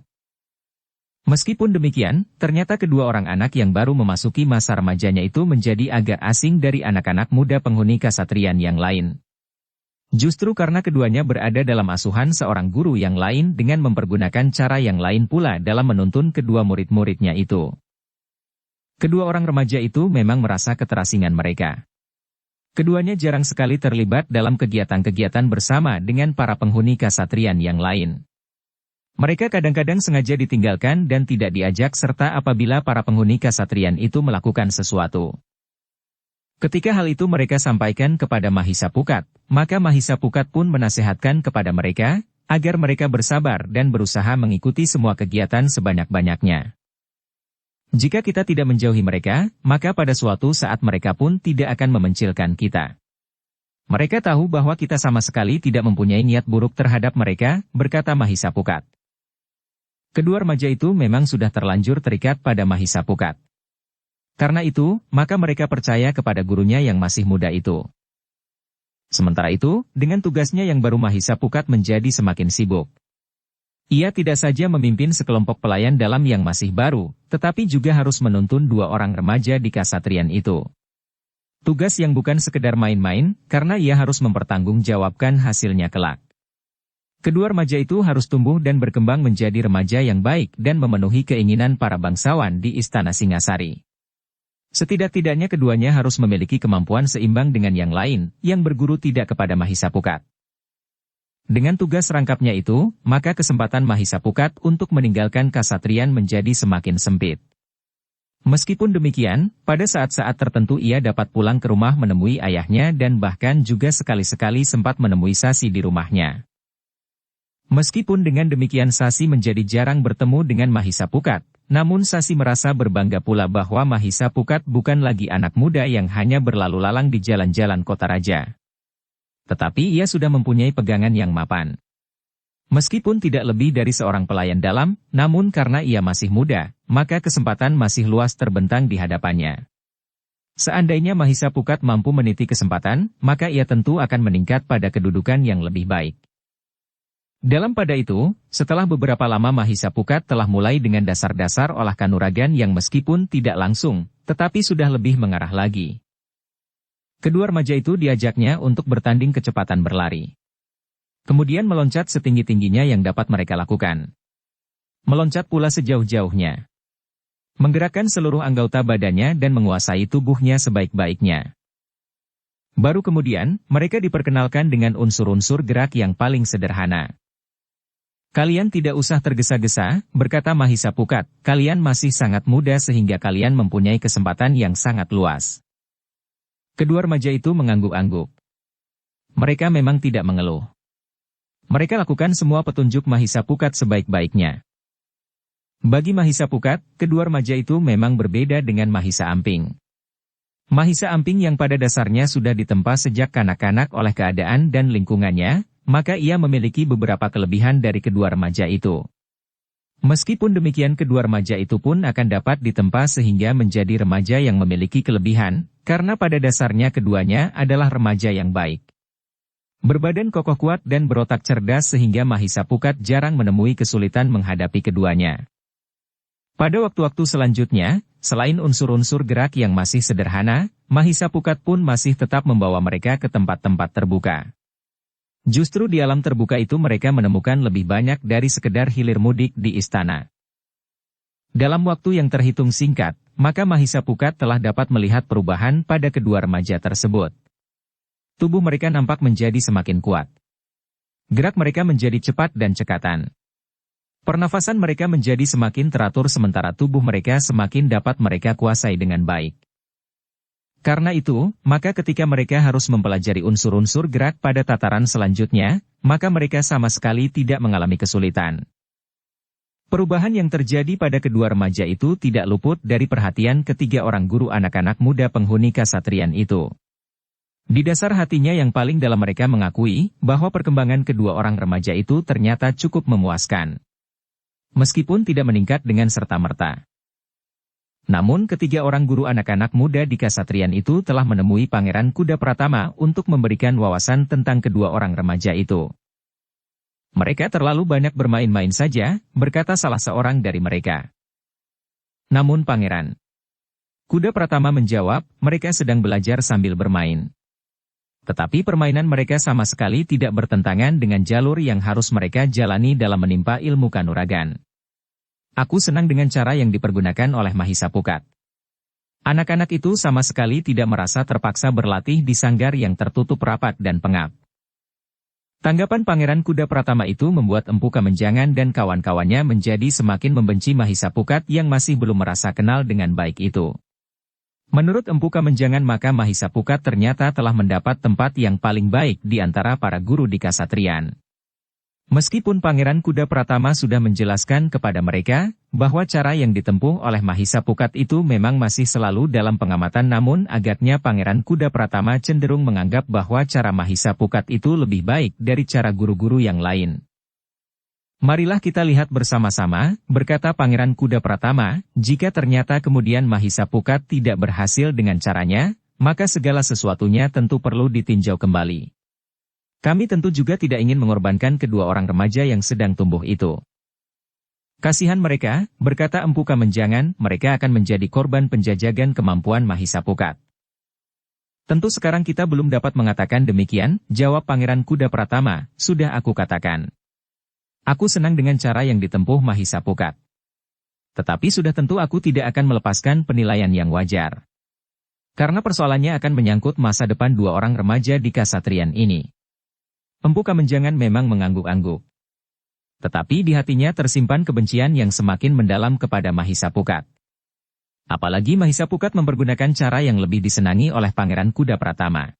Meskipun demikian, ternyata kedua orang anak yang baru memasuki masa remajanya itu menjadi agak asing dari anak-anak muda penghuni Kasatrian yang lain. Justru karena keduanya berada dalam asuhan seorang guru yang lain dengan mempergunakan cara yang lain pula dalam menuntun kedua murid-muridnya itu. Kedua orang remaja itu memang merasa keterasingan mereka. Keduanya jarang sekali terlibat dalam kegiatan-kegiatan bersama dengan para penghuni kasatrian yang lain. Mereka kadang-kadang sengaja ditinggalkan dan tidak diajak serta apabila para penghuni kasatrian itu melakukan sesuatu. Ketika hal itu mereka sampaikan kepada Mahisapukat, maka Mahisapukat pun menasehatkan kepada mereka, agar mereka bersabar dan berusaha mengikuti semua kegiatan sebanyak-banyaknya. Jika kita tidak menjauhi mereka, maka pada suatu saat mereka pun tidak akan memencilkan kita. Mereka tahu bahwa kita sama sekali tidak mempunyai niat buruk terhadap mereka, berkata Mahisapukat. Kedua remaja itu memang sudah terlanjur terikat pada Mahisapukat. Karena itu, maka mereka percaya kepada gurunya yang masih muda itu. Sementara itu, dengan tugasnya yang baru Mahisapukat menjadi semakin sibuk. Ia tidak saja memimpin sekelompok pelayan dalam yang masih baru, tetapi juga harus menuntun dua orang remaja di kasatrian itu. Tugas yang bukan sekedar main-main, karena ia harus mempertanggungjawabkan hasilnya kelak. Kedua remaja itu harus tumbuh dan berkembang menjadi remaja yang baik dan memenuhi keinginan para bangsawan di Istana Singasari. Setidak-tidaknya keduanya harus memiliki kemampuan seimbang dengan yang lain, yang berguru tidak kepada Mahisapukat. Dengan tugas rangkapnya itu, maka kesempatan Mahisapukat untuk meninggalkan kasatrian menjadi semakin sempit. Meskipun demikian, pada saat-saat tertentu ia dapat pulang ke rumah menemui ayahnya dan bahkan juga sekali-sekali sempat menemui Sasi di rumahnya. Meskipun dengan demikian Sasi menjadi jarang bertemu dengan Mahisapukat, namun Sasi merasa berbangga pula bahwa Mahisapukat bukan lagi anak muda yang hanya berlalu lalang di jalan-jalan kota raja. Tetapi ia sudah mempunyai pegangan yang mapan. Meskipun tidak lebih dari seorang pelayan dalam, namun karena ia masih muda, maka kesempatan masih luas terbentang di hadapannya. Seandainya Mahisapukat mampu meniti kesempatan, maka ia tentu akan meningkat pada kedudukan yang lebih baik. Dalam pada itu, setelah beberapa lama Mahisapukat telah mulai dengan dasar-dasar olah kanuragan yang meskipun tidak langsung, tetapi sudah lebih mengarah lagi. Kedua remaja itu diajaknya untuk bertanding kecepatan berlari. Kemudian meloncat setinggi-tingginya yang dapat mereka lakukan. Meloncat pula sejauh-jauhnya. Menggerakkan seluruh anggota badannya dan menguasai tubuhnya sebaik-baiknya. Baru kemudian, mereka diperkenalkan dengan unsur-unsur gerak yang paling sederhana. Kalian tidak usah tergesa-gesa, berkata Mahisapukat, kalian masih sangat muda sehingga kalian mempunyai kesempatan yang sangat luas. Kedua remaja itu mengangguk-angguk. Mereka memang tidak mengeluh. Mereka lakukan semua petunjuk Mahisapukat sebaik-baiknya. Bagi Mahisapukat, kedua remaja itu memang berbeda dengan Mahisa Amping. Mahisa Amping yang pada dasarnya sudah ditempa sejak kanak-kanak oleh keadaan dan lingkungannya, maka ia memiliki beberapa kelebihan dari kedua remaja itu. Meskipun demikian kedua remaja itu pun akan dapat ditempa sehingga menjadi remaja yang memiliki kelebihan, karena pada dasarnya keduanya adalah remaja yang baik. Berbadan kokoh kuat dan berotak cerdas sehingga Mahisapukat jarang menemui kesulitan menghadapi keduanya. Pada waktu-waktu selanjutnya, selain unsur-unsur gerak yang masih sederhana, Mahisapukat pun masih tetap membawa mereka ke tempat-tempat terbuka. Justru di alam terbuka itu mereka menemukan lebih banyak dari sekedar hilir mudik di istana. Dalam waktu yang terhitung singkat, maka Mahisapukat telah dapat melihat perubahan pada kedua remaja tersebut. Tubuh mereka nampak menjadi semakin kuat. Gerak mereka menjadi cepat dan cekatan. Pernafasan mereka menjadi semakin teratur sementara tubuh mereka semakin dapat mereka kuasai dengan baik. Karena itu, maka ketika mereka harus mempelajari unsur-unsur gerak pada tataran selanjutnya, maka mereka sama sekali tidak mengalami kesulitan. Perubahan yang terjadi pada kedua remaja itu tidak luput dari perhatian ketiga orang guru anak-anak muda penghuni kasatrian itu. Di dasar hatinya yang paling dalam mereka mengakui bahwa perkembangan kedua orang remaja itu ternyata cukup memuaskan. Meskipun tidak meningkat dengan serta-merta. Namun ketiga orang guru anak-anak muda di kasatrian itu telah menemui Pangeran Kuda Pratama untuk memberikan wawasan tentang kedua orang remaja itu. Mereka terlalu banyak bermain-main saja, berkata salah seorang dari mereka. Namun Pangeran Kuda Pratama menjawab, mereka sedang belajar sambil bermain. Tetapi permainan mereka sama sekali tidak bertentangan dengan jalur yang harus mereka jalani dalam menimpa ilmu kanuragan. Aku senang dengan cara yang dipergunakan oleh Mahisa Pukat. Anak-anak itu sama sekali tidak merasa terpaksa berlatih di sanggar yang tertutup rapat dan pengap. Tanggapan Pangeran Kuda Pratama itu membuat Empu Kamenjangan dan kawan-kawannya menjadi semakin membenci Mahisa Pukat yang masih belum merasa kenal dengan baik itu. Menurut Empu Kamenjangan maka Mahisa Pukat ternyata telah mendapat tempat yang paling baik di antara para guru di Kasatriyan. Meskipun Pangeran Kuda Pratama sudah menjelaskan kepada mereka bahwa cara yang ditempuh oleh Mahisa Pukat itu memang masih selalu dalam pengamatan, namun agaknya Pangeran Kuda Pratama cenderung menganggap bahwa cara Mahisa Pukat itu lebih baik dari cara guru-guru yang lain. Marilah kita lihat bersama-sama, berkata Pangeran Kuda Pratama, jika ternyata kemudian Mahisa Pukat tidak berhasil dengan caranya, maka segala sesuatunya tentu perlu ditinjau kembali. Kami tentu juga tidak ingin mengorbankan kedua orang remaja yang sedang tumbuh itu. Kasihan mereka, berkata Empu Kamenjangan, mereka akan menjadi korban penjajagan kemampuan Mahisa Pukat. Tentu sekarang kita belum dapat mengatakan demikian, jawab Pangeran Kuda Pratama, sudah aku katakan. Aku senang dengan cara yang ditempuh Mahisa Pukat. Tetapi sudah tentu aku tidak akan melepaskan penilaian yang wajar. Karena persoalannya akan menyangkut masa depan dua orang remaja di Kasatriyan ini. Empu Kamenjangan memang mengangguk-angguk. Tetapi di hatinya tersimpan kebencian yang semakin mendalam kepada Mahisa Pukat. Apalagi Mahisa Pukat mempergunakan cara yang lebih disenangi oleh Pangeran Kuda Pratama.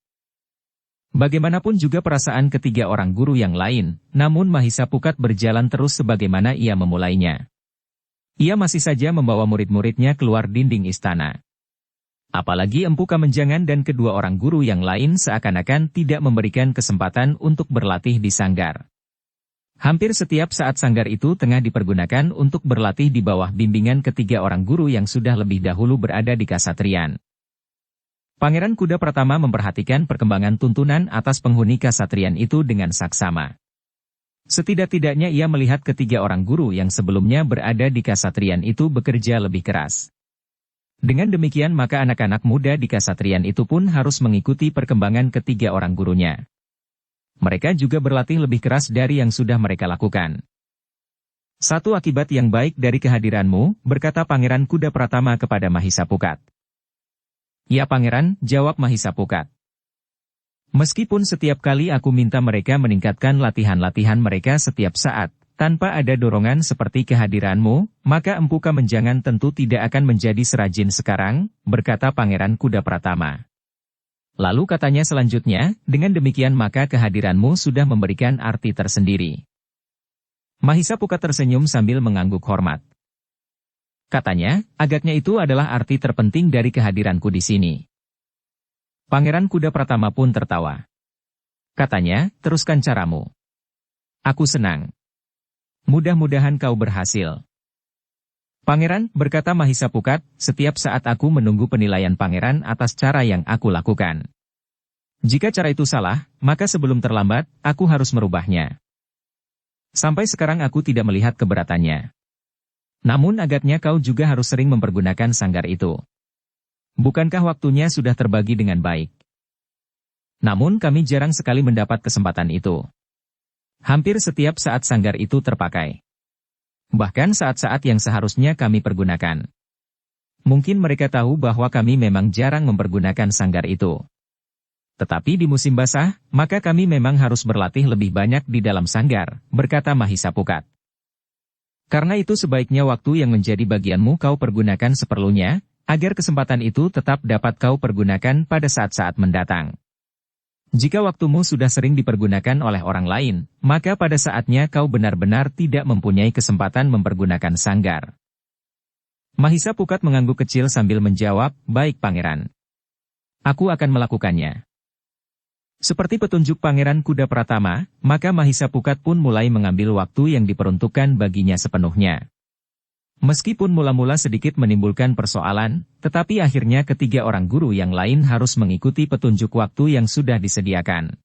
Bagaimanapun juga perasaan ketiga orang guru yang lain, namun Mahisa Pukat berjalan terus sebagaimana ia memulainya. Ia masih saja membawa murid-muridnya keluar dinding istana. Apalagi Empu Kamenjangan dan kedua orang guru yang lain seakan-akan tidak memberikan kesempatan untuk berlatih di sanggar. Hampir setiap saat sanggar itu tengah dipergunakan untuk berlatih di bawah bimbingan ketiga orang guru yang sudah lebih dahulu berada di Kasatriyan. Pangeran Kuda Pratama memperhatikan perkembangan tuntunan atas penghuni Kasatriyan itu dengan saksama. Setidak-tidaknya ia melihat ketiga orang guru yang sebelumnya berada di Kasatriyan itu bekerja lebih keras. Dengan demikian maka anak-anak muda di Kasatriyan itu pun harus mengikuti perkembangan ketiga orang gurunya. Mereka juga berlatih lebih keras dari yang sudah mereka lakukan. Satu akibat yang baik dari kehadiranmu, berkata Pangeran Kuda Pratama kepada Mahisa Pukat. Ya Pangeran, jawab Mahisa Pukat. Meskipun setiap kali aku minta mereka meningkatkan latihan-latihan mereka setiap saat, tanpa ada dorongan seperti kehadiranmu, maka Empu Kamenjangan tentu tidak akan menjadi serajin sekarang, berkata Pangeran Kuda Pratama. Lalu katanya selanjutnya, dengan demikian maka kehadiranmu sudah memberikan arti tersendiri. Mahisa Pukat tersenyum sambil mengangguk hormat. Katanya, agaknya itu adalah arti terpenting dari kehadiranku di sini. Pangeran Kuda Pratama pun tertawa. Katanya, teruskan caramu. Aku senang. Mudah-mudahan kau berhasil. Pangeran, berkata Mahisa Pukat, setiap saat aku menunggu penilaian Pangeran atas cara yang aku lakukan. Jika cara itu salah, maka sebelum terlambat, aku harus merubahnya. Sampai sekarang aku tidak melihat keberatannya. Namun agaknya kau juga harus sering mempergunakan sanggar itu. Bukankah waktunya sudah terbagi dengan baik? Namun kami jarang sekali mendapat kesempatan itu. Hampir setiap saat sanggar itu terpakai. Bahkan saat-saat yang seharusnya kami pergunakan. Mungkin mereka tahu bahwa kami memang jarang mempergunakan sanggar itu. Tetapi di musim basah, maka kami memang harus berlatih lebih banyak di dalam sanggar, berkata Mahisa Pukat. Karena itu sebaiknya waktu yang menjadi bagianmu kau pergunakan seperlunya, agar kesempatan itu tetap dapat kau pergunakan pada saat-saat mendatang. Jika waktumu sudah sering dipergunakan oleh orang lain, maka pada saatnya kau benar-benar tidak mempunyai kesempatan mempergunakan sanggar. Mahisa Pukat mengangguk kecil sambil menjawab, baik Pangeran. Aku akan melakukannya. Seperti petunjuk Pangeran Kuda Pratama, maka Mahisa Pukat pun mulai mengambil waktu yang diperuntukkan baginya sepenuhnya. Meskipun mula-mula sedikit menimbulkan persoalan, tetapi akhirnya ketiga orang guru yang lain harus mengikuti petunjuk waktu yang sudah disediakan.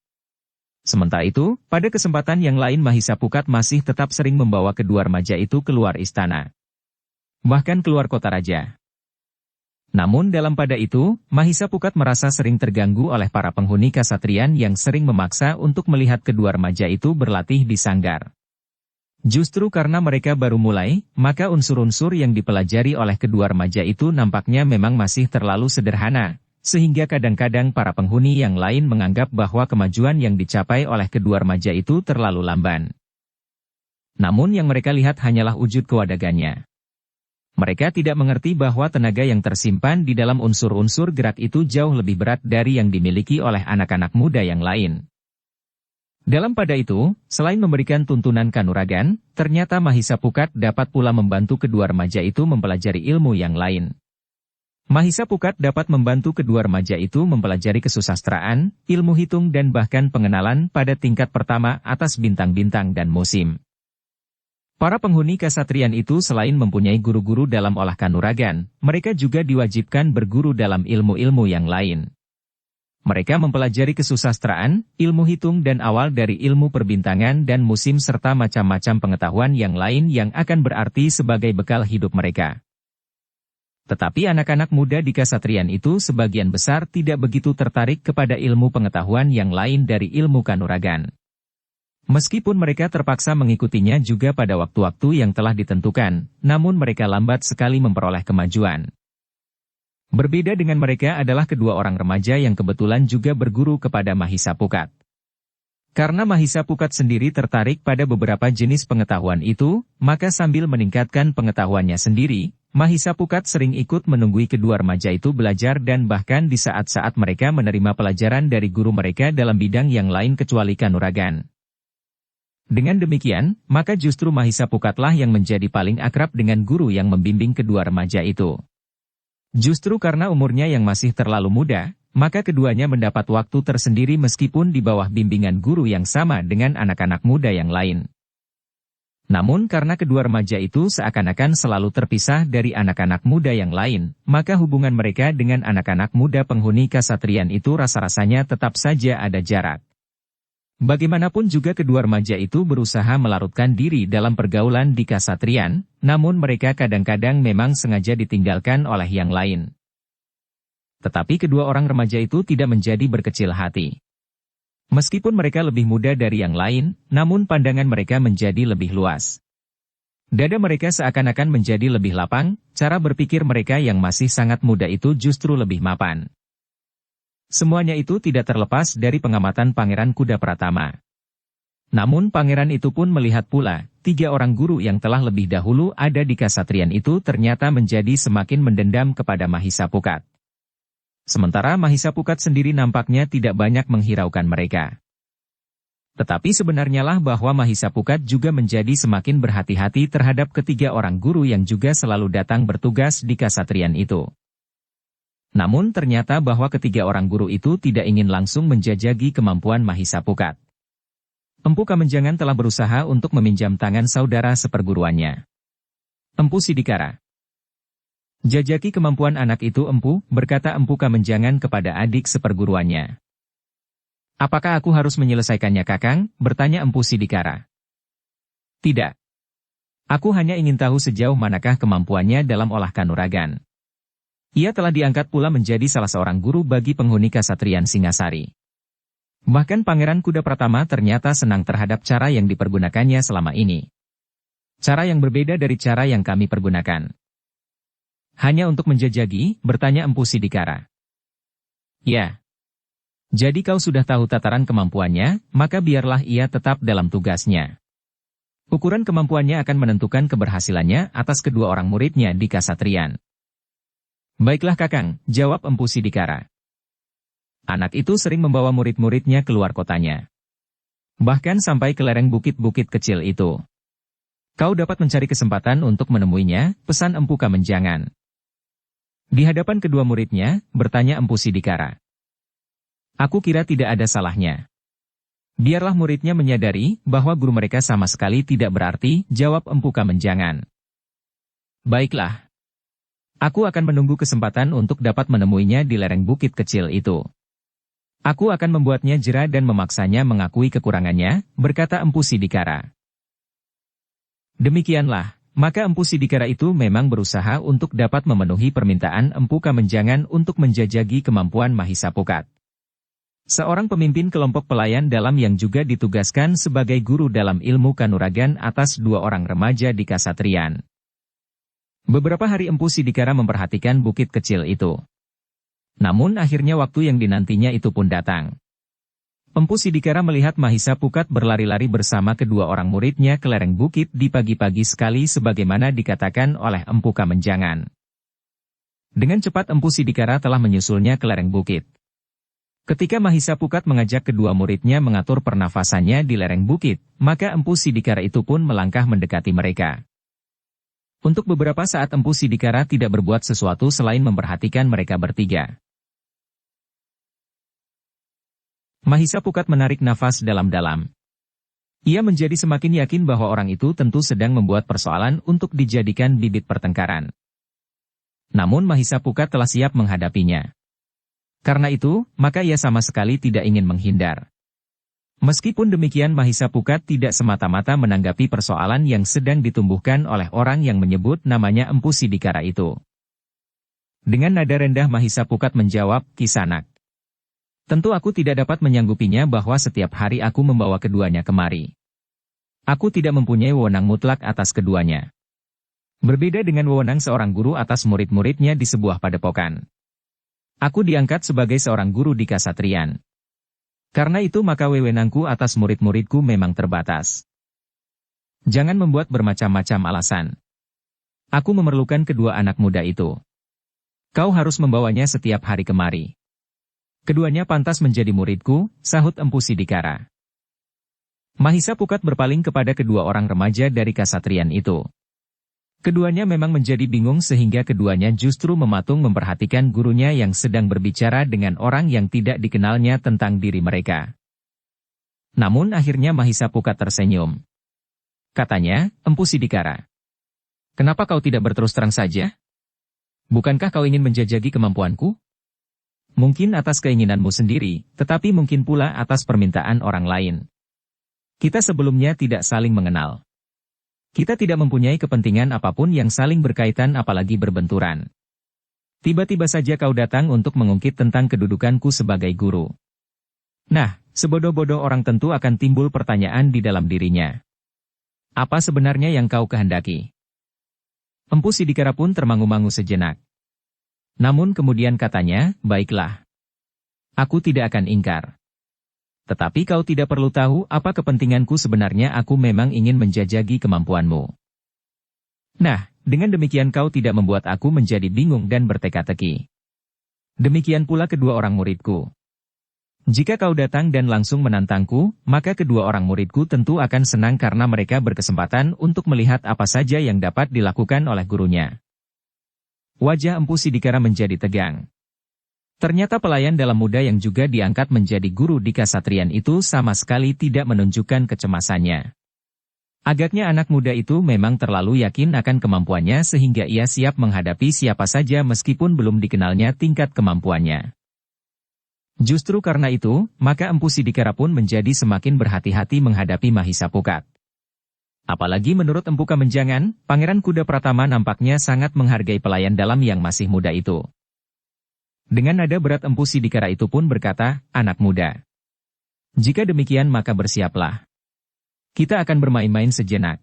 Sementara itu, pada kesempatan yang lain Mahisa Pukat masih tetap sering membawa kedua remaja itu keluar istana. Bahkan keluar kota raja. Namun dalam pada itu, Mahisapukat merasa sering terganggu oleh para penghuni kasatrian yang sering memaksa untuk melihat kedua remaja itu berlatih di sanggar. Justru karena mereka baru mulai, maka unsur-unsur yang dipelajari oleh kedua remaja itu nampaknya memang masih terlalu sederhana, sehingga kadang-kadang para penghuni yang lain menganggap bahwa kemajuan yang dicapai oleh kedua remaja itu terlalu lamban. Namun yang mereka lihat hanyalah wujud kewadagannya. Mereka tidak mengerti bahwa tenaga yang tersimpan di dalam unsur-unsur gerak itu jauh lebih berat dari yang dimiliki oleh anak-anak muda yang lain. Dalam pada itu, selain memberikan tuntunan kanuragan, ternyata Mahisapukat dapat pula membantu kedua remaja itu mempelajari ilmu yang lain. Mahisapukat dapat membantu kedua remaja itu mempelajari kesusastraan, ilmu hitung dan bahkan pengenalan pada tingkat pertama atas bintang-bintang dan musim. Para penghuni kasatrian itu selain mempunyai guru-guru dalam olah kanuragan, mereka juga diwajibkan berguru dalam ilmu-ilmu yang lain. Mereka mempelajari kesusastraan, ilmu hitung dan awal dari ilmu perbintangan dan musim serta macam-macam pengetahuan yang lain yang akan berarti sebagai bekal hidup mereka. Tetapi anak-anak muda di kasatrian itu sebagian besar tidak begitu tertarik kepada ilmu pengetahuan yang lain dari ilmu kanuragan. Meskipun mereka terpaksa mengikutinya juga pada waktu-waktu yang telah ditentukan, namun mereka lambat sekali memperoleh kemajuan. Berbeda dengan mereka adalah kedua orang remaja yang kebetulan juga berguru kepada Mahisapukat. Karena Mahisapukat sendiri tertarik pada beberapa jenis pengetahuan itu, maka sambil meningkatkan pengetahuannya sendiri, Mahisapukat sering ikut menunggui kedua remaja itu belajar dan bahkan di saat-saat mereka menerima pelajaran dari guru mereka dalam bidang yang lain kecuali kanuragan. Dengan demikian, maka justru Mahisapukatlah yang menjadi paling akrab dengan guru yang membimbing kedua remaja itu. Justru karena umurnya yang masih terlalu muda, maka keduanya mendapat waktu tersendiri meskipun di bawah bimbingan guru yang sama dengan anak-anak muda yang lain. Namun karena kedua remaja itu seakan-akan selalu terpisah dari anak-anak muda yang lain, maka hubungan mereka dengan anak-anak muda penghuni kasatrian itu rasa-rasanya tetap saja ada jarak. Bagaimanapun juga kedua remaja itu berusaha melarutkan diri dalam pergaulan di kasatrian, namun mereka kadang-kadang memang sengaja ditinggalkan oleh yang lain. Tetapi kedua orang remaja itu tidak menjadi berkecil hati. Meskipun mereka lebih muda dari yang lain, namun pandangan mereka menjadi lebih luas. Dada mereka seakan-akan menjadi lebih lapang, cara berpikir mereka yang masih sangat muda itu justru lebih mapan. Semuanya itu tidak terlepas dari pengamatan Pangeran Kuda Pratama. Namun pangeran itu pun melihat pula, 3 orang guru yang telah lebih dahulu ada di kasatrian itu ternyata menjadi semakin mendendam kepada Mahisapukat. Sementara Mahisapukat sendiri nampaknya tidak banyak menghiraukan mereka. Tetapi sebenarnya lah bahwa Mahisapukat juga menjadi semakin berhati-hati terhadap ketiga orang guru yang juga selalu datang bertugas di kasatrian itu. Namun ternyata bahwa ketiga orang guru itu tidak ingin langsung menjajagi kemampuan Mahisapukat. Empu Kamenjangan telah berusaha untuk meminjam tangan saudara seperguruannya. Empu Sidikara. Jajaki kemampuan anak itu Empu, berkata Empu Kamenjangan kepada adik seperguruannya. Apakah aku harus menyelesaikannya Kakang? Bertanya Empu Sidikara. Tidak. Aku hanya ingin tahu sejauh manakah kemampuannya dalam olah kanuragan. Ia telah diangkat pula menjadi salah seorang guru bagi penghuni kasatrian Singasari. Bahkan Pangeran Kuda Pratama ternyata senang terhadap cara yang dipergunakannya selama ini. Cara yang berbeda dari cara yang kami pergunakan. Hanya untuk menjajagi, bertanya Empu Sidikara. Ya. Jadi kau sudah tahu tataran kemampuannya, maka biarlah ia tetap dalam tugasnya. Ukuran kemampuannya akan menentukan keberhasilannya atas kedua orang muridnya di kasatrian. Baiklah Kakang, jawab Empu Sidikara. Anak itu sering membawa murid-muridnya keluar kotanya. Bahkan sampai ke lereng bukit-bukit kecil itu. Kau dapat mencari kesempatan untuk menemuinya, pesan Empu Kamenjangan. Di hadapan kedua muridnya, bertanya Empu Sidikara. Aku kira tidak ada salahnya. Biarlah muridnya menyadari bahwa guru mereka sama sekali tidak berarti, jawab Empu Kamenjangan. Baiklah. Aku akan menunggu kesempatan untuk dapat menemuinya di lereng bukit kecil itu. Aku akan membuatnya jera dan memaksanya mengakui kekurangannya, berkata Empu Sidikara. Demikianlah, maka Empu Sidikara itu memang berusaha untuk dapat memenuhi permintaan Empu Kamenjangan untuk menjajagi kemampuan Mahisa Pukat. Seorang pemimpin kelompok pelayan dalam yang juga ditugaskan sebagai guru dalam ilmu kanuragan atas 2 orang remaja di Kasatriyan. Beberapa hari Empu Sidikara memperhatikan bukit kecil itu. Namun akhirnya waktu yang dinantinya itu pun datang. Empu Sidikara melihat Mahisa Pukat berlari-lari bersama kedua orang muridnya ke lereng bukit di pagi-pagi sekali sebagaimana dikatakan oleh Empu Kamenjangan. Dengan cepat Empu Sidikara telah menyusulnya ke lereng bukit. Ketika Mahisa Pukat mengajak kedua muridnya mengatur pernafasannya di lereng bukit, maka Empu Sidikara itu pun melangkah mendekati mereka. Untuk beberapa saat Empu Sidikara tidak berbuat sesuatu selain memperhatikan mereka bertiga. Mahisa Pukat menarik nafas dalam-dalam. Ia menjadi semakin yakin bahwa orang itu tentu sedang membuat persoalan untuk dijadikan bibit pertengkaran. Namun Mahisa Pukat telah siap menghadapinya. Karena itu, maka ia sama sekali tidak ingin menghindar. Meskipun demikian Mahisa Pukat tidak semata-mata menanggapi persoalan yang sedang ditumbuhkan oleh orang yang menyebut namanya Empu Sidikara itu. Dengan nada rendah Mahisa Pukat menjawab, "Kisanak. Tentu aku tidak dapat menyanggupinya bahwa setiap hari aku membawa keduanya kemari. Aku tidak mempunyai wewenang mutlak atas keduanya. Berbeda dengan wewenang seorang guru atas murid-muridnya di sebuah padepokan. Aku diangkat sebagai seorang guru di Kasatriyan. Karena itu maka wewenangku atas murid-muridku memang terbatas. Jangan membuat bermacam-macam alasan. Aku memerlukan kedua anak muda itu. Kau harus membawanya setiap hari kemari. Keduanya pantas menjadi muridku," sahut Empu Sidikara. Mahisa Pukat berpaling kepada kedua orang remaja dari Kasatriyan itu. Keduanya memang menjadi bingung sehingga keduanya justru mematung memperhatikan gurunya yang sedang berbicara dengan orang yang tidak dikenalnya tentang diri mereka. Namun akhirnya Mahisa Pukat tersenyum. Katanya, "Empu Sidikara. Kenapa kau tidak berterus terang saja? Bukankah kau ingin menjajagi kemampuanku? Mungkin atas keinginanmu sendiri, tetapi mungkin pula atas permintaan orang lain. Kita sebelumnya tidak saling mengenal. Kita tidak mempunyai kepentingan apapun yang saling berkaitan apalagi berbenturan. Tiba-tiba saja kau datang untuk mengungkit tentang kedudukanku sebagai guru. Nah, sebodoh-bodoh orang tentu akan timbul pertanyaan di dalam dirinya. Apa sebenarnya yang kau kehendaki?" Empu Sidikara pun termangu-mangu sejenak. Namun kemudian katanya, "Baiklah. Aku tidak akan ingkar. Tetapi kau tidak perlu tahu apa kepentinganku sebenarnya, aku memang ingin menjajagi kemampuanmu. Nah, dengan demikian kau tidak membuat aku menjadi bingung dan berteka-teki. Demikian pula kedua orang muridku. Jika kau datang dan langsung menantangku, maka kedua orang muridku tentu akan senang karena mereka berkesempatan untuk melihat apa saja yang dapat dilakukan oleh gurunya." Wajah Empu Sidikara menjadi tegang. Ternyata pelayan dalam muda yang juga diangkat menjadi guru di Kasatriyan itu sama sekali tidak menunjukkan kecemasannya. Agaknya anak muda itu memang terlalu yakin akan kemampuannya sehingga ia siap menghadapi siapa saja meskipun belum dikenalnya tingkat kemampuannya. Justru karena itu, maka Empu Sidikara pun menjadi semakin berhati-hati menghadapi Mahisa Pukat. Apalagi menurut Empu Kamenjangan, Pangeran Kuda Pratama nampaknya sangat menghargai pelayan dalam yang masih muda itu. Dengan nada berat Empu Sidikara itu pun berkata, "Anak muda. Jika demikian maka bersiaplah. Kita akan bermain-main sejenak.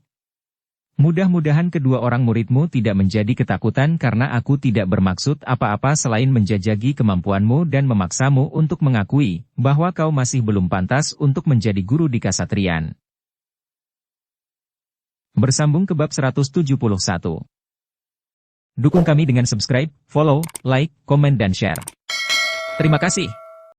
Mudah-mudahan kedua orang muridmu tidak menjadi ketakutan karena aku tidak bermaksud apa-apa selain menjajagi kemampuanmu dan memaksamu untuk mengakui bahwa kau masih belum pantas untuk menjadi guru di Kasatriyan." Bersambung ke bab 171. Dukung kami dengan subscribe, follow, like, komen dan share. Terima kasih.